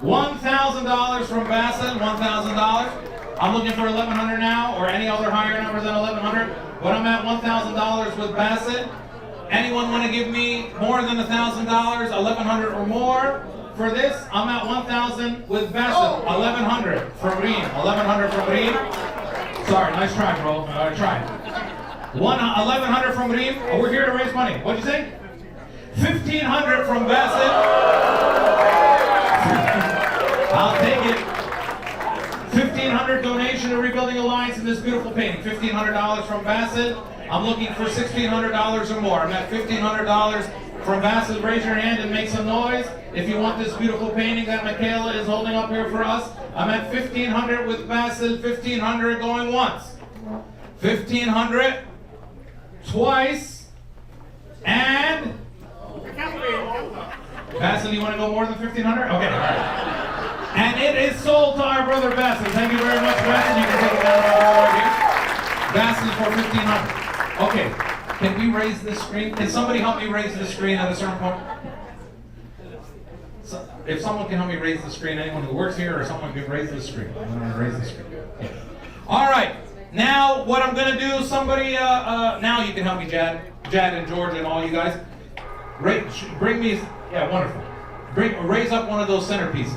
$1,000 from Bassett. $1,000. I'm looking for 1,100 now, or any other higher number than 1,100. But I'm at $1,000 with Bassett. Anyone want to give me more than $1,000, 1,100 or more for this? I'm at 1,000 with Bassett. 1,100 from Reem. 1,100 from Reem. Sorry, nice try, bro. Try. 1,100 from Reem. Oh, we're here to raise money. What'd you say? 1,500 from Bassett. I'll take it. 1,500 donation to Rebuilding Alliance in this beautiful painting. $1,500 from Bassett. I'm looking for $1,600 or more. I'm at $1,500 from Bassett. Raise your hand and make some noise if you want this beautiful painting that Michaela is holding up here for us. I'm at $1,500 with Bassett. $1,500 going once. $1,500 twice. And Bassett, you want to go more than $1,500? Okay, all right. And it is sold to our brother Bassett. Thank you very much, Bassett. You can take it down right here. Bassett for $1,500. Okay, can we raise this screen? Can somebody help me raise the screen at a certain point? So, if someone can help me raise the screen, anyone who works here or someone can raise the screen. I'm going to raise the screen. Okay. All right, now what I'm going to do, somebody, now you can help me, Jad and George and all you guys. Bring me, yeah, wonderful. Raise up one of those centerpieces.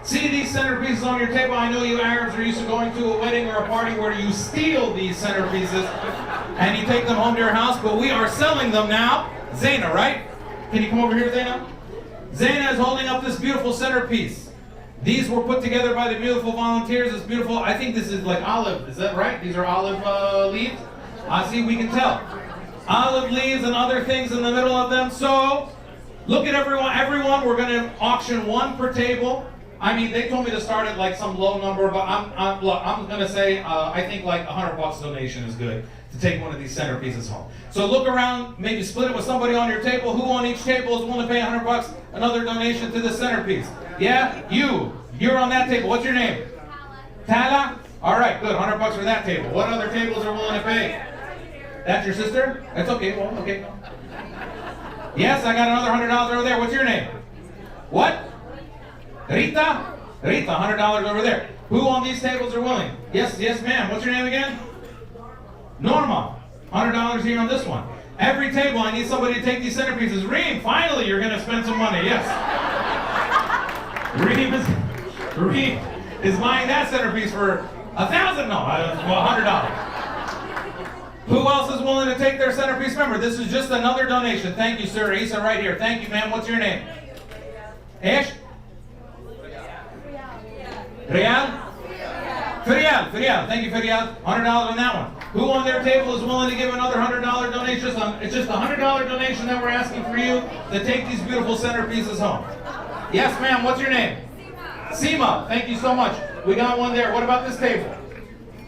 See these centerpieces on your table? I know you Arabs are used to going to a wedding or a party where you steal these centerpieces and you take them home to your house, but we are selling them now. Zaina, right? Can you come over here, Zaina? Zaina is holding up this beautiful centerpiece. These were put together by the beautiful volunteers. It's beautiful. I think this is like olive. Is that right? These are olive leaves? I see, we can tell. Olive leaves and other things in the middle of them. So, look at everyone. We're going to auction one per table. I mean, they told me to start at like some low number, but I'm going to say I think like $100 donation is good to take one of these centerpieces home. So look around, maybe split it with somebody on your table. Who on each table is willing to pay $100? Another donation to this centerpiece. Yeah, you're on that table. What's your name? Tala. All right, good. $100 for that table. What other tables are willing to pay? That's your sister? That's okay. Well, okay. Yes, I got another $100 over there. What's your name? What? Rita? Rita, $100 over there. Who on these tables are willing? Yes, ma'am. What's your name again? Norma. $100 here on this one. Every table, I need somebody to take these centerpieces. Reem, finally, you're going to spend some money. Yes. Reem is buying that centerpiece for $1,000. No, $100. Who else is willing to take their centerpiece? Remember, this is just another donation. Thank you, sir. Isa, right here. Thank you, ma'am. What's your name? Ish? Riyal? Firial. Thank you, Firial. $100 on that one. Who on their table is willing to give another $100 donation? It's just a $100 donation that we're asking for you to take these beautiful centerpieces home. Yes, ma'am. What's your name? Seema. Thank you so much. We got one there. What about this table?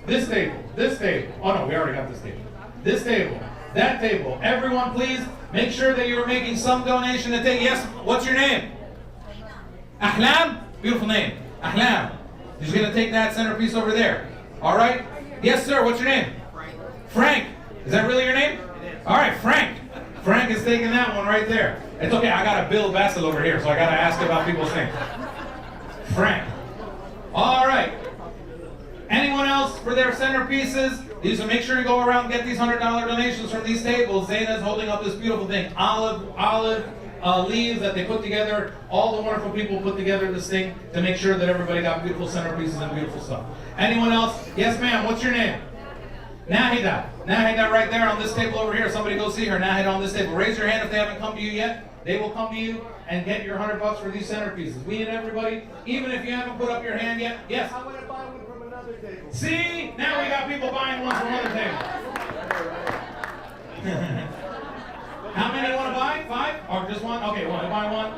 This table. This table. Oh, no, we already got this table. This table. That table. Everyone, please make sure that you're making some donation to take. Yes, what's your name? Ahlam? Beautiful name. Ahlam. You're going to take that centerpiece over there. All right? Yes, sir. What's your name? Frank. Is that really your name? All right, Frank. Frank is taking that one right there. It's okay. I got a Bill Bassett over here, so I got to ask about people's names. Frank. All right. Anyone else for their centerpieces? These, make sure you go around and get these $100 donations from these tables. Zaina's holding up this beautiful thing. Olive leaves that they put together. All the wonderful people put together this thing to make sure that everybody got beautiful centerpieces and beautiful stuff. Anyone else? Yes, ma'am. What's your name? Nahida. Nahida right there on this table over here. Somebody go see her. Nahida on this table. Raise your hand if they haven't come to you yet. They will come to you and get your $100 for these centerpieces. We need everybody, even if you haven't put up your hand yet. Yes? I want to buy one from another table. See? Now we got people buying ones from other tables. How many want to buy? 5? Or just one? Okay, want to buy one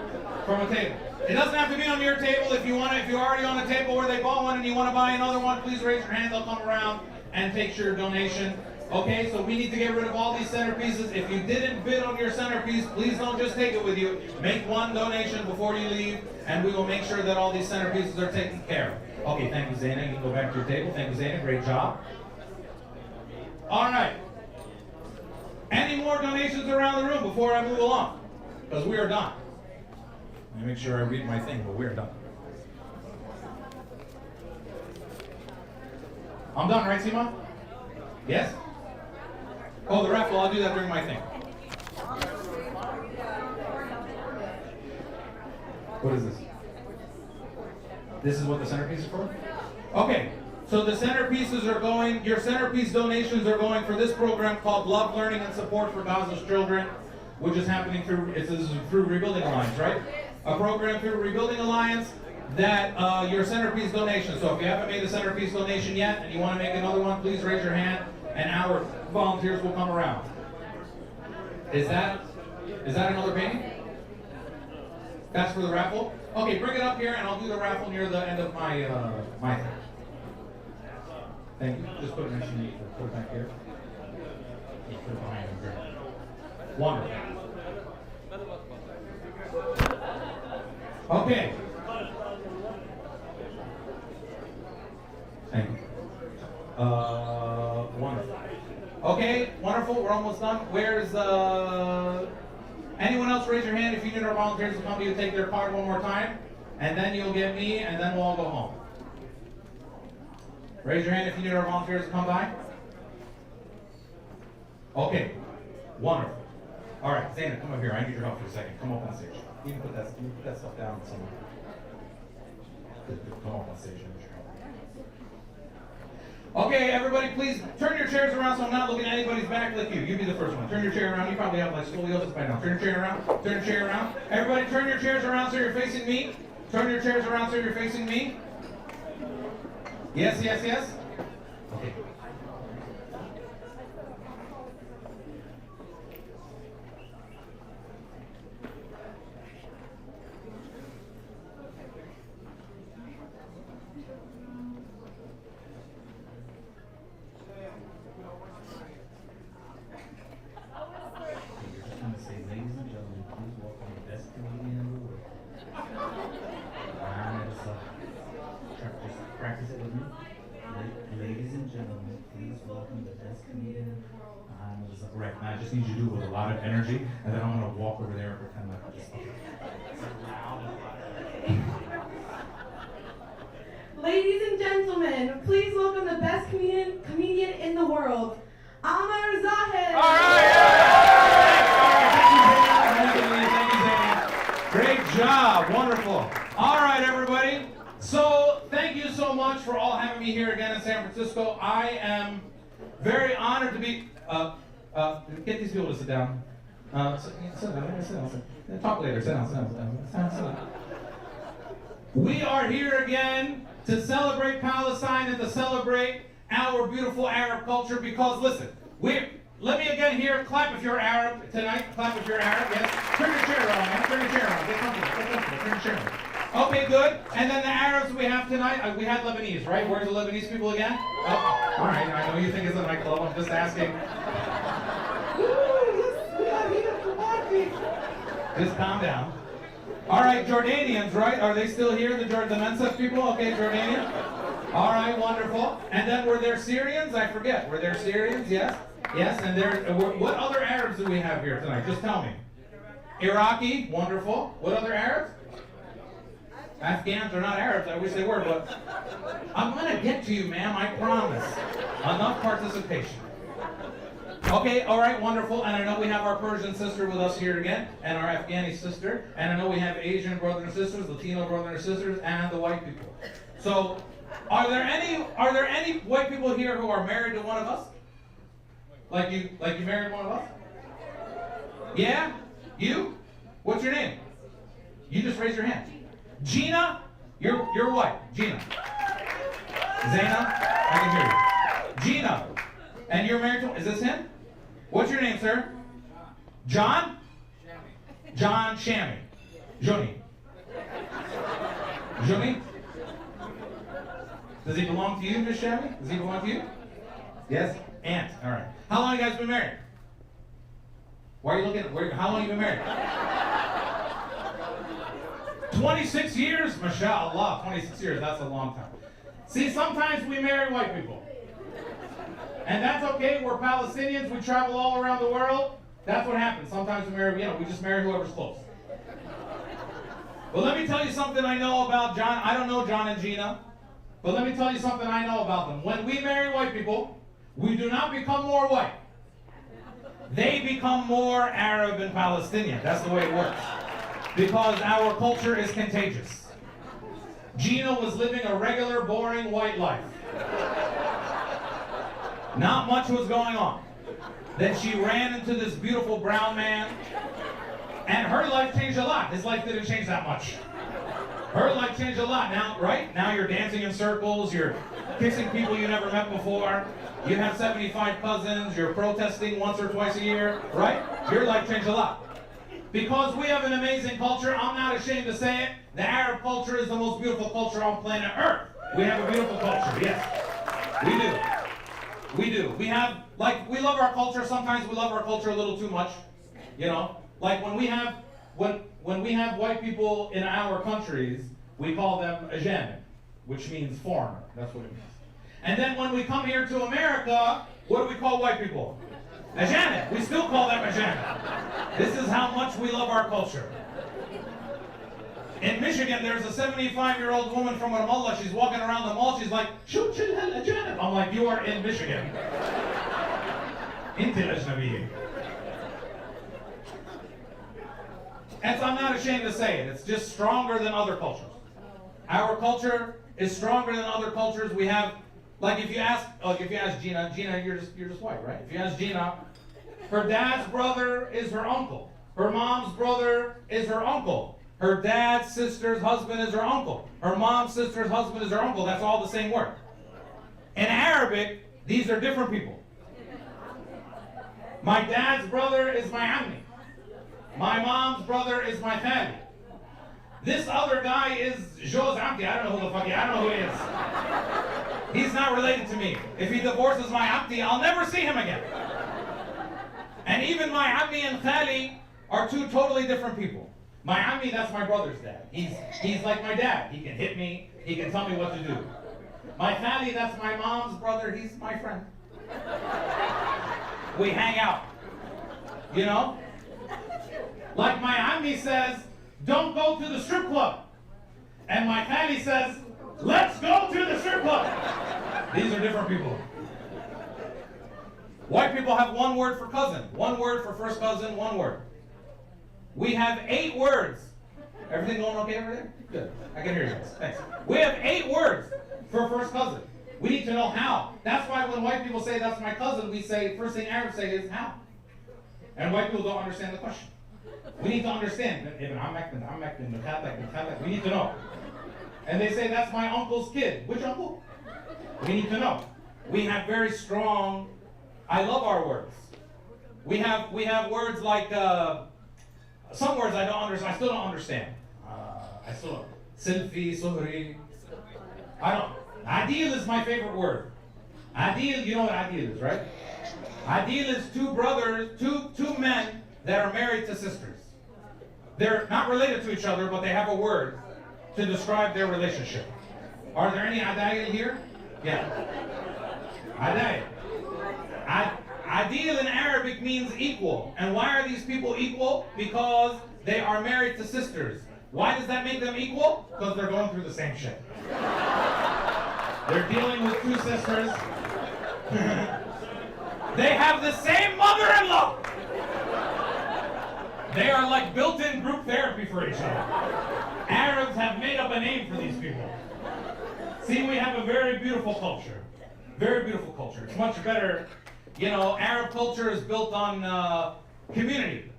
from a table. It doesn't have to be on your table. If you want to, if you're already on a table where they bought one and you want to buy another one, please raise your hand. They'll come around and take your donation. Okay, so we need to get rid of all these centerpieces. If you didn't bid on your centerpiece, please don't just take it with you. Make one donation before you leave, and we will make sure that all these centerpieces are taken care of. Okay, thank you, Zaina. You can go back to your table. Thank you, Zaina. Great job. All right. Any more donations around the room before I move along? Because we are done. Let me make sure I read my thing, but we're done. I'm done, right, Seema? Yes? Oh, the raffle, I'll do that during my thing. What is this? This is what the centerpiece is for? Okay, so the centerpieces are going, your centerpiece donations are going for this program called Love, Learning, and Support for Gaza's Children, which is happening through, this is through Rebuilding Alliance, right? A program through Rebuilding Alliance that your centerpiece donation. So if you haven't made a centerpiece donation yet and you want to make another one, please raise your hand and our volunteers will come around. Is that another painting? That's for the raffle? Okay, bring it up here and I'll do the raffle near the end of my my thing. Thank you. Just put it next to me. Put it back here. Just put it behind him. Wonderful. Okay. Thank you. Wonderful. Okay, wonderful. We're almost done. Where's anyone else? Raise your hand if you need our volunteers to come to you, take their card one more time, and then you'll get me, and then we'll all go home. Raise your hand if you need our volunteers to come by. Okay, wonderful. All right, Zaina, come up here. I need your help for a second. Come up on stage. You can put that stuff down somewhere. Come up on stage. Okay, everybody, please turn your chairs around so I'm not looking at anybody's back like you. You be the first one. Turn your chair around. You probably have like scoliosis by now. Turn your chair around. Turn your chair around. Everybody, turn your chairs around so you're facing me. Turn your chairs around so you're facing me. Yes, yes, yes. Okay. Practice it with me. Ladies and gentlemen, please welcome the best comedian. Right, now I just need you to do it with a lot of energy, and then I'm going to walk over there and pretend like I just... Ladies and gentlemen, please welcome the best comedian in the world, Amar Zahed. All right! Great job, wonderful. All right, everybody. So, thank you so much for all having me here again in San Francisco. I am very honored to be... Get these people to sit down. Sit down. Talk later. Sit down. We are here again to celebrate Palestine and to celebrate our beautiful Arab culture because, listen, let me again hear, clap if you're Arab tonight, clap if you're Arab, yes. Turn your chair around, man, turn your chair around, get comfortable, turn your chair around. Okay, good, and then the Arabs we have tonight, we had Lebanese, right? Where's the Lebanese people again? Oh, all right, I know you think it's a nightclub, I'm just asking. Just calm down. All right, Jordanians, right? Are they still here, the Mensa people? Okay, Jordanian. All right, wonderful. And then were there Syrians? I forget. Were there Syrians? Yes. Yes, and what other Arabs do we have here tonight? Just tell me. Iraqi, wonderful. What other Arabs? Afghans are not Arabs, I wish they were, but I'm gonna get to you, ma'am, I promise. Enough participation. Okay, all right, wonderful, and I know we have our Persian sister with us here again, and our Afghani sister, and I know we have Asian brothers and sisters, Latino brothers and sisters, and the white people. So, are there any white people here who are married to one of us? Like you married one of us? Yeah? You? What's your name? You just raise your hand. Gina? You're white. Gina. Zaina? I can hear you. Gina. And you're married to, is this him? What's your name, sir? John? John Shammy. Johnny. Johnny? Does he belong to you, Miss Shammy? Does he belong to you? Yes? Aunt. All right. How long have you guys been married? Why are you looking at, how long have you been married? 26 years? MashaAllah, 26 years, that's a long time. See, sometimes we marry white people. And that's okay, we're Palestinians, we travel all around the world. That's what happens. Sometimes we marry, we just marry whoever's close. But let me tell you something I know about John. I don't know John and Gina, but let me tell you something I know about them. When we marry white people, we do not become more white. They become more Arab and Palestinian. That's the way it works. Because our culture is contagious. Gina was living a regular, boring white life. Not much was going on. Then she ran into this beautiful brown man, and her life changed a lot. His life didn't change that much. Her life changed a lot. Now, right? Now you're dancing in circles, you're kissing people you never met before, you have 75 cousins, you're protesting once or twice a year, right? Your life changed a lot. Because we have an amazing culture, I'm not ashamed to say it, the Arab culture is the most beautiful culture on planet Earth. We have a beautiful culture, yes. We do. We do. We have, we love our culture. Sometimes we love our culture a little too much. You know, like when we have white people in our countries, we call them ajanib, which means foreigner. That's what it means. And then when we come here to America, what do we call white people? Ajanib. We still call them ajanib. This is how much we love our culture. In Michigan, there's a 75-year-old woman from Ramallah. She's walking around the mall. She's like, "Shoo, chill, ajanib." I'm like, you are in Michigan. Inti ajnabiyya. And so I'm not ashamed to say it. It's just stronger than other cultures. Our culture is stronger than other cultures. We have, if you ask Gina, you're just white, right? If you ask Gina, her dad's brother is her uncle. Her mom's brother is her uncle. Her dad's sister's husband is her uncle. Her mom's sister's husband is her uncle. That's all the same word. In Arabic, these are different people. My dad's brother is my ammi. My mom's brother is my family. This other guy is Joe's auntie. I don't know who the fuck he is. I don't know who he is. He's not related to me. If he divorces my auntie, I'll never see him again. And even my ammi and khali are two totally different people. My ammi, that's my brother's dad. He's like my dad. He can hit me. He can tell me what to do. My khali, that's my mom's brother. He's my friend. We hang out. You know? Like my ammi says, don't go to the strip club. And my khali says, let's go to the strip club. These are different people. White people have one word for cousin. One word for first cousin, one word. We have 8 words. Everything going okay over there? Good. I can hear you guys. Thanks. We have 8 words for first cousin. We need to know how. That's why when white people say that's my cousin, we say, first thing Arabs say is how. And white people don't understand the question. We need to understand. We need to know. And they say that's my uncle's kid. Which uncle? We need to know. We have very strong, I love our words. We have words like, some words I don't understand, I still don't understand. I still don't. Silfi, suhri. I don't. Adil is my favorite word. Adil, you know what adil is, right? Adil is two brothers, two men that are married to sisters. They're not related to each other, but they have a word to describe their relationship. Are there any adil here? Yeah. Adil. Adil in Arabic means equal. And why are these people equal? Because they are married to sisters. Why does that make them equal? Because they're going through the same shit. They're dealing with two sisters. They have the same mother-in-law. They are like built-in group therapy for each other. Arabs have made up a name for these people. See, we have a very beautiful culture. Very beautiful culture. It's much better. You know, Arab culture is built on community.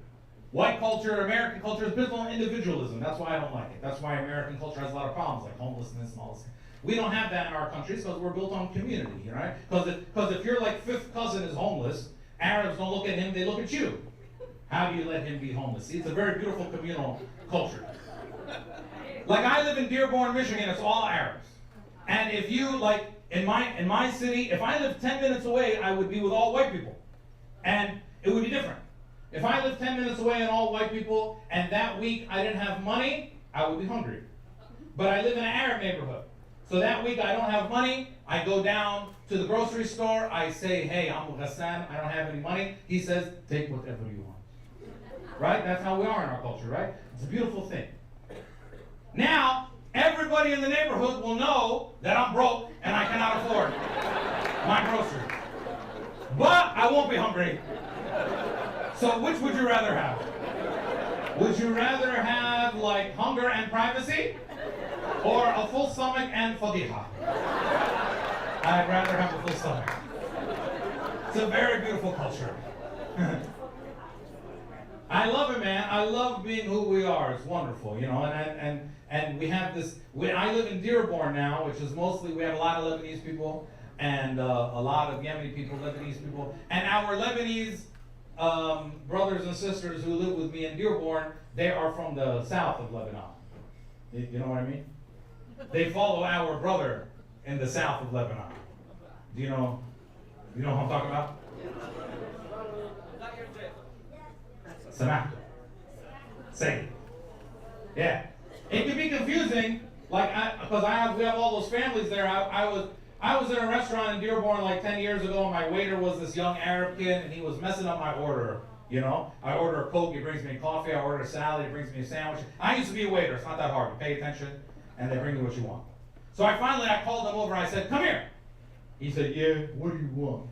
White culture, American culture is built on individualism. That's why I don't like it. That's why American culture has a lot of problems, like homelessness and all this. We don't have that in our countries because we're built on community, right? Because if your like fifth cousin is homeless, Arabs don't look at him, they look at you. How do you let him be homeless? See, it's a very beautiful communal culture. Like I live in Dearborn, Michigan, it's all Arabs. And if you like in my city, if I lived 10 minutes away, I would be with all white people. And it would be different. If I lived 10 minutes away and all white people, and that week I didn't have money, I would be hungry. But I live in an Arab neighborhood. So that week I don't have money, I go down to the grocery store, I say, hey, I'm Ghassan, I don't have any money. He says, take whatever you want. Right? That's how we are in our culture, right? It's a beautiful thing. Now, everybody in the neighborhood will know that I'm broke and I cannot afford my groceries. But I won't be hungry. So which would you rather have? Would you rather have like hunger and privacy? Or a full stomach and fadiha? I'd rather have a full stomach. It's a very beautiful culture. I love it, man. I love being who we are. It's wonderful, you know. And we have this. I live in Dearborn now, which is mostly we have a lot of Lebanese people and a lot of Yemeni people, Lebanese people, and our Lebanese brothers and sisters who live with me in Dearborn. They are from the south of Lebanon. You know what I mean? They follow our brother in the south of Lebanon. Do you know who I'm talking about? Samah. Say it. Yeah. It can be confusing, like we have all those families there. I was in a restaurant in Dearborn like 10 years ago, and my waiter was this young Arab kid, and he was messing up my order. You know, I order a Coke, he brings me coffee. I order a salad, he brings me a sandwich. I used to be a waiter. It's not that hard. You pay attention, and they bring you what you want. So I called him over. I said, "Come here." He said, "Yeah, what do you want?"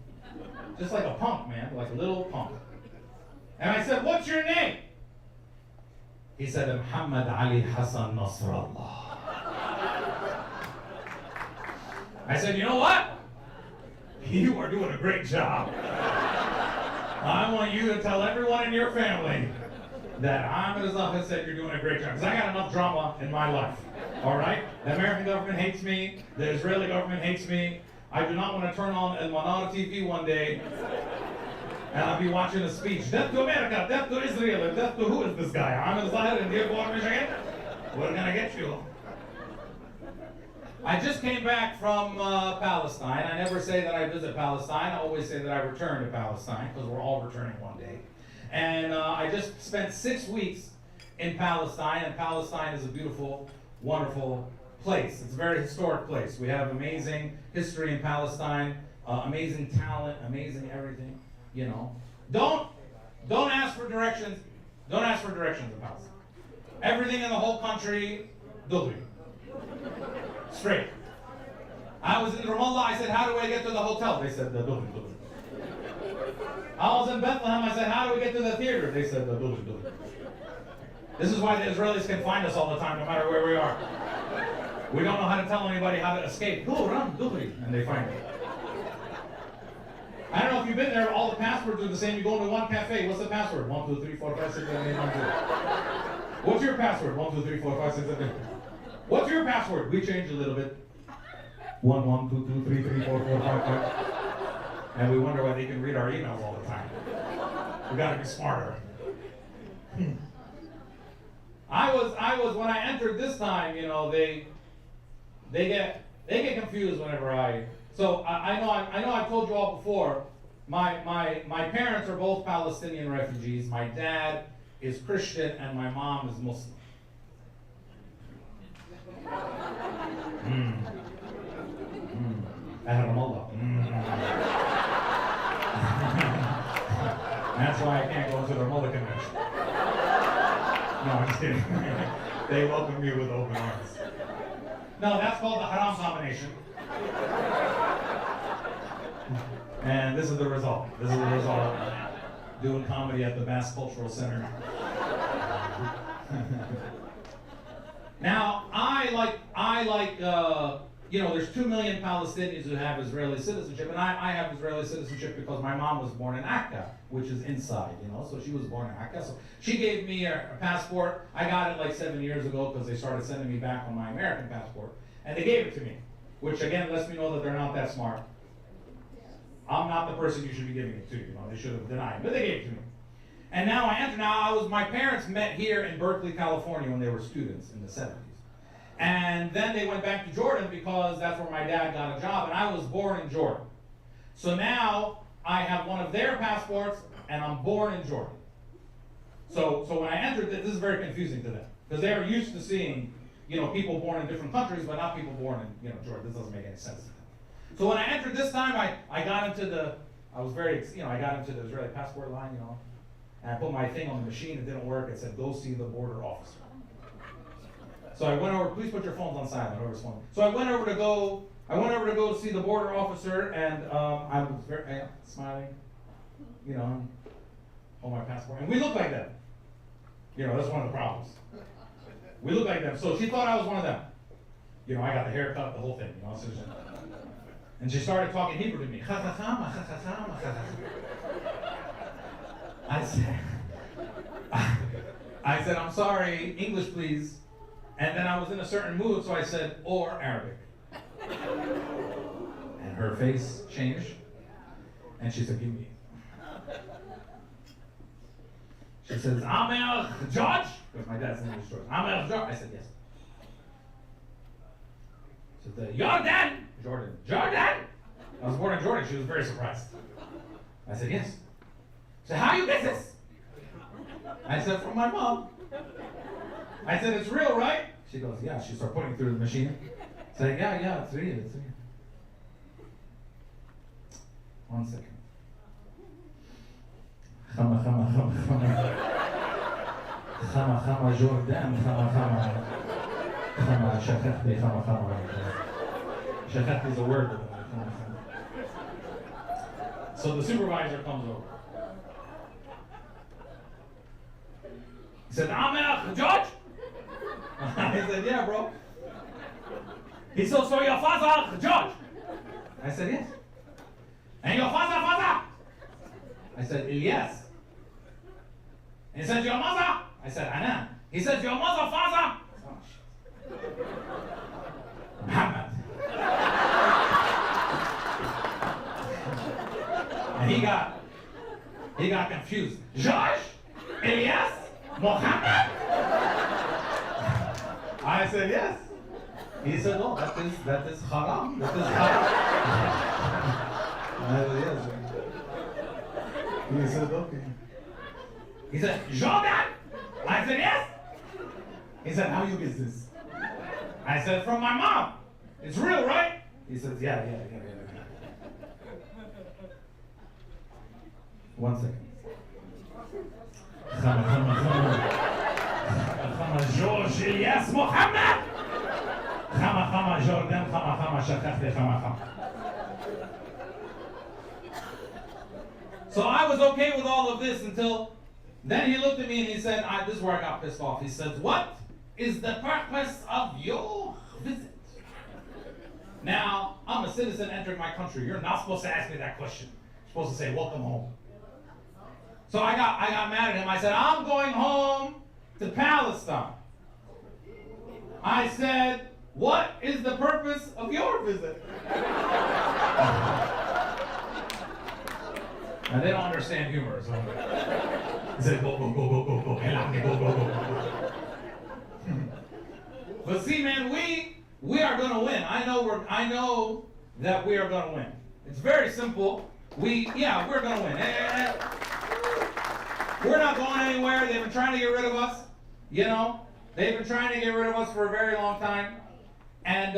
Just like a punk, man, like a little punk. And I said, "What's your name?" He said, "Muhammad Ali Hassan Nasrallah." I said, "You know what? You are doing a great job. I want you to tell everyone in your family that Ahmed Azaf said you're doing a great job. Because I got enough drama in my life. All right? The American government hates me. The Israeli government hates me. I do not want to turn on El Manar TV one day and I'll be watching a speech. Death to America, death to Israel, and death to who is this guy? Ahmed Zahir in Dearborn, Michigan? We're going to get you. I just came back from Palestine. I never say that I visit Palestine. I always say that I return to Palestine, because we're all returning one day. And I just spent 6 weeks in Palestine, and Palestine is a beautiful, wonderful place. It's a very historic place. We have amazing history in Palestine, amazing talent, amazing everything, you know. Don't ask for directions. Don't ask for directions in Palestine. Everything in the whole country, dugri. Straight. I was in Ramallah, I said, "How do I get to the hotel?" They said, "The building." I was in Bethlehem, I said, "How do we get to the theater?" They said, "The building." This is why the Israelis can find us all the time, no matter where we are. We don't know how to tell anybody how to escape. Go, run, dugri, and they find it. I don't know if you've been there, all the passwords are the same. You go into one cafe, what's the password? 1, 2, 3, 4, 5, 6, 7, 8, 9, 10. What's your password? 1, 2, 3, 4, 5, 6, 7, 8. What's your password? We changed a little bit. 1, 1, 2, 2, 3, 3, 4, 4, 5, 5. And we wonder why they can read our emails all the time. We gotta be smarter. I was when I entered this time, you know, they get confused whenever so I know I've told you all before, my parents are both Palestinian refugees. My dad is Christian and my mom is Muslim. That's why I can't go to the Mullah convention. No, I'm just kidding. They welcome me with open arms. No, that's called the haram combination. And this is the result. This is the result of doing comedy at the Basque Cultural Center. Now, I like, you know, there's 2 million Palestinians who have Israeli citizenship, and I have Israeli citizenship because my mom was born in Akka, which is inside, you know, so she was born in Akka. So she gave me a passport. I got it like 7 years ago because they started sending me back on my American passport, and they gave it to me, which again lets me know that they're not that smart. I'm not the person you should be giving it to, you know, they should have denied it, but they gave it to me. And now my parents met here in Berkeley, California when they were students in the 70s. And then they went back to Jordan because that's where my dad got a job, and I was born in Jordan. So now I have one of their passports, and I'm born in Jordan. So when I entered, this is very confusing to them, because they're used to seeing, you know, people born in different countries, but not people born in, you know, Jordan. This doesn't make any sense to them. So when I entered this time, I got into the Israeli passport line, you know, and I put my thing on the machine. It didn't work. It said, "Go see the border officer." So I went over. Please put your phones on silent. Whoever's phone. So I went over to go see the border officer, and I was very smiling, you know, on my passport, and we look like them. You know, that's one of the problems. We look like them. So she thought I was one of them. You know, I got the haircut, the whole thing. You know, so and she started talking Hebrew to me. I said, "I'm sorry, English, please." And then I was in a certain mood, so I said, "Or Arabic." And her face changed, and she said, "Give me." She says, "Amel George?" Because my dad's name is George. "Amel George?" I said, "Yes." She said, "Jordan?" Jordan. "Jordan?" I was born in Jordan. She was very surprised. I said, "Yes." She said, "How you get this?" I said, "From my mom." I said, "It's real, right?" She goes, "Yeah." She started putting through the machine. I said, yeah, it's real, it's real. 1 second. Chama, chama, chama, chama. Chama, chama, Jordan, chama, chama. Chama, shachachti, chama, chama. Shachachti is a word. So the supervisor comes over. He said, "Amel, George?" I said, "Yeah, bro." He said, "So your father, George?" I said, "Yes." "And your father?" I said, "Yes." He said, "Your mother?" I said, "Anna." He said, "Your mother, father?" Oh, shit. Muhammad. And he got confused. "George? Elias? Mohammed?" I said, "Yes." He said, "No, that is haram. That is haram." I said, "Yes." He said, "Okay." He said, "Jordan?" I said, "Yes." He said, "How you get this?" I said, "From my mom. It's real, right?" He says, "Yeah. 1 second. Chama, George, Elias, Mohammed. Chama, Jordan, chama, shachachti, chama. So I was okay with all of this until then he looked at me and he said, this is where I got pissed off. He said, "What is the purpose of your visit?" Now, I'm a citizen entering my country. You're not supposed to ask me that question. You're supposed to say, welcome home. So I got mad at him. I said, I'm going home to Palestine. I said, what is the purpose of your visit? Now, they don't understand humor, so he said, go, go, go, go, go, go, go, go, go, go. But see, man, we are going to win. I know that we are going to win. It's very simple. We're going to win. We're not going anywhere. They've been trying to get rid of us. You know, they've been trying to get rid of us for a very long time. And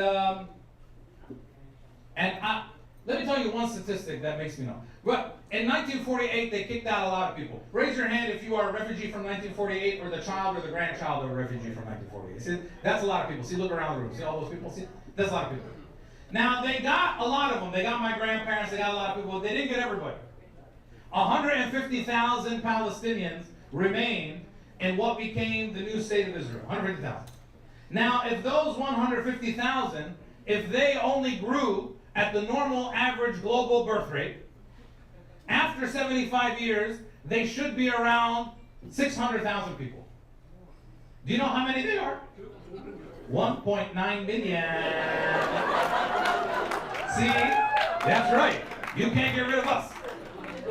let me tell you one statistic that makes me know. Well, in 1948, they kicked out a lot of people. Raise your hand if you are a refugee from 1948 or the child or the grandchild of a refugee from 1948. See, that's a lot of people. See, look around the room. See all those people? See, that's a lot of people. Now, they got a lot of them. They got my grandparents. They got a lot of people. They didn't get everybody. 150,000 Palestinians remained in what became the new state of Israel. 150,000. Now, if those 150,000, if they only grew at the normal average global birth rate, after 75 years, they should be around 600,000 people. Do you know how many they are? 1.9 million. See? That's right. You can't get rid of us.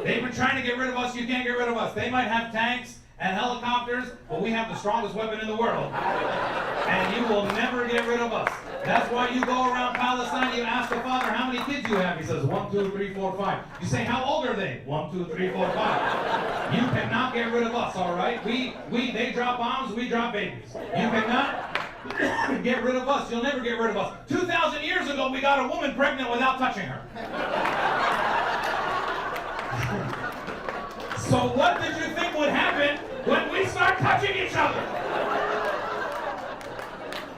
They've been trying to get rid of us. You can't get rid of us. They might have tanks and helicopters, but we have the strongest weapon in the world. And you will never get rid of us. That's why you go around Palestine, you ask the father, how many kids you have? He says, 1, 2, 3, 4, 5. You say, how old are they? 1, 2, 3, 4, 5. You cannot get rid of us, all right? They drop bombs, we drop babies. You cannot get rid of us. You'll never get rid of us. 2,000 years ago, we got a woman pregnant without touching her. So what did you think would happen when we start touching each other?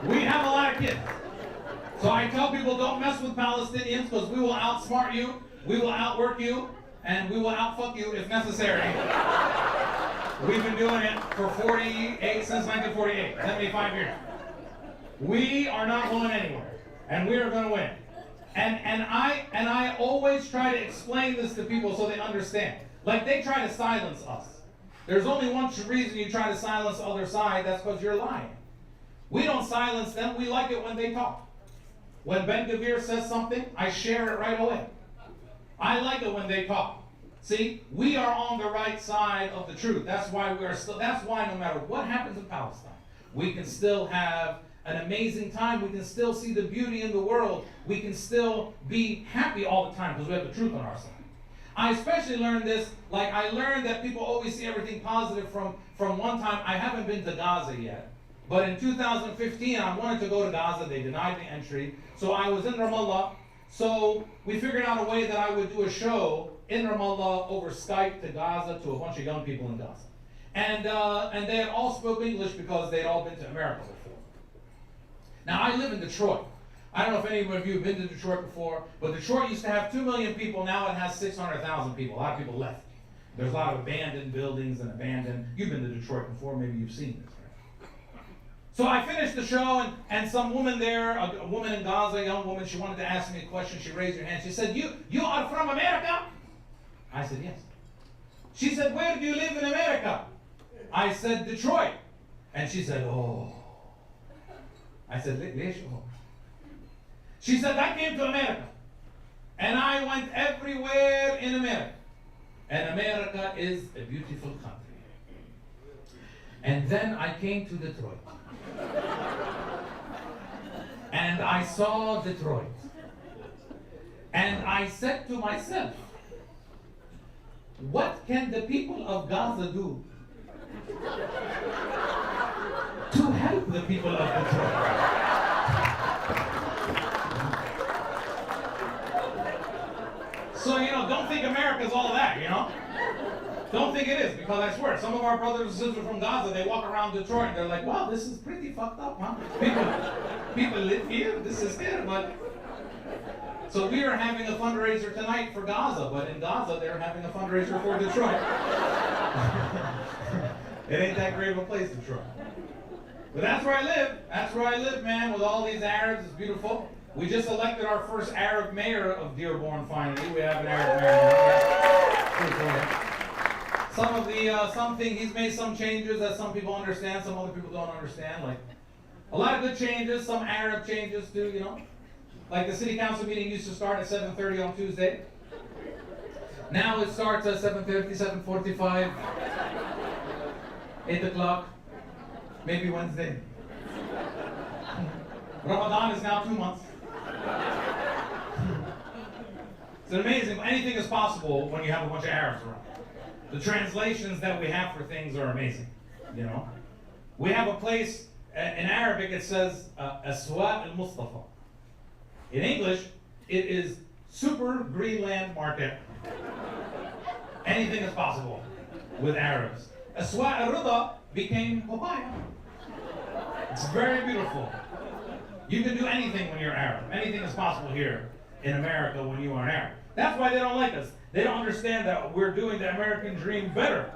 We have a lot of kids. So I tell people, don't mess with Palestinians because we will outsmart you, we will outwork you, and we will outfuck you if necessary. We've been doing it for since 1948, 75 years. We are not going anywhere, and we are going to win. And I always try to explain this to people so they understand. Like, they try to silence us. There's only one reason you try to silence the other side, that's because you're lying. We don't silence them, we like it when they talk. When Ben Gavir says something, I share it right away. I like it when they talk. See, we are on the right side of the truth. That's why no matter what happens in Palestine, we can still have an amazing time. We can still see the beauty in the world. We can still be happy all the time because we have the truth on our side. I especially learned this, like I learned that people always see everything positive from one time. I haven't been to Gaza yet. But in 2015, I wanted to go to Gaza. They denied me entry. So I was in Ramallah. So we figured out a way that I would do a show in Ramallah over Skype to Gaza to a bunch of young people in Gaza. And they had all spoke English because they had all been to America before. Now, I live in Detroit. I don't know if any of you have been to Detroit before, but Detroit used to have 2 million people. Now it has 600,000 people. A lot of people left. There's a lot of abandoned buildings and abandoned. You've been to Detroit before. Maybe you've seen this. So I finished the show, and some woman there, a woman in Gaza, a young woman, she wanted to ask me a question. She raised her hand. She said, you are from America? I said, yes. She said, where do you live in America? I said, Detroit. And she said, oh. I said, Leish? She said, I came to America. And I went everywhere in America. And America is a beautiful country. And then I came to Detroit. And I saw Detroit. And I said to myself, what can the people of Gaza do to help the people of Detroit? So, don't think America's all of that, Don't think it is, because I swear, some of our brothers and sisters from Gaza, they walk around Detroit and they're like, wow, this is pretty fucked up, huh? People live here, this is here, but... So we are having a fundraiser tonight for Gaza, but in Gaza, they're having a fundraiser for Detroit. It ain't that great of a place, Detroit. But that's where I live. That's where I live, man, with all these Arabs. It's beautiful. We just elected our first Arab mayor of Dearborn finally. We have an Arab mayor now. Pretty cool. Something he's made some changes that some people understand, some other people don't understand. Like a lot of good changes, some Arab changes too, you know. Like the city council meeting used to start at 7:30 on Tuesday. Now it starts at 7:30, 7:45, 8 o'clock, maybe Wednesday. Ramadan is now 2 months. It's amazing. Anything is possible when you have a bunch of Arabs around. The translations that we have for things are amazing, you know. We have a place, in Arabic it says, Aswa al-Mustafa. In English, it is Super Greenland Market. Anything is possible with Arabs. Aswa al-Rida became papaya. It's very beautiful. You can do anything when you're Arab. Anything is possible here in America when you are Arab. That's why they don't like us. They don't understand that we're doing the American dream better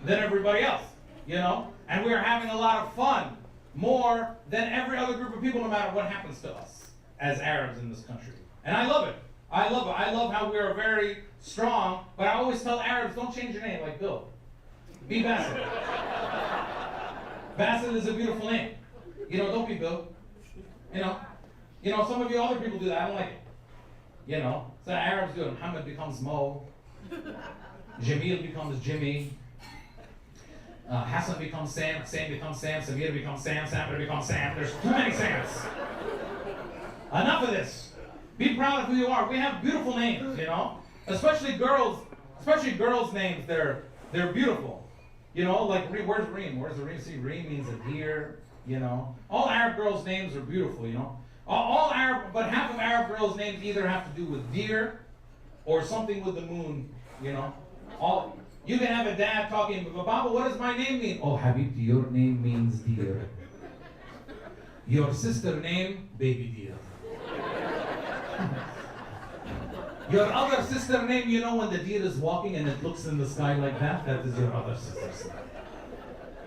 than everybody else, you know? And we're having a lot of fun, more than every other group of people, no matter what happens to us as Arabs in this country. And I love it. I love it. I love how we are very strong, but I always tell Arabs, don't change your name like Bill. Be Bassett. Bassett is a beautiful name. You know, don't be Bill. You know, some of you other people do that. I don't like it. You know, so Arabs do it. Muhammad becomes Mo. Jamil becomes Jimmy. Hassan becomes Sam. Sam becomes Sam. Samir becomes Sam. Samir becomes Sam. There's too many Sams. Enough of this. Be proud of who you are. We have beautiful names, you know, especially girls' names. They're beautiful. You know, like where's Reem? Where's the Reem? See, Reem means a deer. You know, all Arab girls' names are beautiful. You know, but half of Arab girls' names either have to do with deer or something with the moon. You know, you can have a dad talking, Baba, what does my name mean? Oh, Habibti, your name means deer. Your sister name, baby deer. Your other sister name, you know when the deer is walking and it looks in the sky like that? That is your other sister's name.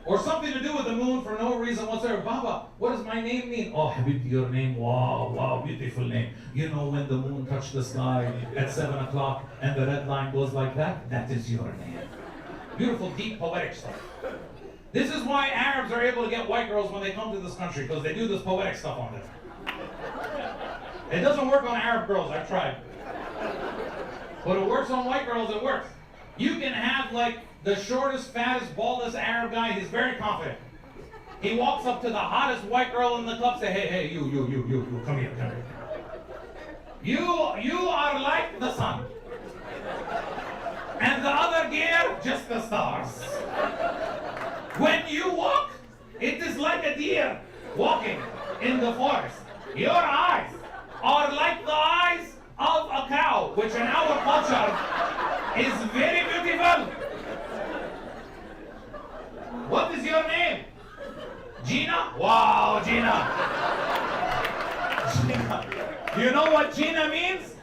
Or something to do with the moon for no reason whatsoever. Baba, what does my name mean? Oh, Habibti, your name, wow, beautiful name. You know when the moon touched the sky at 7 o'clock and the red line goes like that? That is your name. Beautiful, deep, poetic stuff. This is why Arabs are able to get white girls when they come to this country, because they do this poetic stuff on them. It doesn't work on Arab girls, I've tried. But it works on white girls, it works. You can have like the shortest, fattest, baldest Arab guy, he's very confident. He walks up to the hottest white girl in the club, say, hey, you, come here. You are like the sun. And the other gear, just the stars. When you walk, it is like a deer walking in the forest. Your eyes are like the eyes of a cow, which in our culture is very beautiful. What is your name? Gina? Wow, Gina. Gina. You know what Gina means?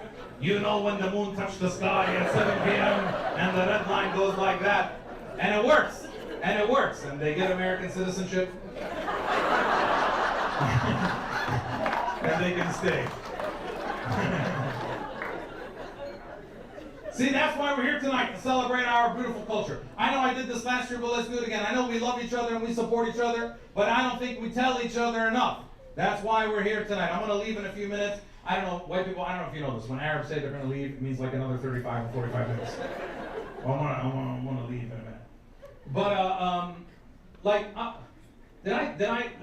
You know when the moon touched the sky at 7 p.m. and the red line goes like that. And it works. And it works. And they get American citizenship. And they can stay. See, that's why we're here tonight, to celebrate our beautiful culture. I know I did this last year, but let's do it again. I know we love each other and we support each other, but I don't think we tell each other enough. That's why we're here tonight. I'm going to leave in a few minutes. I don't know, white people, I don't know if you know this. When Arabs say they're going to leave, it means like another 35 or 45 minutes. Well, I'm going to leave in a minute. But,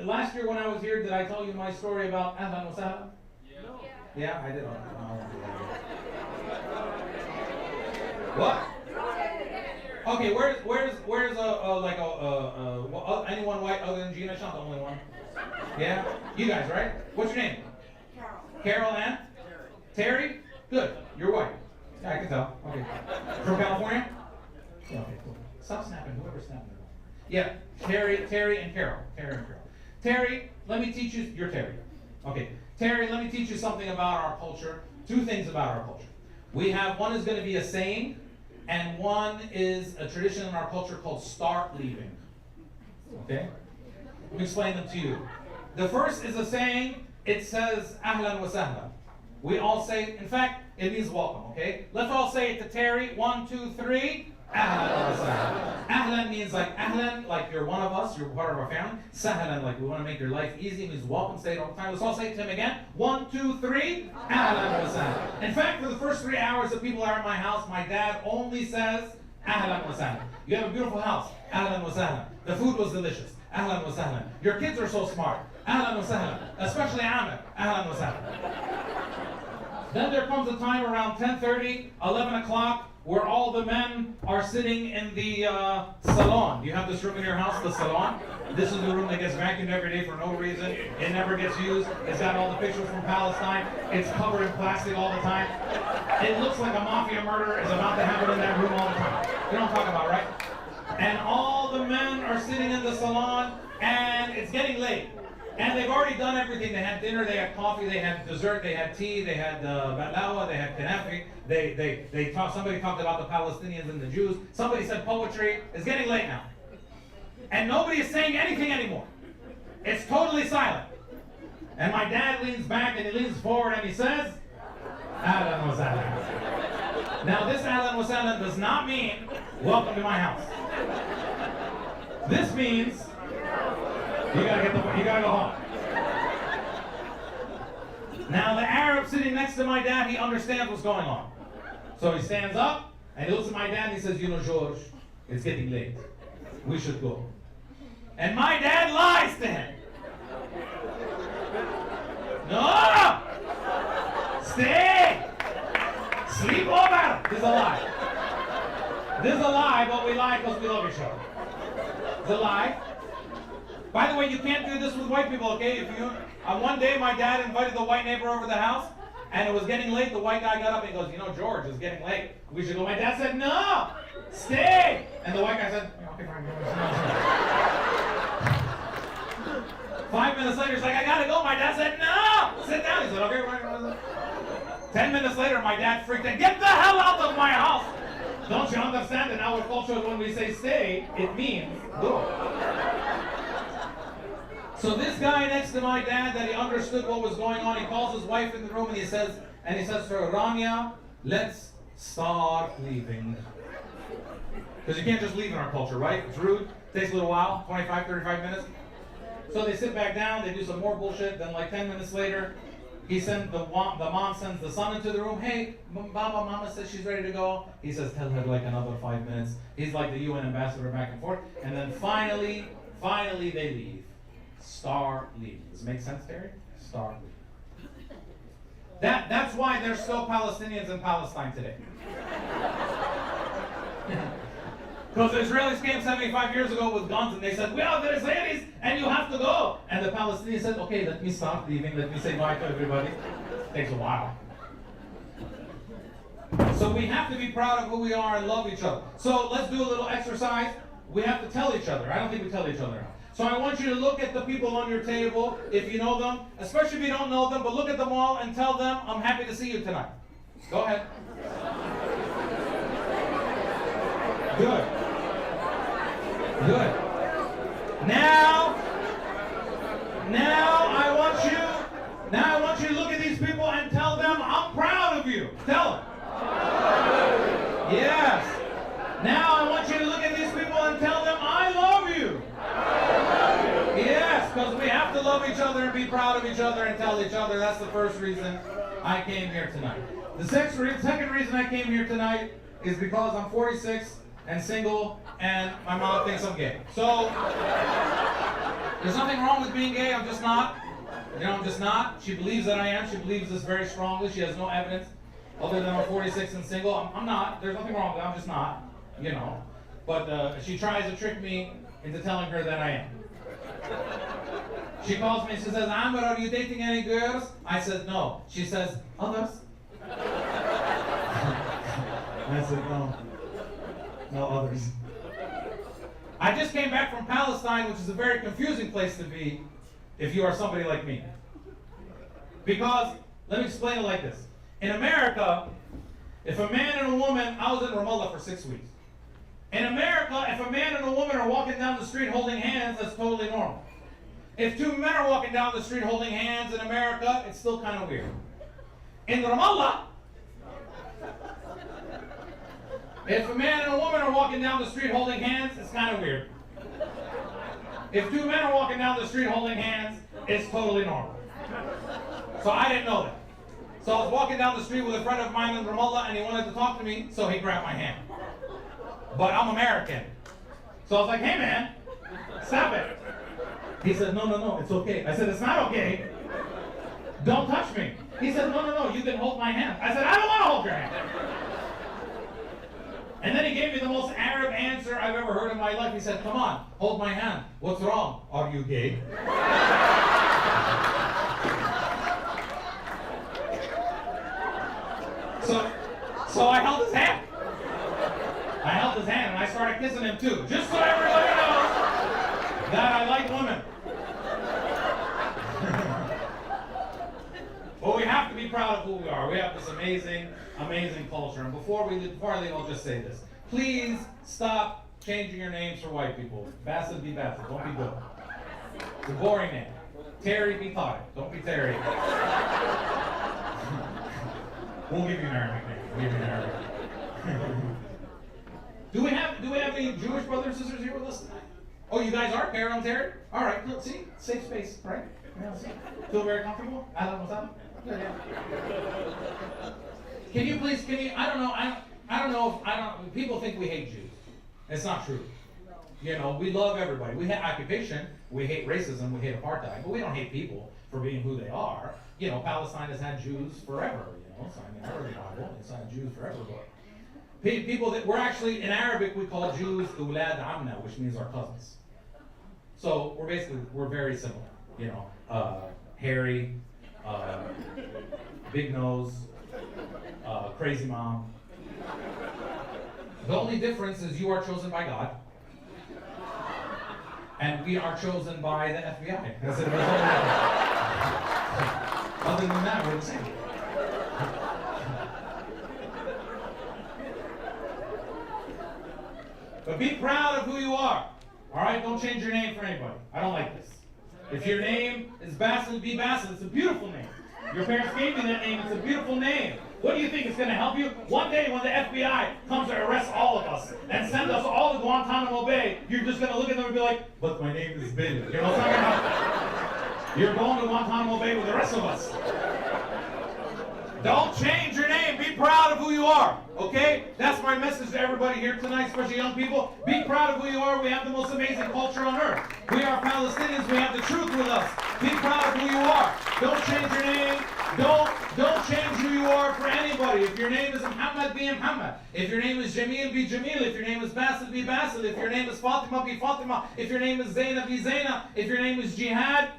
last year when I was here, did I tell you my story about Ahlan wa Sahlan? Yeah, I did. What? Okay, where's anyone white other than Gina? She's not the only one. Yeah? You guys, right? What's your name? Carol and? Terry? Good. You're white. Yeah, I can tell. Okay. From California? Yeah, okay, cool. Stop snapping. Whoever's snapping. Yeah, Terry and Carol. Terry, let me teach you. You're Terry. Okay. Terry, let me teach you something about our culture. Two things about our culture. We have, one is going to be a saying, and one is a tradition in our culture called start leaving. Okay? Let me explain them to you. The first is a saying, it says ahlan wa sahlan. We all say, in fact, it means welcome, okay? Let's all say it to Terry. 1, 2, 3. Ahlan wa sahlan. Ahlan means like ahlan, like you're one of us, you're part of our family. Sahlan, like we want to make your life easy, means welcome. Say it all the time. Let's all say it to him again. 1, 2, 3. Ahlan wa sahlan. In fact, for the first 3 hours that people are at my house, my dad only says ahlan wa sahlan. You have a beautiful house. Ahlan wa sahlan. The food was delicious. Ahlan wa sahlan. Your kids are so smart. Ahlan wa sahlan. Especially Amir. Ahlan wa sahlan. Then there comes a time around 10:30, 11 o'clock, where all the men are sitting in the salon. You have this room in your house, the salon. This is the room that gets vacuumed every day for no reason. It never gets used. It's got all the pictures from Palestine. It's covered in plastic all the time. It looks like a mafia murder is about to happen in that room all the time. You know what I'm talking about, right? And all the men are sitting in the salon, and it's getting late. And they've already done everything. They had dinner, they had coffee, they had dessert, they had tea, they had balawa, they had kanafi. Somebody talked about the Palestinians and the Jews. Somebody said poetry. It's getting late now. And nobody is saying anything anymore. It's totally silent. And my dad leans back and he leans forward and he says, Ahlan wa sahlan. Now this Ahlan wa sahlan does not mean, welcome to my house. This means, you gotta go home. Now the Arab sitting next to my dad, he understands what's going on. So he stands up and he looks at my dad and he says, you know, George, it's getting late. We should go. And my dad lies to him. No! Stay! Sleep over! This is a lie. This is a lie, but we lie because we love each other. It's a lie. By the way, you can't do this with white people, okay? If you, one day my dad invited the white neighbor over to the house, and it was getting late. The white guy got up and he goes, you know, George, it's getting late. We should go. My dad said, no, stay. And the white guy said, okay, fine. 5 minutes later, he's like, I gotta go. My dad said, no, sit down. He said, okay, fine. 10 minutes later, my dad freaked out, get the hell out of my house. Don't you understand that our culture, when we say stay, it means go. So this guy next to my dad, that he understood what was going on, he calls his wife in the room and he says to her, Rania, let's start leaving. Because you can't just leave in our culture, right? It's rude. Takes a little while, 25, 35 minutes. So they sit back down, they do some more bullshit, then like 10 minutes later, the mom sends the son into the room. Hey, Baba, Mama says she's ready to go. He says, tell her like another 5 minutes. He's like the UN ambassador back and forth. And then finally they leave. Start leaving. Does it make sense, Terry? Start leaving. That's why there's still Palestinians in Palestine today. Because the Israelis came 75 years ago with guns and they said, we are the Israelis and you have to go. And the Palestinians said, okay, let me start leaving. Let me say bye to everybody. Takes a while. So we have to be proud of who we are and love each other. So let's do a little exercise. We have to tell each other. I don't think we tell each other. So I want you to look at the people on your table, if you know them, especially if you don't know them, but look at them all and tell them, I'm happy to see you tonight. Go ahead. Good. Good. Now I want you to look at these people and tell them, I'm proud of you. Tell them. Yes. Now I want you to look at these people and tell them, I love you. Yes, because we have to love each other and be proud of each other and tell each other. That's the first reason I came here tonight. The second reason I came here tonight is because I'm 46 and single and my mom thinks I'm gay. So there's nothing wrong with being gay. I'm just not. You know, I'm just not. She believes that I am. She believes this very strongly. She has no evidence other than I'm 46 and single. I'm not. There's nothing wrong with it. I'm just not. You know. But she tries to trick me into telling her that I am. She calls me and she says, Amber, are you dating any girls? I said, no. She says, others? I said, no. No others. I just came back from Palestine, which is a very confusing place to be if you are somebody like me. Because, let me explain it like this. In America, if a man and a woman, I was in Ramallah for 6 weeks. In America, if a man and a woman are walking down the street holding hands, that's totally normal. If two men are walking down the street holding hands in America, it's still kind of weird. In Ramallah, if a man and a woman are walking down the street holding hands, it's kind of weird. If two men are walking down the street holding hands, it's totally normal. So I didn't know that. So I was walking down the street with a friend of mine in Ramallah, and he wanted to talk to me, so he grabbed my hand. But I'm American. So I was like, hey man, stop it. He said, no, it's okay. I said, it's not okay. Don't touch me. He said, no, you can hold my hand. I said, I don't want to hold your hand. And then he gave me the most Arab answer I've ever heard in my life. He said, come on, hold my hand. What's wrong? Are you gay? So I held his hand. I held his hand and I started kissing him too, just so everybody knows that I like women. But we have to be proud of who we are. We have this amazing, amazing culture. And before I leave, I'll just say this. Please stop changing your names for white people. Bassett be Bassett. Don't be Bill. It's a boring name. Terry be Todd. Don't be Terry. We'll give you an Arabic name. We'll give you an Arabic name. Do we have any Jewish brothers and sisters here with us tonight? Oh, you guys are Karen and Terry? All right, look, see? Safe space, right? Yeah, see? Feel very comfortable? Can you, people think we hate Jews. It's not true. You know, we love everybody. We hate occupation, we hate racism, we hate apartheid, but we don't hate people for being who they are. You know, Palestine has had Jews forever, you know, so I mean, I read the Bible, it's had Jews forever, but people that, we're actually, in Arabic, we call Jews Ulad Amna, which means our cousins. So we're very similar, you know, hairy, big nose, crazy mom. The only difference is you are chosen by God, and we are chosen by the FBI. That's it. Other than that, we're the same. But be proud of who you are. All right? Don't change your name for anybody. I don't like this. If your name is Bassett, be Bassett. It's a beautiful name. Your parents gave you that name. It's a beautiful name. What do you think is going to help you? One day when the FBI comes to arrest all of us and send us all to Guantanamo Bay, you're just going to look at them and be like, but my name is Bill. You know what's not going to happen? You're going to Guantanamo Bay with the rest of us. Don't change your name. Be proud of who you are. Okay? That's my message to everybody here tonight, especially young people. Be proud of who you are. We have the most amazing culture on earth. We are Palestinians. We have the truth with us. Be proud of who you are. Don't change your name. Don't change who you are for anybody. If your name is Muhammad, be Muhammad. If your name is Jamil, be Jamil. If your name is Bassett, be Bassett. If your name is Fatima, be Fatima. If your name is Zainab, be Zainab. If your name is Jihad,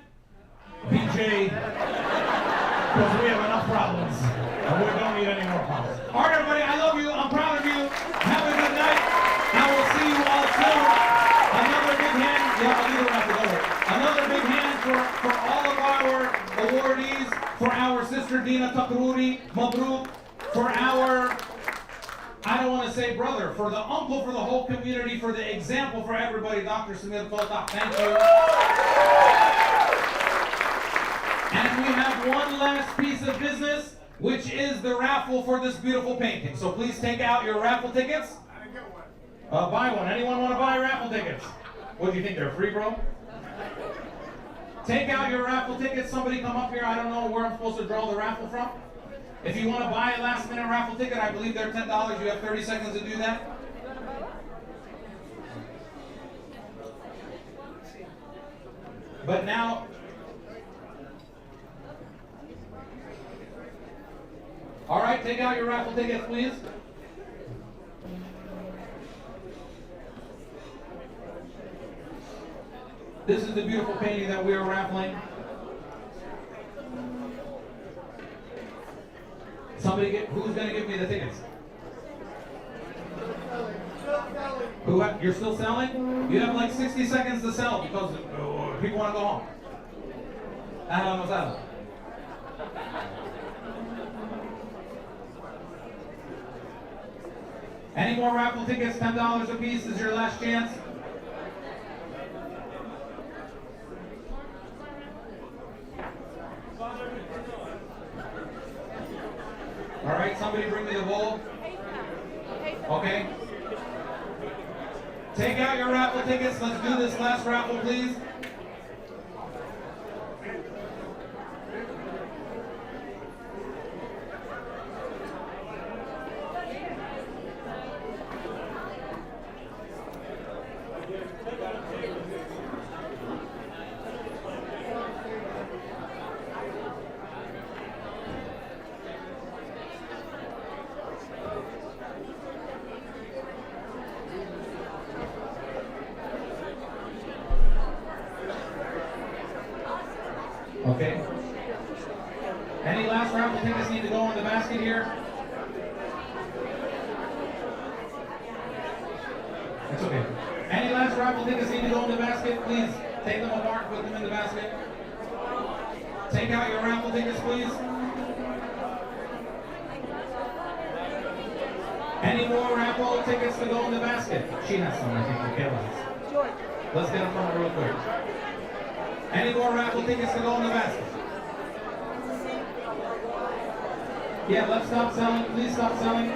be Jay. Because we have enough problems. And we don't need any more problems. All right, everybody, I love you. I'm proud of you. Have a good night. And we'll see you all soon. Another big hand. Yeah, I'll either have to go there. Another big hand for all of our awardees. For our sister Dina Takruri, Mabruk. For our, I don't want to say brother, for the uncle, for the whole community, for the example for everybody, Dr. Samir Kota. Thank you. And we have one last piece of business, which is the raffle for this beautiful painting. So please take out your raffle tickets. I didn't get one. Buy one. Anyone want to buy raffle tickets? What do you think, they're free, bro? Take out your raffle tickets. Somebody come up here. I don't know where I'm supposed to draw the raffle from. If you want to buy a last minute raffle ticket, I believe they're $10. You have 30 seconds to do that. But now, all right, take out your raffle tickets, please. This is the beautiful painting that we are raffling. Who's going to give me the tickets? You're still selling? You have like 60 seconds to sell because people want to go home. Ahlan wa sahlan. Any more raffle tickets? $10 a piece is your last chance. somebody bring me the bowl? Okay. Take out your raffle tickets. Let's do this last raffle, please. Okay. Any last raffle tickets need to go in the basket here? That's okay. Any last raffle tickets need to go in the basket? Please take them apart, put them in the basket. Take out your raffle tickets, please. Any more raffle tickets to go in the basket? She has some, I think, okay, let's get them from her real quick. Any more raffle tickets to go in the basket? Yeah, let's stop selling. Please stop selling.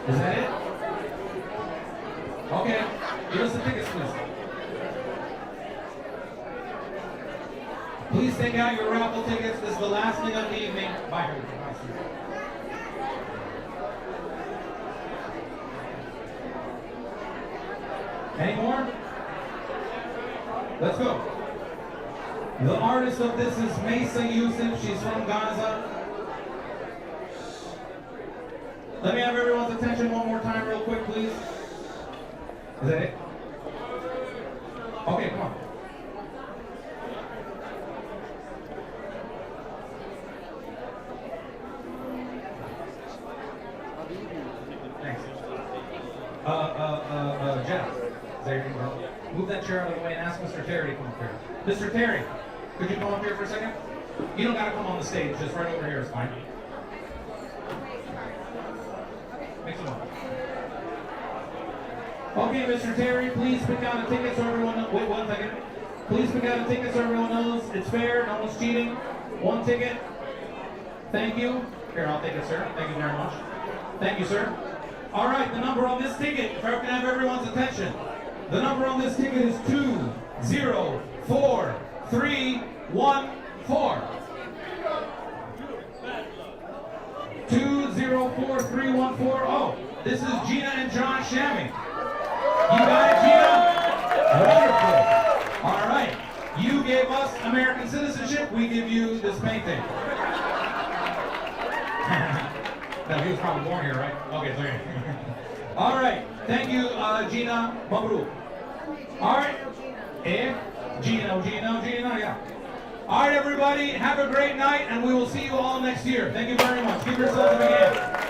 Is that it? Okay. Give us the tickets, please. Please take out your raffle tickets. This is the last thing of the evening. Bye, everybody. Any more? Let's go. The artist of this is Mesa Yusuf. She's from Gaza. Let me have everyone's attention one more time real quick, please. Is that it? Okay, come on. Thanks. Jeff. There you go. Move that chair out of the way and ask Mr. Terry to come up here. Mr. Terry, could you come up here for a second? You don't got to come on the stage, just right over here is fine. Make some more. Okay, Mr. Terry, please pick out a ticket so everyone knows. Wait 1 second. Please pick out a ticket so everyone knows it's fair, no one's cheating. 1 ticket. Thank you. Here, I'll take it, sir. Thank you very much. Thank you, sir. All right, the number on this ticket, if I can have everyone's attention. The number on this ticket is 204314. 204314. Oh, this is Gina and John Shammy. You got it, Gina? Wonderful. All right. You gave us American citizenship. We give you this painting. No, he was probably born here, right? Okay, so all right. Thank you, Gina. Mabruk. All right. Gina, yeah. All right, everybody. Have a great night, and we will see you all next year. Thank you very much. Give yourselves a big hand.